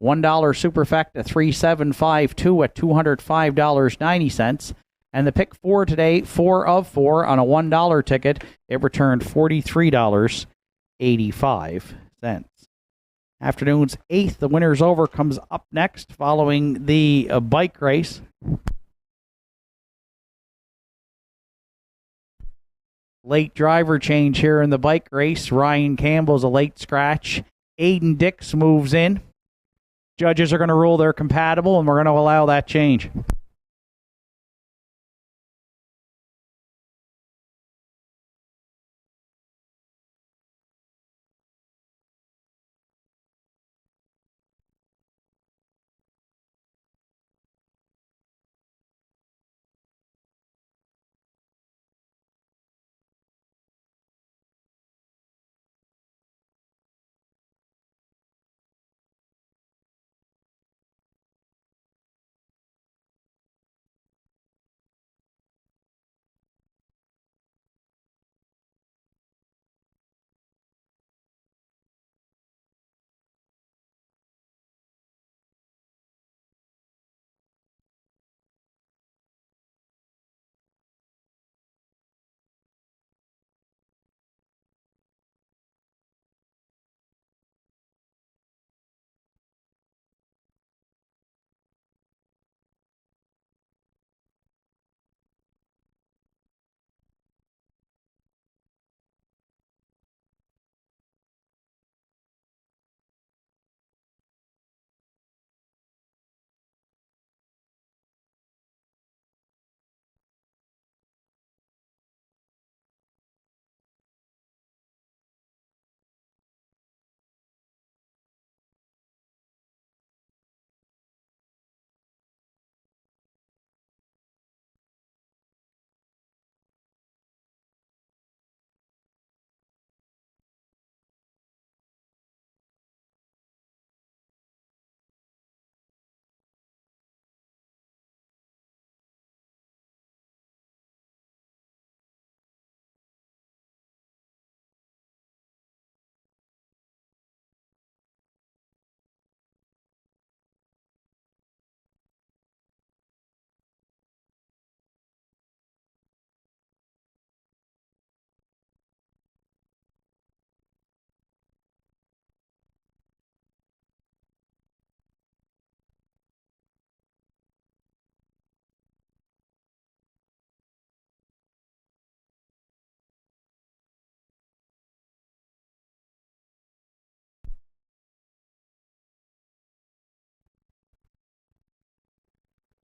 $1 Superfecta 3.752 at $205.90. And the pick 4 today, 4 of 4 on a $1 ticket, it returned $43.85. Afternoon's 8th, the winner's over, comes up next following the bike race. Late driver change here in the bike race. Ryan Campbell's a late scratch. Aiden Dix moves in. Judges are going to rule they're compatible, and we're going to allow that change.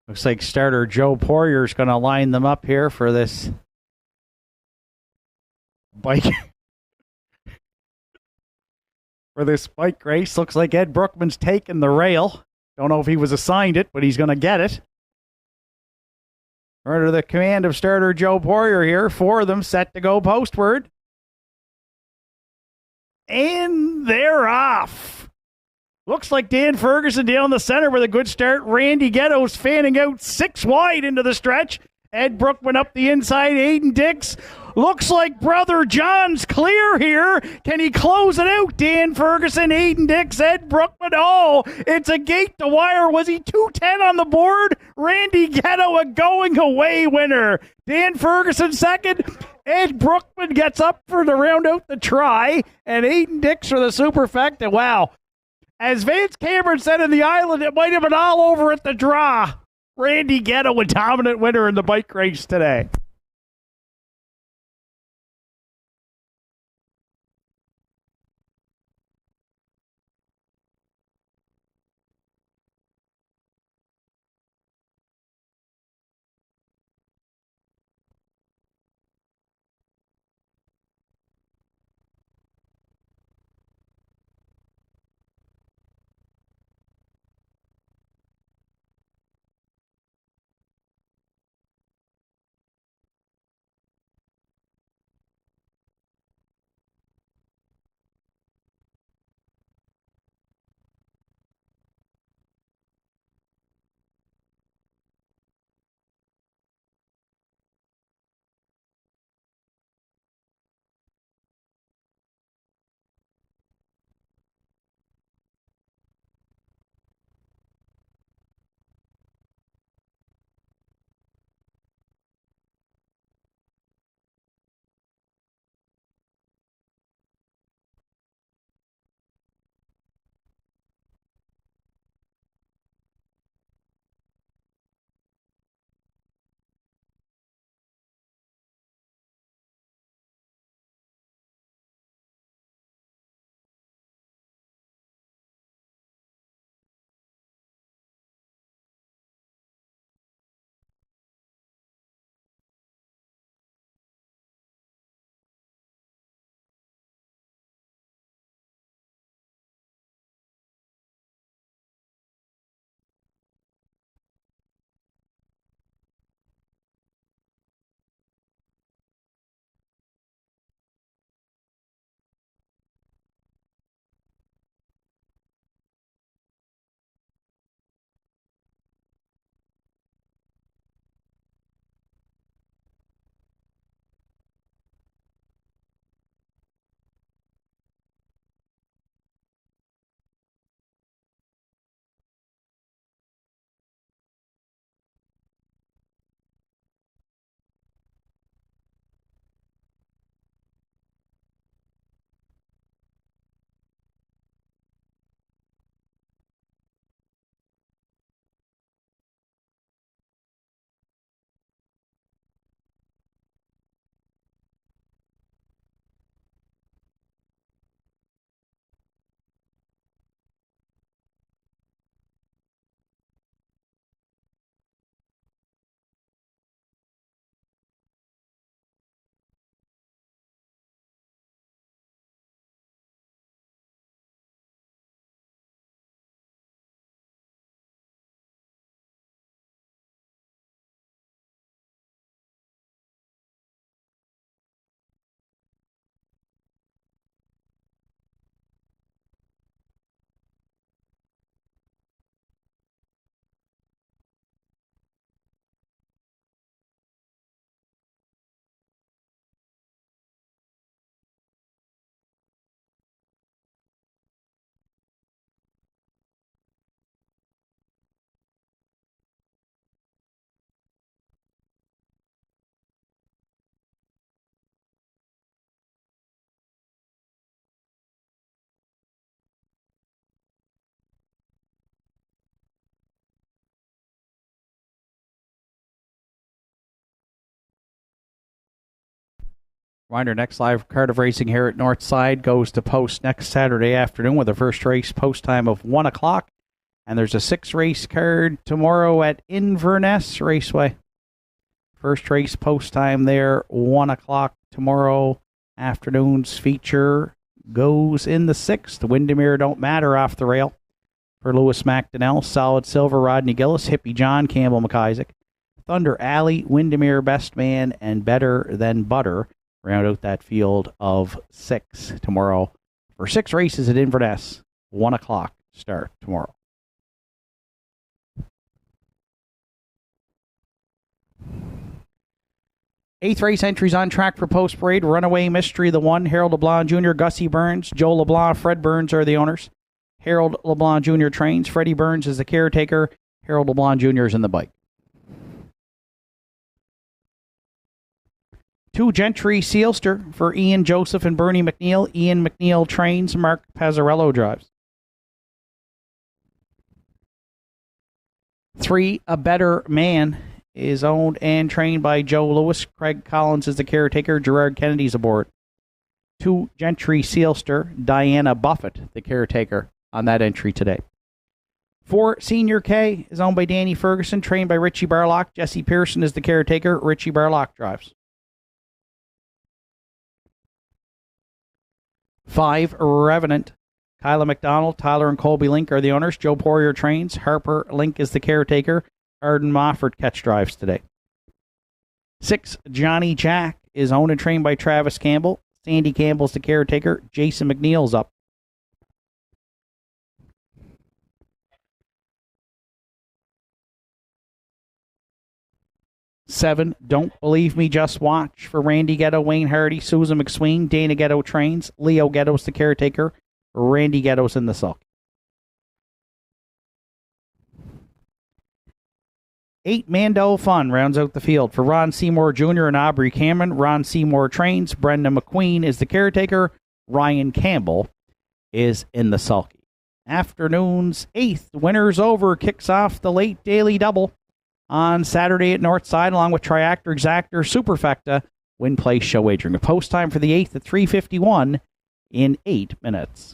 Looks like starter Joe Poirier's going to line them up here for this bike. For this bike race. Looks like Ed Brookman's taken the rail. Don't know if he was assigned it, but he's going to get it. Under the command of starter Joe Poirier here. 4 of them set to go postward. And they're off. Looks like Dan Ferguson down the center with a good start. Randy Ghetto's fanning out 6 wide into the stretch. Ed Brookman up the inside. Aiden Dix. Looks like Brother John's clear here. Can he close it out? Dan Ferguson, Aiden Dix, Ed Brookman. Oh, it's a gate to wire. Was he 2:10 on the board? Randy Ghetto, a going away winner. Dan Ferguson second. Ed Brookman gets up for to round out the try. And Aiden Dix for the superfecta. Wow. As Vance Cameron said in the Island, it might have been all over at the draw. Randy Ghetto, a dominant winner in the bike race today. Reminder, next live card of racing here at Northside goes to post next Saturday afternoon with the first race post time of 1 o'clock. And there's a 6-race card tomorrow at Inverness Raceway. First race post time there, 1 o'clock tomorrow. Afternoon's feature goes in the 6th. Windermere Don't Matter off the rail for Lewis McDonnell. Solid Silver, Rodney Gillis. Hippie John, Campbell McIsaac. Thunder Alley, Windermere Best Man, and Better Than Butter round out that field of 6 tomorrow for 6 races at Inverness. 1 o'clock start tomorrow. Eighth race entries on track for Post Parade. Runaway Mystery, the 1. Harold LeBlanc Jr., Gussie Burns, Joe LeBlanc, Fred Burns are the owners. Harold LeBlanc Jr. trains. Freddie Burns is the caretaker. Harold LeBlanc Jr. is in the bike. 2 Gentry Sealster for Ian Joseph and Bernie McNeil. Ian McNeil trains. Mark Pazzarello drives. 3 A Better Man is owned and trained by Joe Lewis. Craig Collins is the caretaker. Gerard Kennedy's aboard. 2 Gentry Sealster. Diana Buffett, the caretaker on that entry today. 4 Senior K is owned by Danny Ferguson, trained by Richie Barlock. Jesse Pearson is the caretaker. Richie Barlock drives. 5 Revenant. Kyla McDonald, Tyler and Colby Link are the owners. Joe Poirier trains. Harper Link is the caretaker. Arden Mofford catch drives today. 6 Johnny Jack is owned and trained by Travis Campbell. Sandy Campbell's the caretaker. Jason McNeil's up. 7 Don't Believe Me, Just Watch for Randy Ghetto, Wayne Hardy, Susan McSween. Dana Ghetto trains. Leo Ghetto's the caretaker. Randy Ghetto's in the sulky. 8 Mando Fun rounds out the field for Ron Seymour Jr. and Aubrey Cameron. Ron Seymour trains. Brenda McQueen is the caretaker. Ryan Campbell is in the sulky. Afternoon's 8th Winners Over kicks off the late daily double on Saturday at Northside, along with Triactor, Exactor, Superfecta, Win Place Show Wagering. A post time for the 8th at 3:51 in 8 minutes.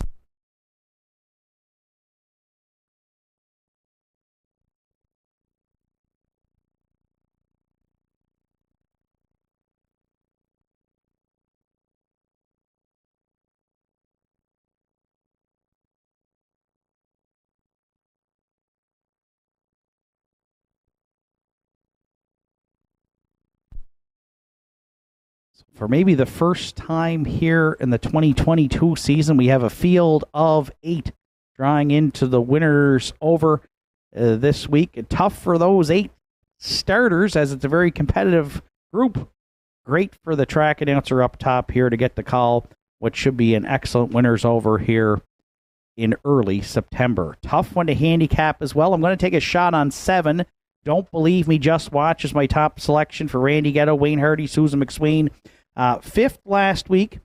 For maybe the first time here in the 2022 season, we have a field of 8 drawing into the Winners Over this week. Tough for those 8 starters, as it's a very competitive group. Great for the track announcer up top here to get the call, what should be an excellent Winners Over here in early September. Tough one to handicap as well. I'm going to take a shot on 7. Don't Believe Me, Just Watch is my top selection for Randy Ghetto, Wayne Hardy, Susan McSween. 5th last week.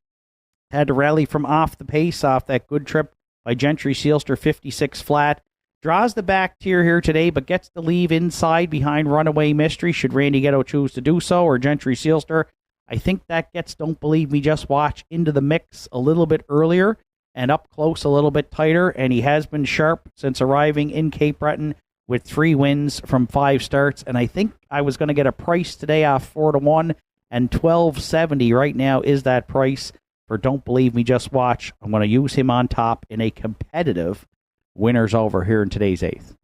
Had to rally from off the pace off that good trip by Gentry Sealster, 56 flat. Draws the back tier here today, but gets to leave inside behind Runaway Mystery, should Randy Ghetto choose to do so, or Gentry Sealster. I think that gets Don't Believe Me, Just Watch into the mix a little bit earlier and up close a little bit tighter, and he has been sharp since arriving in Cape Breton with 3 wins from 5 starts, and I think I was going to get a price today off 4-1, and $12.70 right now is that price for Don't Believe Me, Just Watch. I'm going to use him on top in a competitive Winners Over here in today's 8th.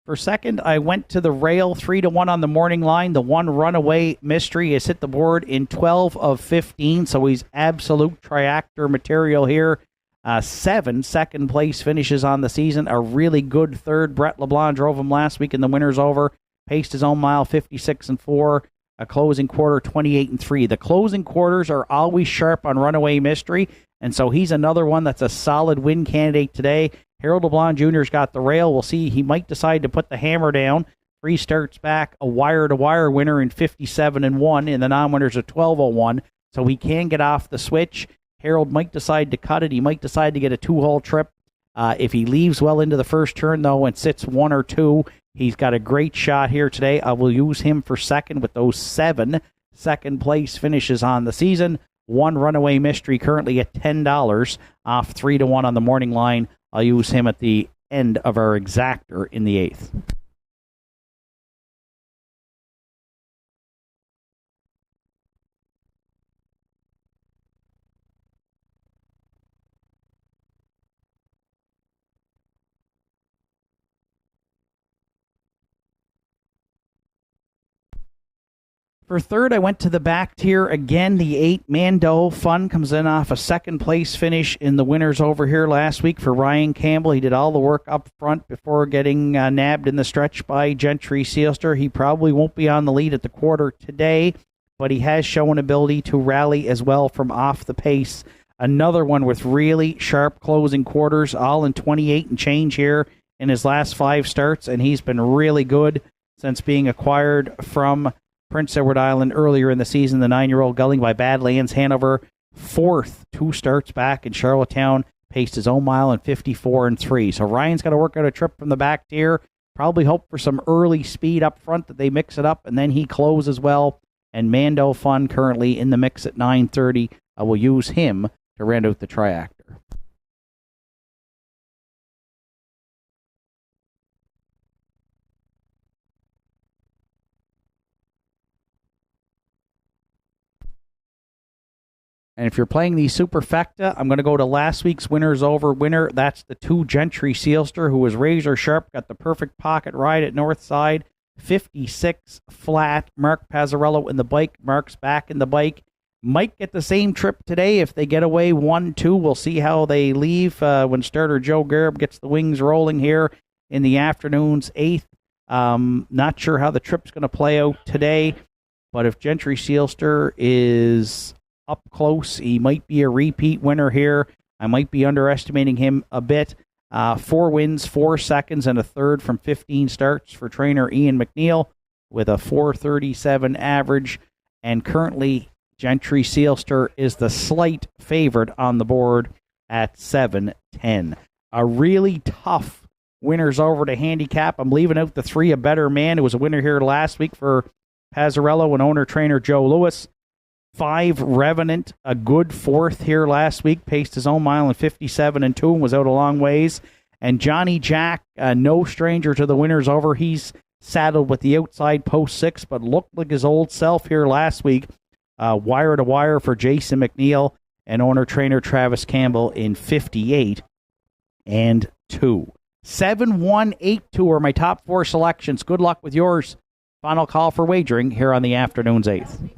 For second, I went to the rail, 3-1 on the morning line. The 1 Runaway Mystery has hit the board in 12 of 15, so he's absolute triactor material here. 7 second place finishes on the season. A really good third. Brett LeBlanc drove him last week in the Winners Over. Paced his own mile, 56-4. A closing quarter, 28-3. The closing quarters are always sharp on Runaway Mystery, and so he's another one that's a solid win candidate today. Harold LeBlanc Jr.'s got the rail. We'll see. He might decide to put the hammer down. 3 starts back, a wire-to-wire winner in 57-1, and the non-winners at 12-01, so he can get off the switch. Harold might decide to cut it. He might decide to get a 2-hole trip If he leaves well into the first turn, though, and sits 1 or 2, he's got a great shot here today. I will use him for second with those 7 second-place finishes on the season. 1 runaway mystery currently at $10 off 3-1 on the morning line. I'll use him at the end of our exactor in the 8th. For third, I went to the back tier again. The 8 Mando Fun comes in off a second place finish in the winners over here last week for Ryan Campbell. He did all the work up front before getting nabbed in the stretch by Gentry Sealster. He probably won't be on the lead at the quarter today, but he has shown ability to rally as well from off the pace. Another one with really sharp closing quarters, all in 28 and change here in his last 5 starts, and he's been really good since being acquired from Prince Edward Island earlier in the season. The 9-year-old gulling by Badlands Hanover, 4th 2 starts back in Charlottetown, paced his own mile in 54 and 3. So Ryan's got to work out a trip from the back tier. Probably hope for some early speed up front, that they mix it up, and then he closes well. And Mando Fun currently in the mix at 9:30. I will use him to round out the triactor. And if you're playing the Superfecta, I'm going to go to last week's winners over winner. That's the 2 Gentry Sealster, who was razor sharp, got the perfect pocket ride at Northside. 56 flat. Mark Pazzarello in the bike. Mark's back in the bike. Might get the same trip today if they get away 1-2. We'll see how they leave when starter Joe Garib gets the wings rolling here in the afternoon's 8th. Not sure how the trip's going to play out today, but if Gentry Sealster is up close, he might be a repeat winner here. I might be underestimating him a bit. 4 wins, 4 seconds, and a third from 15 starts for trainer Ian McNeil with a 437 average. And currently, Gentry Sealster is the slight favorite on the board at 7-10. A really tough winners over to handicap. I'm leaving out the 3 A Better Man, who was a winner here last week for Pazzarello and owner-trainer Joe Lewis. 5 Revenant, a good 4th here last week, paced his own mile in 57 and 2 and was out a long ways. And Johnny Jack, no stranger to the winners over. He's saddled with the outside post 6, but looked like his old self here last week. Wire to wire for Jason McNeil and owner-trainer Travis Campbell in 58 and 2. 7-1-8-2 are my top 4 selections. Good luck with yours. Final call for wagering here on the afternoon's 8th.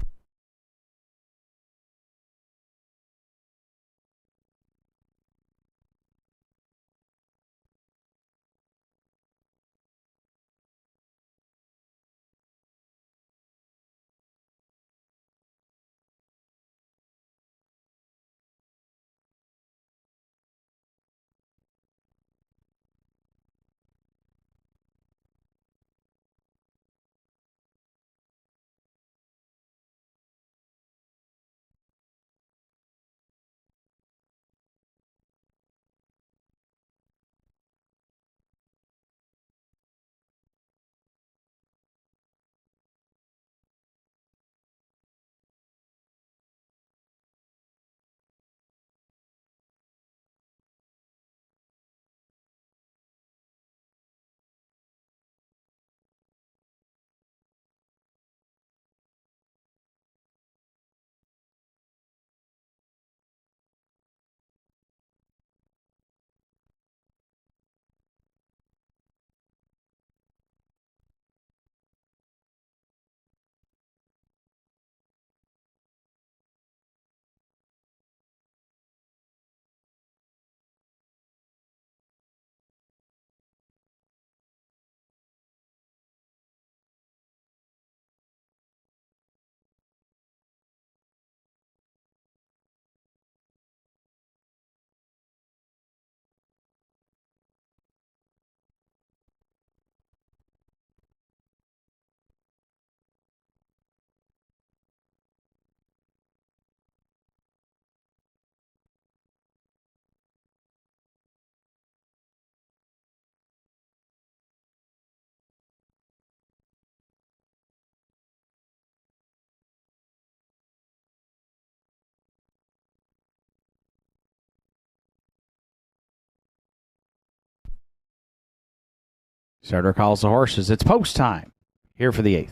Starter calls the horses. It's post time here for the 8th.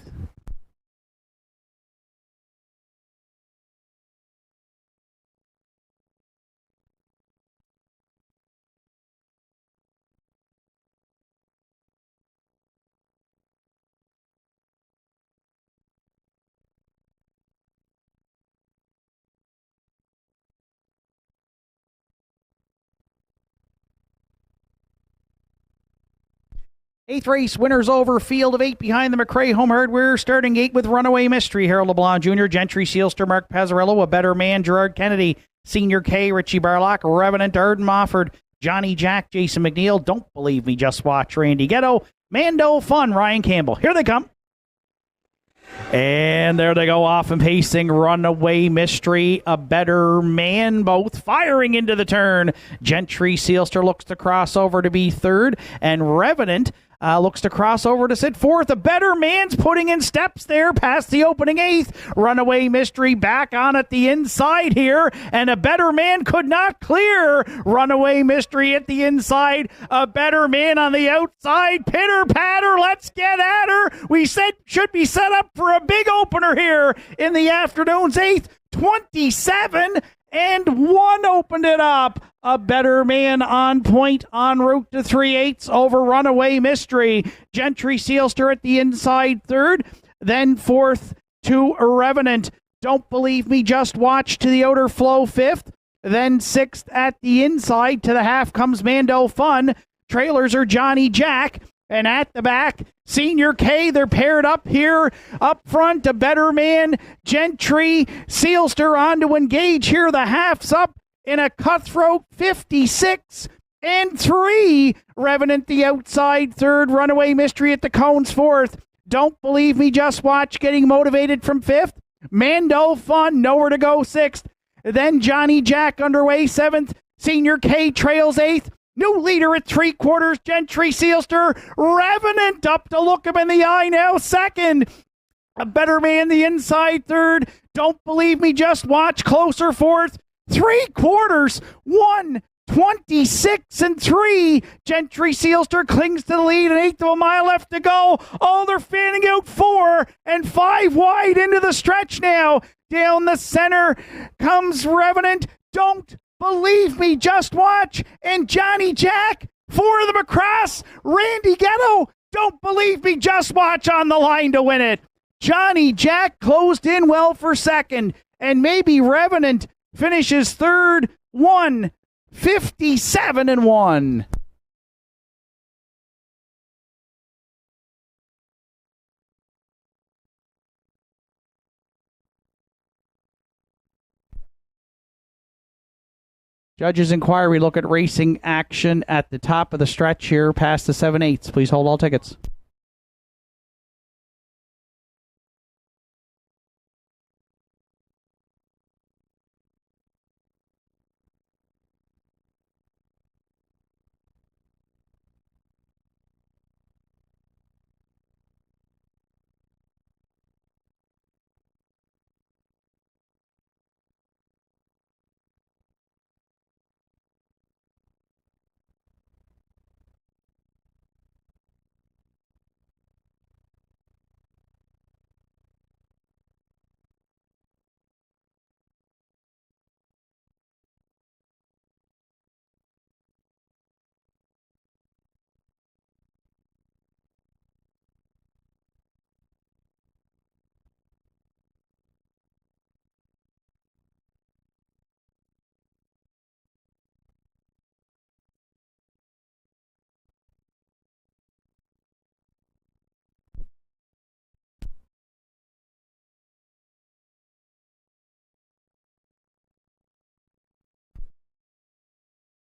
Eighth race, winners over, field of 8 behind the McRae home herd. We're starting 8 with Runaway Mystery, Harold LeBlanc Jr., Gentry Sealster, Mark Pazzarello, A Better Man, Gerard Kennedy, Senior K, Richie Barlock, Revenant, Arden Mofford, Johnny Jack, Jason McNeil, Don't Believe Me, Just Watch, Randy Ghetto, Mando Fun, Ryan Campbell. Here they come. And there they go, off and pacing. Runaway Mystery, A Better Man, both firing into the turn. Gentry Sealster looks to cross over to be third, and Revenant looks to cross over to sit fourth. A Better Man's putting in steps there past the opening 8th. Runaway Mystery back on at the inside here, and A Better Man could not clear. Runaway Mystery at the inside. A Better Man on the outside. Pitter patter, let's get at her. We said should be set up for a big opener here in the afternoon's 8th. 27 and 1 opened it up. A Better Man on point, en route to 3/8 over Runaway Mystery. Gentry Sealster at the inside third, then fourth to Revenant. Don't Believe Me, Just Watch to the outer flow fifth, then sixth at the inside. To the half comes Mando Fun. Trailers are Johnny Jack. And at the back, Senior K, they're paired up here. Up front, A Better Man, Gentry, Sealster on to engage here. The half's up in a cutthroat 56 and 3. Revenant the outside third. Runaway Mystery at the cones fourth. Don't Believe Me, Just Watch getting motivated from fifth. Mando Fun, nowhere to go sixth. Then Johnny Jack underway seventh. Senior K trails eighth. New leader at 3/4, Gentry Sealster. Revenant up to look him in the eye now, second. A Better Man the inside third. Don't Believe Me, Just Watch closer fourth. 3/4, 1:26 and 3. Gentry Sealster clings to the lead, an eighth of a mile left to go. Oh, they're fanning out 4 and 5 wide into the stretch now. Down the center comes Revenant. Don't Believe Me, Just Watch, and Johnny Jack for the McCrass. Randy Ghetto, Don't Believe Me, Just Watch on the line to win it. Johnny Jack closed in well for second, and maybe Revenant finishes third. 1:57 and 1. Judges' inquiry look at racing action at the top of the stretch here past the 7/8. Please hold all tickets.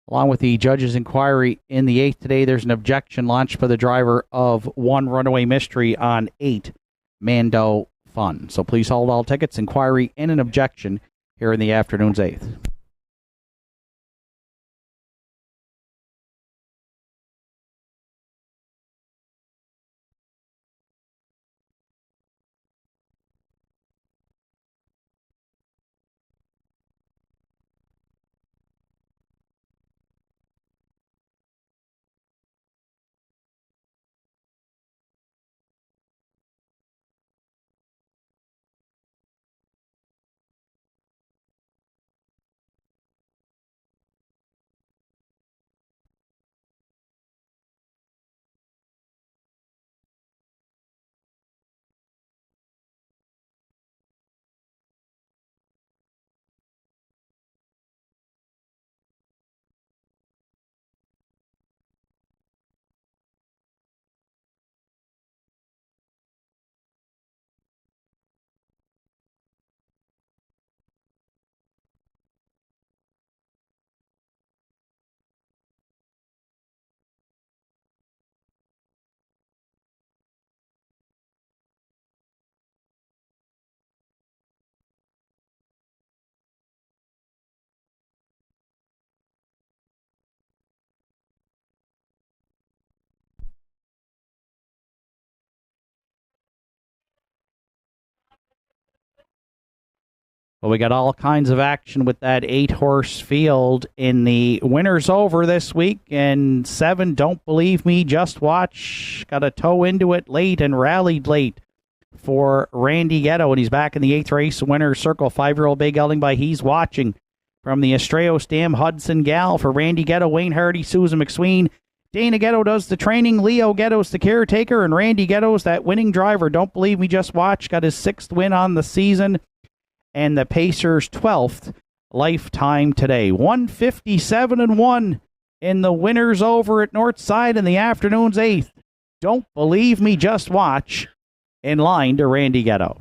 Along with the judge's inquiry in the 8th today, there's an objection launched by the driver of 1 Runaway Mystery on 8 Mando Fun. So please hold all tickets, inquiry, and an objection here in the afternoon's 8th. So we got all kinds of action with that 8-horse field in the winners over this week. And 7, Don't Believe Me, Just Watch, got a toe into it late and rallied late for Randy Ghetto. And he's back in the 8th race, winner's circle. 5-year-old Big Gelding by He's Watching. From the Estrella Stam, Hudson Gal for Randy Ghetto, Wayne Hardy, Susan McSween. Dana Ghetto does the training. Leo Ghetto's the caretaker. And Randy Ghetto's that winning driver. Don't Believe Me, Just Watch. Got his 6th win on the season. And the Pacers' 12th lifetime today. 157-1 in the winners over at Northside in the afternoon's 8th. Don't Believe Me, Just Watch. In line to Randy Ghetto.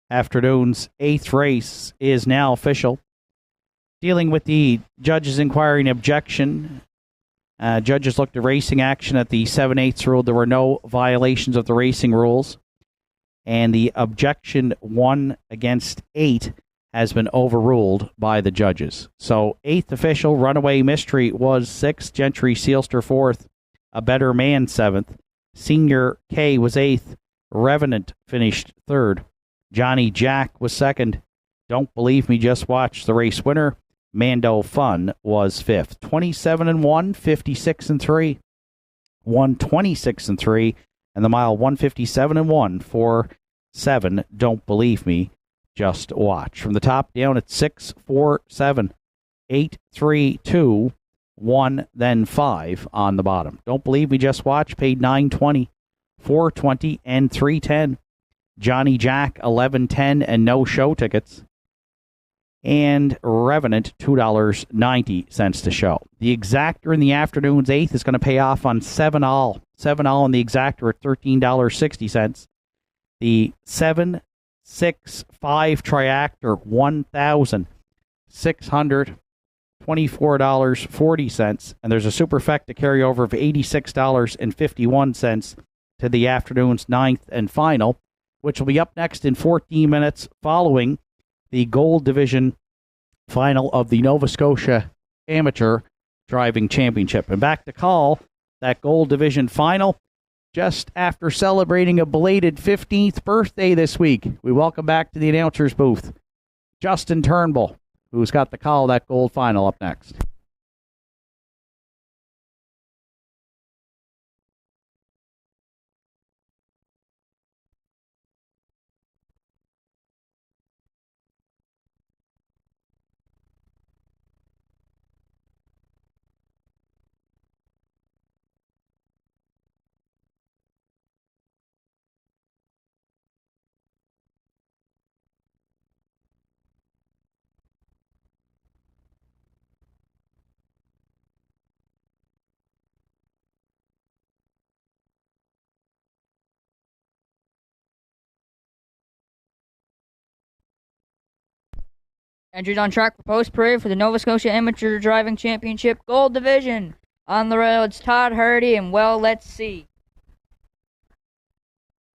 Afternoon's 8th race is now official. Dealing with the judges' inquiring objection. Judges looked at racing action at the 7/8 rule. There were no violations of the racing rules. And the objection 1 against 8 has been overruled by the judges. So 8th official, Runaway Mystery was 6th, Gentry Sealster 4th, A Better Man 7th, Senior K was 8th, Revenant finished 3rd, Johnny Jack was 2nd, Don't Believe Me, Just Watch, the race winner, Mando Fun was 5th. 27-1, 56-3, 126-3, and the mile 157-1 for 7. Don't believe me, just watch. From the top down, it's 6, 4, 7, 8, 3, 2, 1, then 5 on the bottom. Don't believe me, just watch. Paid $9.20, $4.20, and $3.10. Johnny Jack, $11.10, and no show tickets. And Revenant, $2.90 to show. The Exactor in the afternoon's 8th is going to pay off on 7 all. 7 all in the Exactor at $13.60. The 7, 6, 5 Triactor, $1,624.40. And there's a Superfecta carryover of $86.51 to the afternoon's 9th and final, which will be up next in 14 minutes following the Gold Division final of the Nova Scotia Amateur Driving Championship. And back to call that Gold Division final just after celebrating a belated 15th birthday this week. We welcome back to the announcer's booth Justin Turnbull, who's got the call of that gold final up next. Entries on track for post parade for the Nova Scotia Amateur Driving Championship Gold Division. On the roads, Todd Hardy, and well, let's see.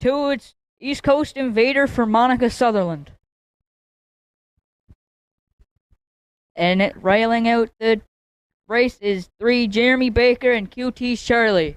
2, it's East Coast Invader for Monica Sutherland. And railing out the race is 3, Jeremy Baker and QT Charlie.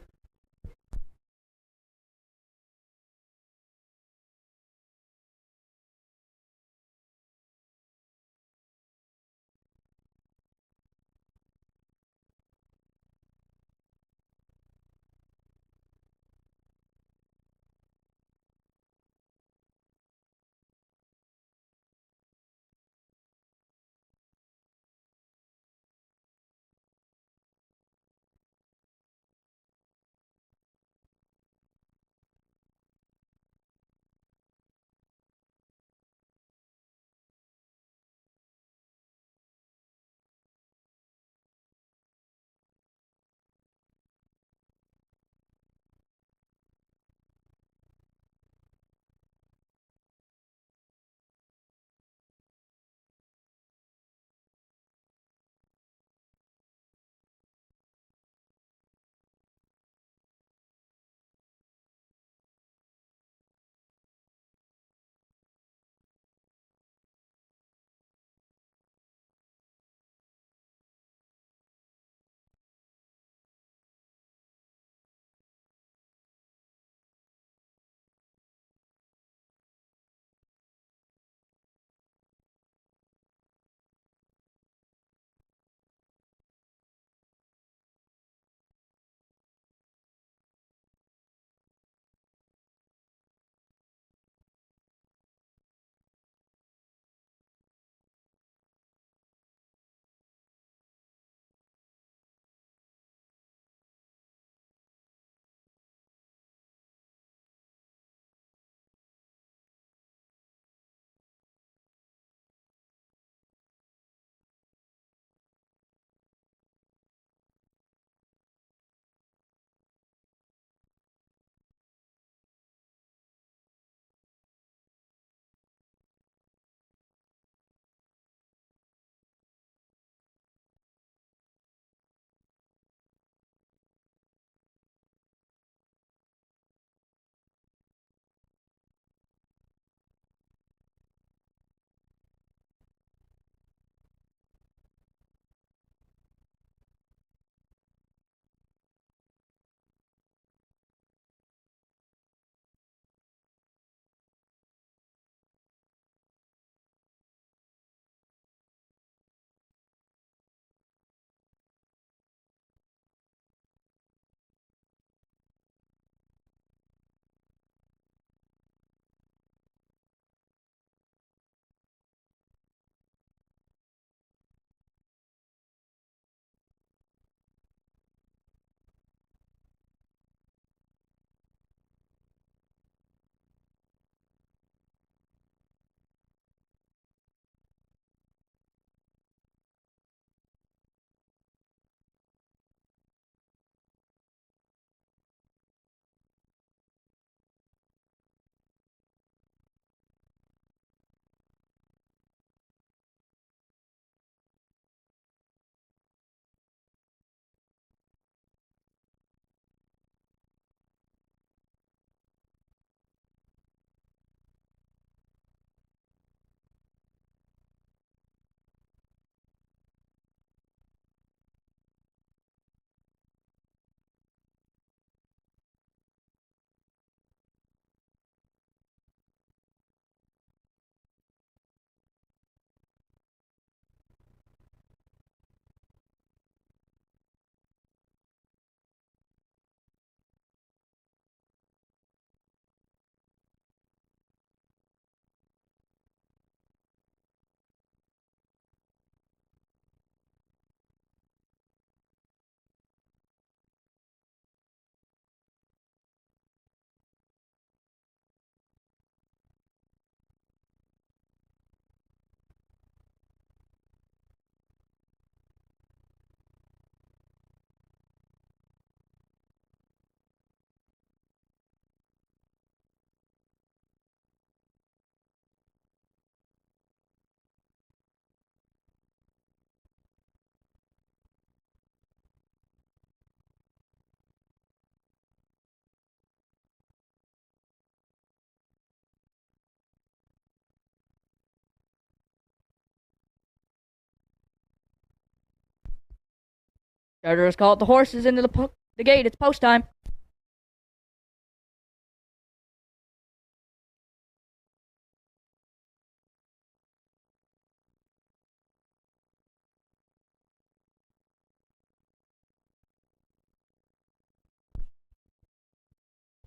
Starter has called the horses into the gate. It's post time.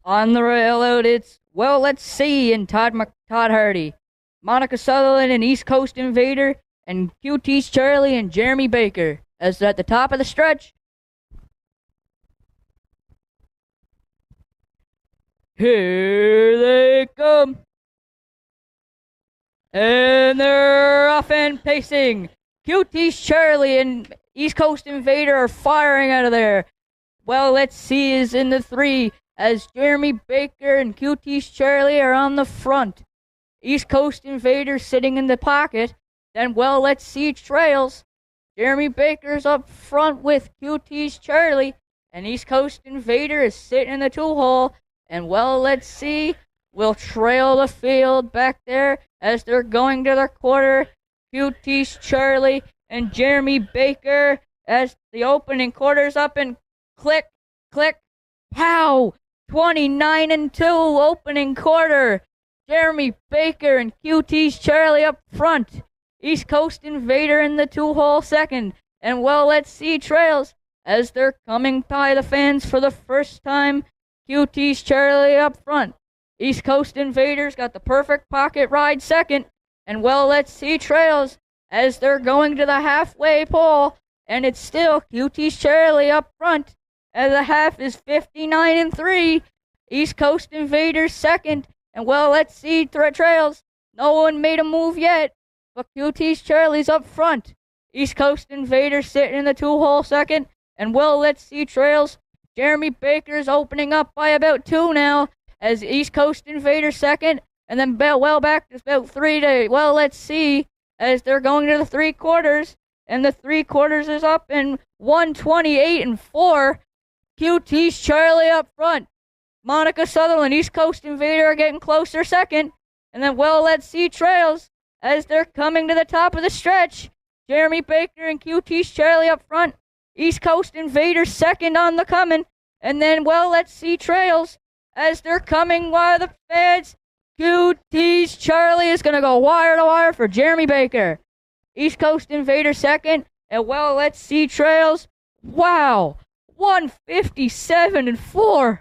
On the railroad, it's Well Let's See and Todd Hardy, Monica Sutherland and East Coast Invader, and QT's Charlie and Jeremy Baker. As they're at the top of the stretch, here they come. And they're off and pacing. QT's Charlie and East Coast Invader are firing out of there. Well Let's See is in the 3 as Jeremy Baker and QT's Charlie are on the front. East Coast Invader sitting in the pocket. Then Well Let's See trails. Jeremy Baker's up front with QT's Charlie, and East Coast Invader is sitting in the 2-hole. And Well Let's See will trail the field back there as they're going to their quarter. QT's Charlie and Jeremy Baker as the opening quarter's up, and click, click, pow! 29-2 opening quarter. Jeremy Baker and QT's Charlie up front. East Coast Invader in the 2-hole second. And Well Let's See trails as they're coming by the fans for the first time. QT's Charlie up front. East Coast Invaders got the perfect pocket ride second. And Well Let's See trails as they're going to the halfway pole. And it's still QT's Charlie up front. And the half is 59-3. East Coast Invaders second. And Well Let's See trails. No one made a move yet, but QT's Charlie's up front. East Coast Invaders sitting in the 2-hole second. And Well Let's See trails. Jeremy Baker's opening up by about 2 now, as East Coast Invader second. And then well back to about 3 to Well Let's See as they're going to the 3 quarters. And the 3 quarters is up in 128-4. QT's Charlie up front. Monica Sutherland, East Coast Invader are getting closer second. And then Well Let's See trails as they're coming to the top of the stretch. Jeremy Baker and QT's Charlie up front. East Coast Invader second on the coming. And then Well Let's See trails as they're coming by the fans. QT's Charlie is going to go wire to wire for Jeremy Baker. East Coast Invader second. And Well Let's See trails. Wow. 157-4.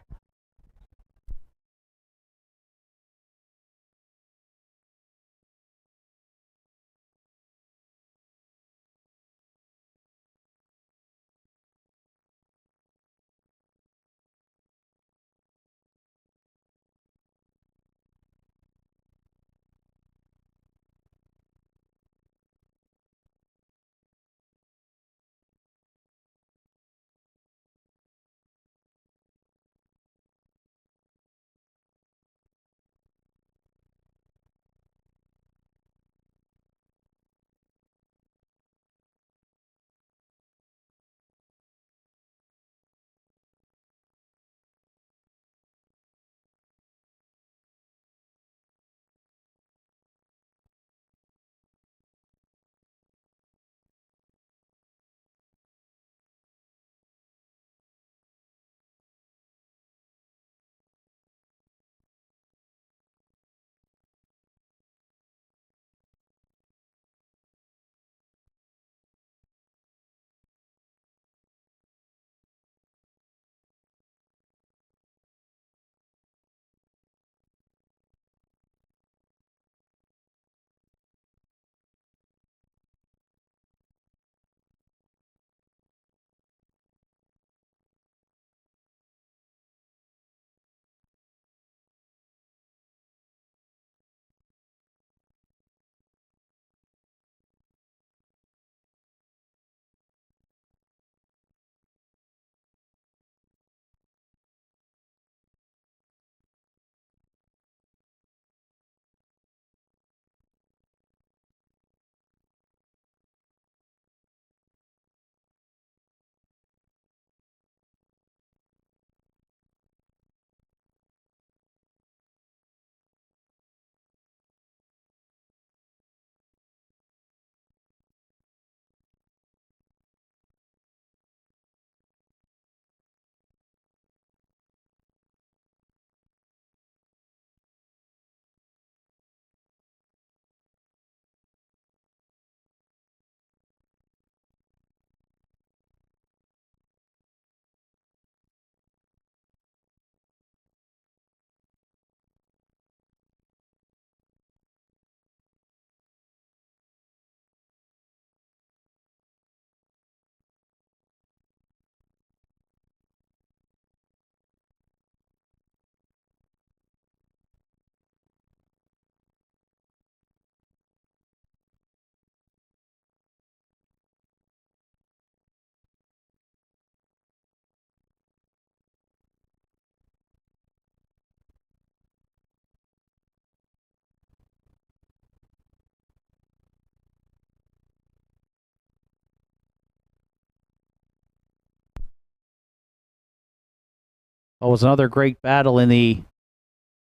It was another great battle in the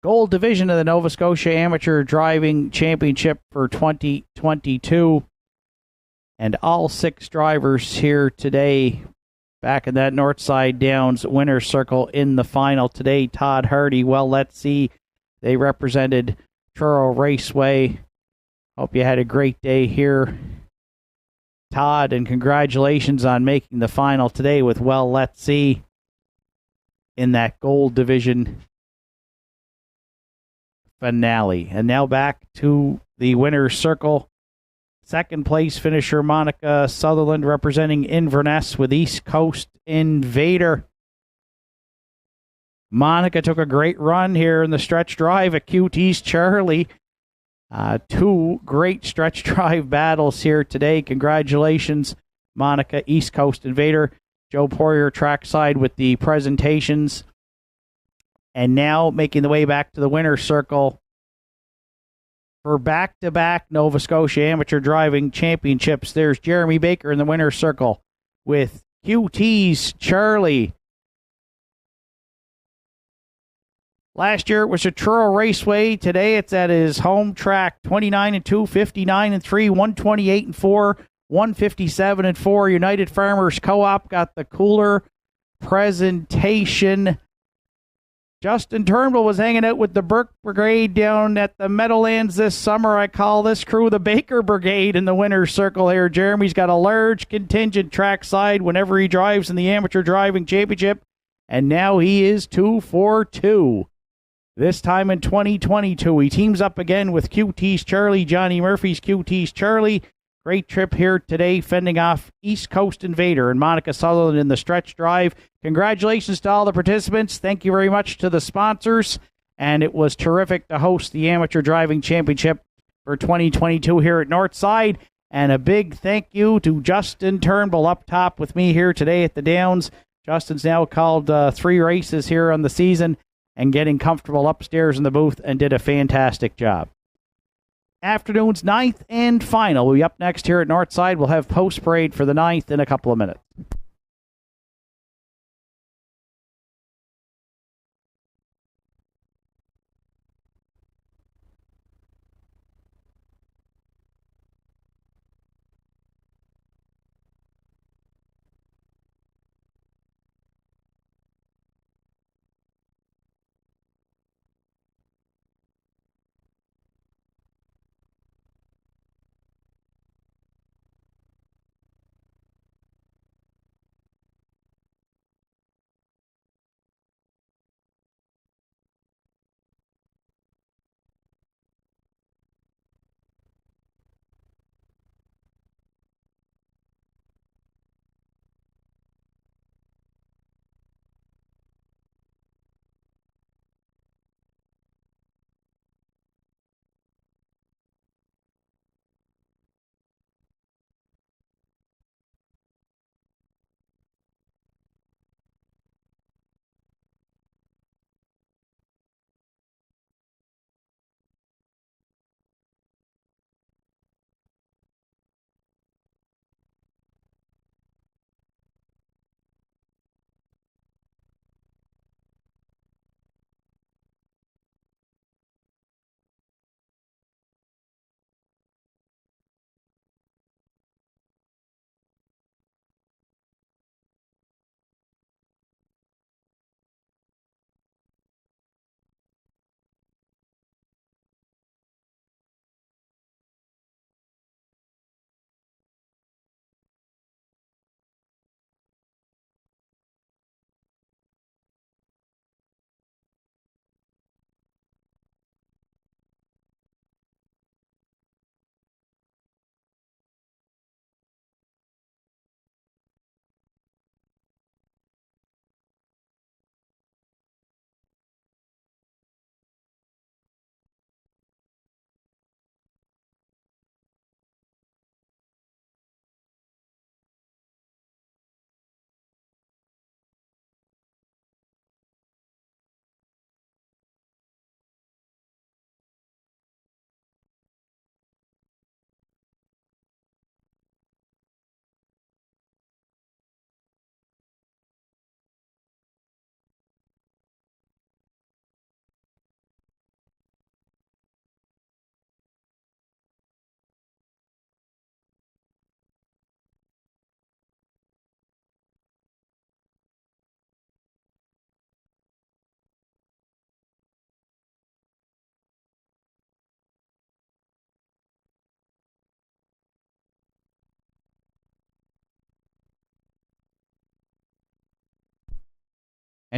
gold division of the Nova Scotia Amateur Driving Championship for 2022. And all 6 drivers here today back in that Northside Downs winner's circle in the final today. Todd Hardy, well, let's see. They represented Truro Raceway. Hope you had a great day here, Todd, and congratulations on making the final today with Well, Let's See in that gold division finale. And now back to the winner's circle. Second place finisher Monica Sutherland representing Inverness with East Coast Invader. Monica took a great run here in the stretch drive at QT's Charlie. 2 great stretch drive battles here today. Congratulations, Monica, East Coast Invader. Joe Poirier trackside with the presentations. And now making the way back to the winner's circle for back-to-back Nova Scotia Amateur Driving Championships. There's Jeremy Baker in the winner's circle with QT's Charlie. Last year it was at Truro Raceway. Today it's at his home track. 29-2, 59-3, 128-4, 157-4. United Farmers Co-op got the cooler presentation. Justin Turnbull was hanging out with the Burke Brigade down at the Meadowlands this summer. I call this crew the Baker Brigade in the winner's circle here. Jeremy's got a large contingent trackside whenever he drives in the Amateur Driving Championship, and now he is 2-for-2. This time in 2022, he teams up again with QT's Charlie, Johnny Murphy's QT's Charlie. Great trip here today, fending off East Coast Invader and Monica Sutherland in the stretch drive. Congratulations to all the participants. Thank you very much to the sponsors. And it was terrific to host the Amateur Driving Championship for 2022 here at Northside. And a big thank you to Justin Turnbull up top with me here today at the Downs. Justin's now called 3 races here on the season and getting comfortable upstairs in the booth and did a fantastic job. Afternoon's 9th and final. We'll be up next here at Northside. We'll have post-parade for the 9th in a couple of minutes.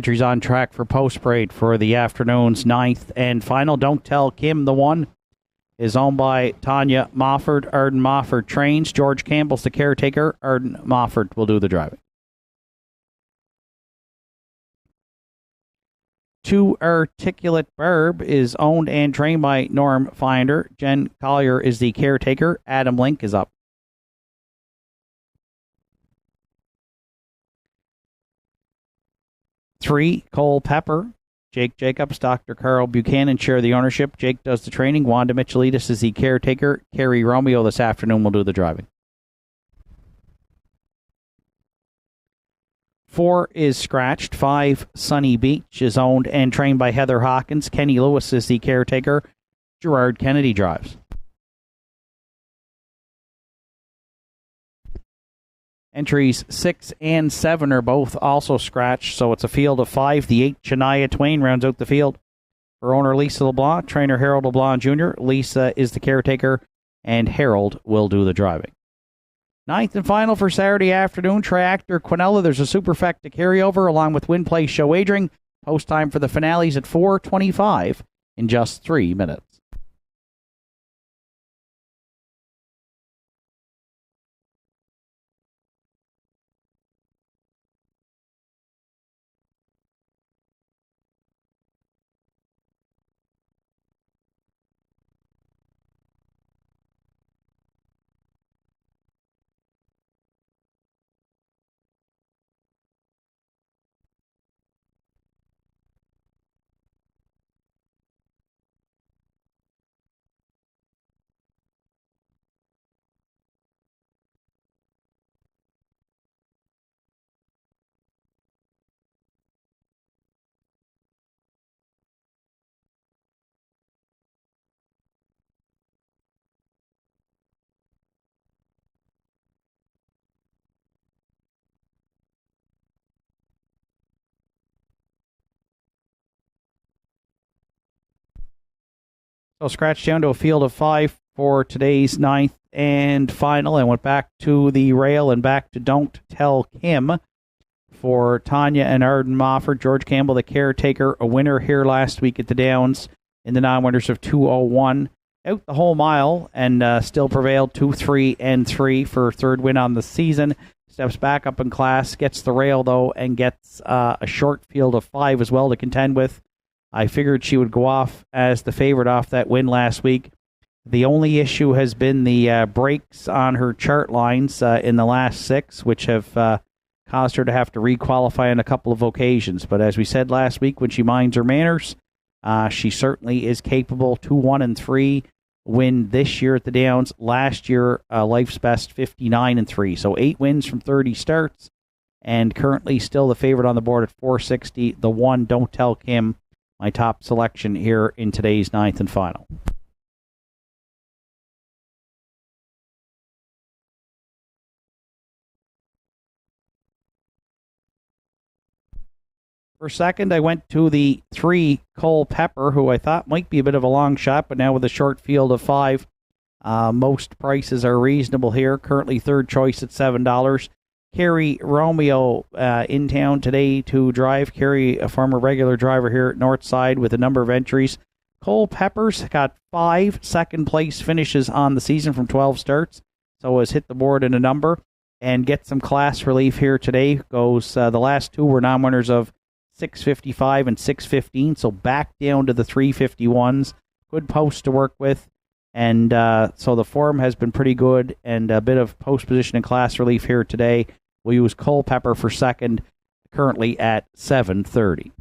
Entries on track for post parade for the afternoon's 9th and final. Don't Tell Kim the One is owned by Tanya Mofford. Arden Mofford trains. George Campbell's the caretaker. Arden Mofford will do the driving. Two Articulate Barb is owned and trained by Norm Finder. Jen Collier is the caretaker. Adam Link is up. Three, Cole Pepper. Jake Jacobs, Dr. Carl Buchanan share the ownership. Jake does the training. Wanda Michelitis is the caretaker. Carrie Romeo this afternoon will do the driving. 4 is Scratched. 5, Sunny Beach is owned and trained by Heather Hawkins. Kenny Lewis is the caretaker. Gerard Kennedy drives. Entries 6 and 7 are both also scratched, so it's a field of 5. The 8, Shania Twain, rounds out the field. For owner Lisa LeBlanc, trainer Harold LeBlanc Jr., Lisa is the caretaker, and Harold will do the driving. 9th and final for Saturday afternoon, Triactor Quinella. There's a superfecta carryover along with Win Place show wagering. Post time for the finales at 4:25 in just 3 minutes. So scratched down to a field of 5 for today's 9th and final, and went back to the rail and back to Don't Tell Kim for Tanya and Arden Mofford. George Campbell, the caretaker, a winner here last week at the Downs in the non-winners of 2:01. Out the whole mile and still prevailed 2, 3, and 3 for third win on the season. Steps back up in class, gets the rail though, and gets a short field of 5 as well to contend with. I figured she would go off as the favorite off that win last week. The only issue has been the breaks on her chart lines in the last 6, which have caused her to have to requalify on a couple of occasions. But as we said last week, when she minds her manners, she certainly is capable. 2, 1, and 3 win this year at the Downs. Last year, life's best 59 and 3. So 8 wins from 30 starts, and currently still the favorite on the board at 460. The 1, Don't Tell Kim, my top selection here in today's 9th and final. For second, I went to the 3, Cole Pepper, who I thought might be a bit of a long shot, but now with a short field of 5, most prices are reasonable here. Currently third choice at $7. Carrie Romeo in town today to drive. Carrie, a former regular driver here at Northside with a number of entries. Cole Pepper's got 5 second-place finishes on the season from 12 starts, so has hit the board in a number and gets some class relief here today. Goes the last 2 were non-winners of 655 and 615, so back down to the 351s. Good post to work with, and so the form has been pretty good, and a bit of post position and class relief here today. We'll use Cole Pepper for second, currently at 730.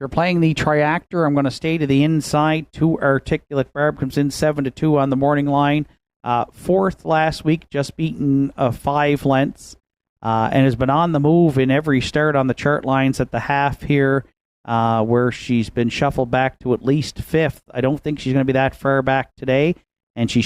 You're playing the Triactor. I'm going to stay to the inside. 2, Articulate Barb comes in 7-2 on the morning line. 4th last week, just beaten 5 lengths, and has been on the move in every start on the chart lines at the half here, where she's been shuffled back to at least 5th. I don't think she's going to be that far back today, and she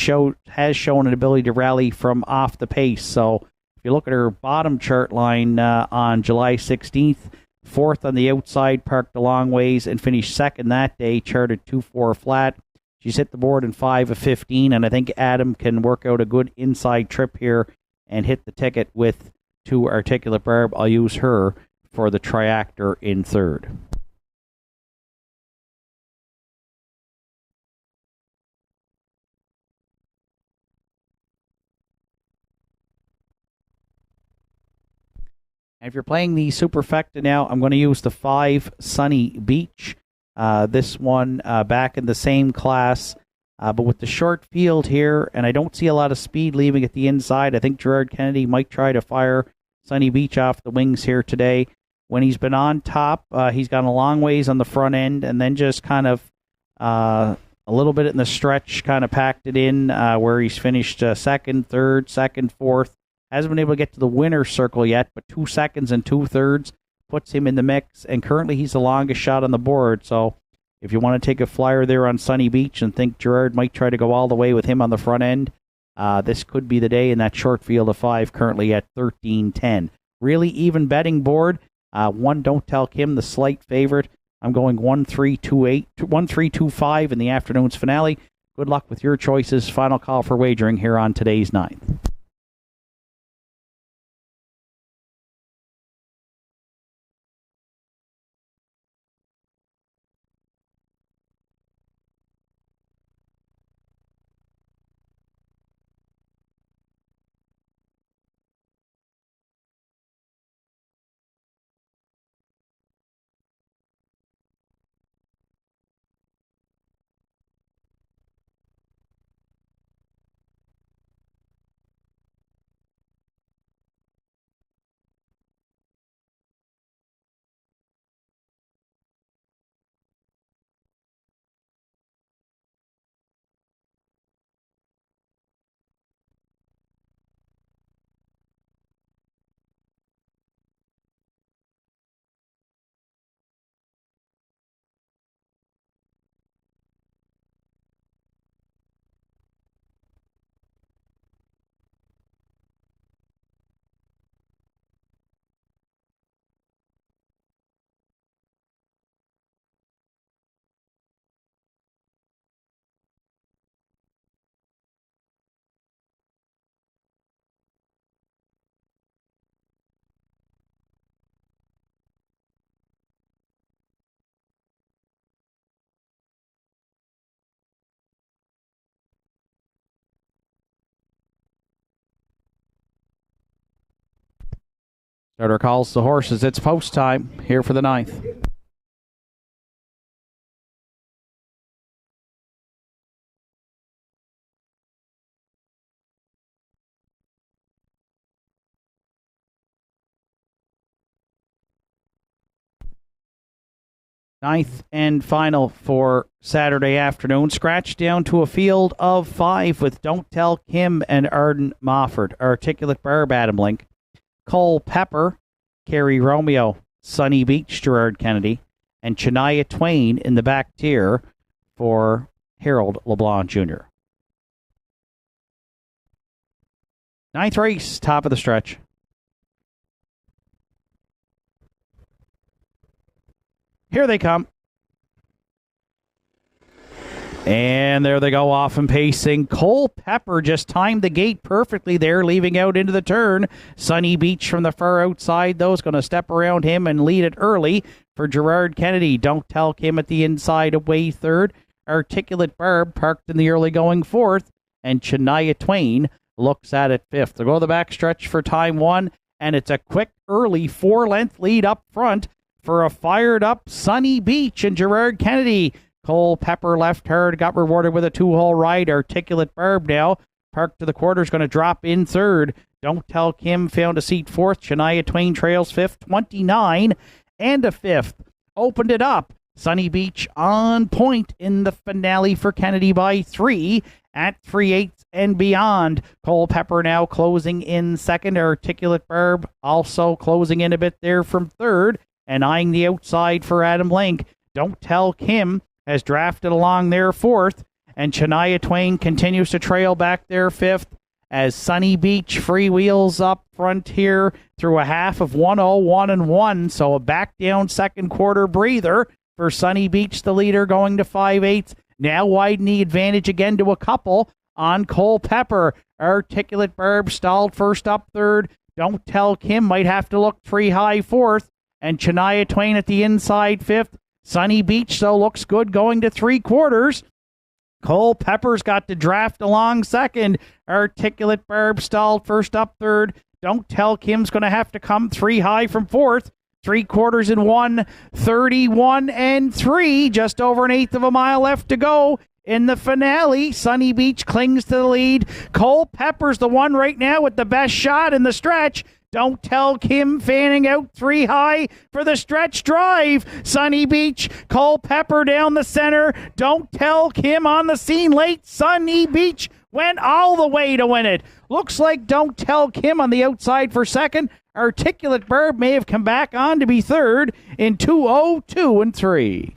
has shown an ability to rally from off the pace. So if you look at her bottom chart line on July 16th, fourth on the outside, parked a long ways, and finished second that day, charted 2-4 flat. She's hit the board in 5 of 15, and I think Adam can work out a good inside trip here and hit the ticket with 2 Articulate Barb. I'll use her for the triactor in third. And if you're playing the Superfecta now, I'm going to use the 5 Sunny Beach. This one back in the same class, but with the short field here, and I don't see a lot of speed leaving at the inside. I think Gerard Kennedy might try to fire Sunny Beach off the wings here today. When he's been on top, he's gone a long ways on the front end, and then just kind of a little bit in the stretch, kind of packed it in where he's finished second, third, second, fourth. Hasn't been able to get to the winner's circle yet, but 2 seconds and 2/3 puts him in the mix, and currently he's the longest shot on the board. So if you want to take a flyer there on Sunny Beach and think Gerard might try to go all the way with him on the front end, this could be the day in that short field of 5, currently at 13-10. Really even betting board. 1 Don't Tell Kim, the slight favorite. I'm going 1-3-2-8, 1-3-2-5 in the afternoon's finale. Good luck with your choices. Final call for wagering here on today's 9th. Starter calls the horses. It's post time here for the 9th. Ninth and final for Saturday afternoon. Scratched down to a field of 5 with Don't Tell Kim and Arden Mofford. Articulate Barb, Adam Link. Cole Pepper, Kerry Romeo, Sunny Beach, Gerard Kennedy, and Shania Twain in the back tier for Harold LeBlanc Jr. 9th race, top of the stretch. Here they come. And there they go, off and pacing. Cole Pepper just timed the gate perfectly there, leaving out into the turn. Sunny Beach from the far outside, though, is going to step around him and lead it early for Gerard Kennedy. Don't Tell Kim at the inside, away third. Articulate Barb parked in the early going fourth. And Shania Twain looks at it fifth. They'll go the back stretch for time 1, and it's a quick, early 4-length lead up front for a fired-up Sunny Beach and Gerard Kennedy. Cole Pepper left hard, got rewarded with a 2-hole ride. Articulate Barb now, parked to the quarters, going to drop in third. Don't Tell Kim found a seat fourth. Shania Twain trails fifth, 29 and a fifth. Opened it up. Sunny Beach on point in the finale for Kennedy by 3 at 3/8 and beyond. Cole Pepper now closing in second. Articulate Barb also closing in a bit there from third and eyeing the outside for Adam Link. Don't Tell Kim has drafted along there fourth, and Shania Twain continues to trail back there fifth as Sunny Beach freewheels up front here through a half of 1:01 So a back down second quarter breather for Sunny Beach, the leader, going to 5/8. Now widen the advantage again to a couple on Cole Pepper. Articulate Barb stalled first up third. Don't Tell Kim might have to look 3 high fourth. And Shania Twain at the inside fifth. Sunny Beach, though, looks good going to 3/4. Cole Pepper's got to draft along second. Articulate Barb stalled first up third. Don't Tell Kim's going to have to come 3 high from fourth. 3/4 in 1:31.3. Just over an eighth of a mile left to go in the finale. Sunny Beach clings to the lead. Cole Pepper's the one right now with the best shot in the stretch. Don't Tell Kim fanning out 3 high for the stretch drive. Sunny Beach, Cole Pepper down the center. Don't Tell Kim on the scene late. Sunny Beach went all the way to win it. Looks like Don't Tell Kim on the outside for second. Articulate Bird may have come back on to be third in 2:02.3.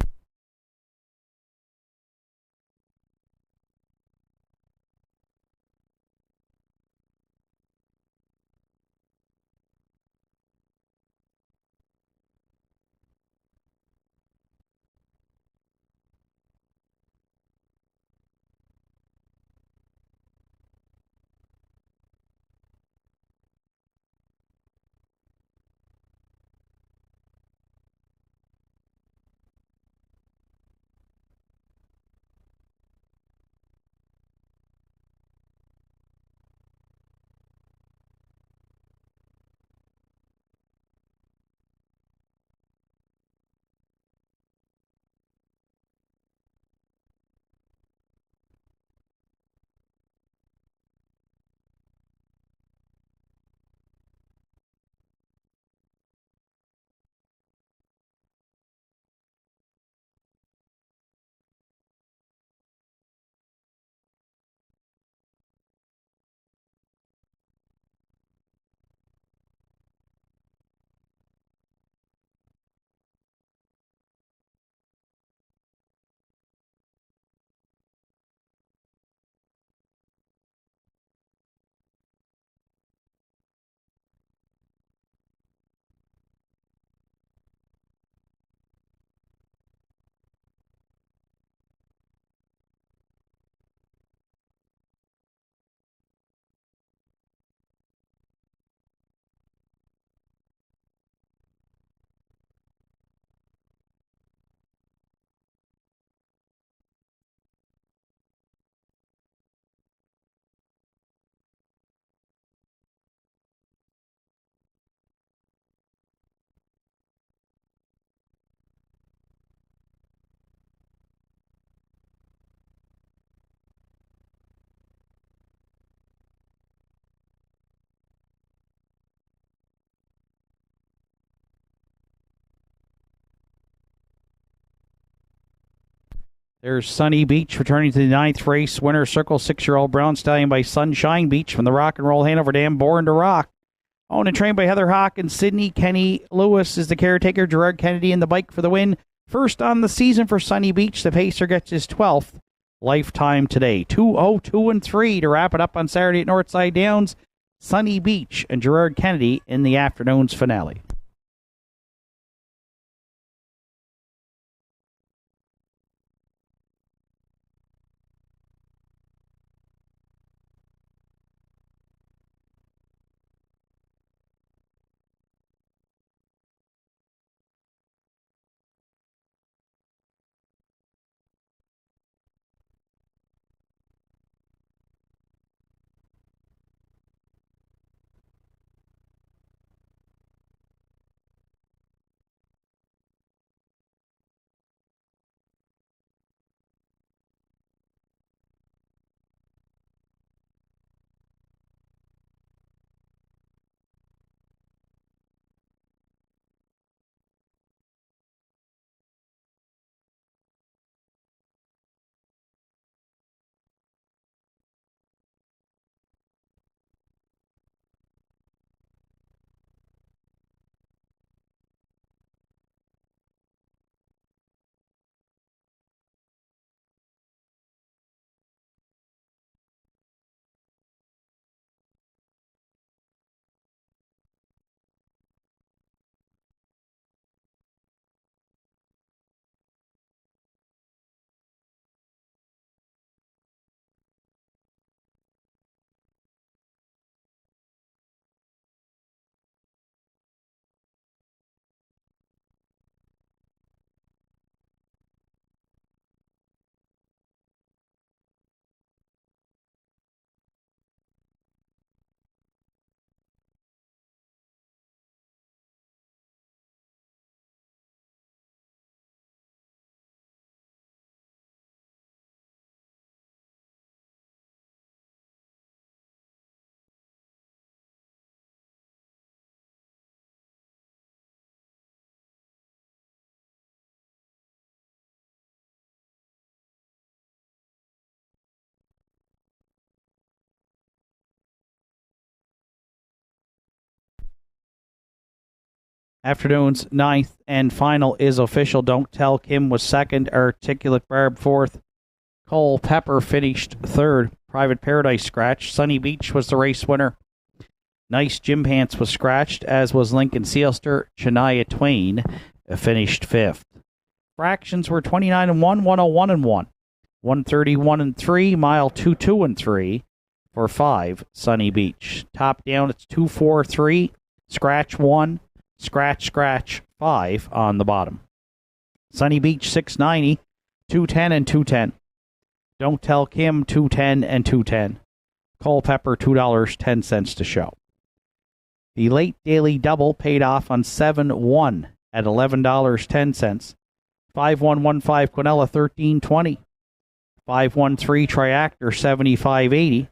There's Sunny Beach returning to the 9th race. Winner Circle 6-year-old Brown Stallion by Sunshine Beach from the Rock and Roll Hanover Dam, born to rock. Owned and trained by Heather Hawk and Sydney. Kenny Lewis is the caretaker. Gerard Kennedy in the bike for the win. First on the season for Sunny Beach. The pacer gets his 12th lifetime today. 2:02.3 to wrap it up on Saturday at Northside Downs. Sunny Beach and Gerard Kennedy in the afternoon's finale. Afternoon's ninth and final is official. Don't Tell Kim was second. Articulate Barb fourth. Cole Pepper finished third. Private Paradise scratched. Sunny Beach was the race winner. Nice Jim Pants was scratched, as was Lincoln Sealster. Shania Twain finished fifth. Fractions were 29 and 1, 101 and 1, 131 and 3, mile 22 and 3 for 5. Sunny Beach. Top down, it's 2, 4, 3, scratch 1, scratch 5 on the bottom. Sunny Beach 690, 210 and 210. Don't Tell Kim 210 and 210. Cole Pepper $2.10 to show. The late daily double paid off on 7-1 at $11.10. 5115 Quinella $13.20. 513 Triactor $75.80.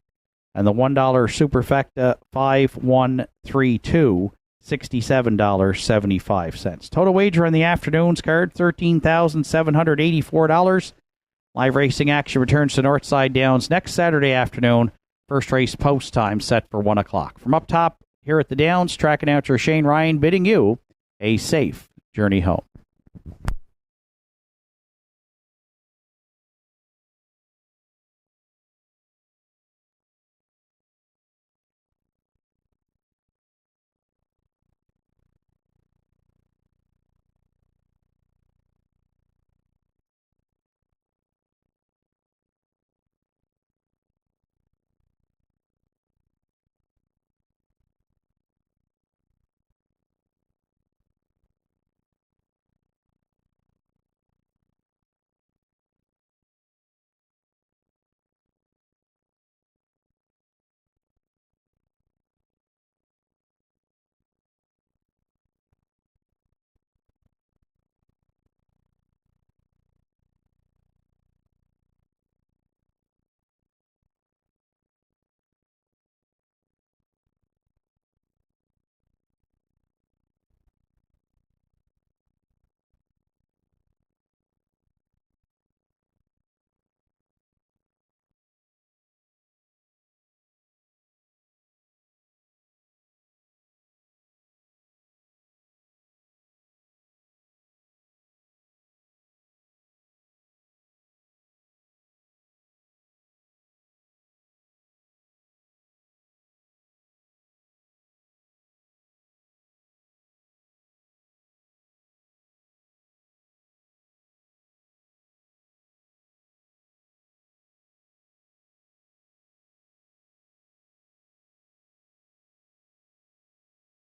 And the $1 Superfecta 5132 $67.75. Total wager on the afternoon's card $13,784. Live racing action returns to Northside Downs next Saturday afternoon. First race post time set for 1 o'clock. From up top here at the Downs, track announcer Shane Ryan bidding you a safe journey home.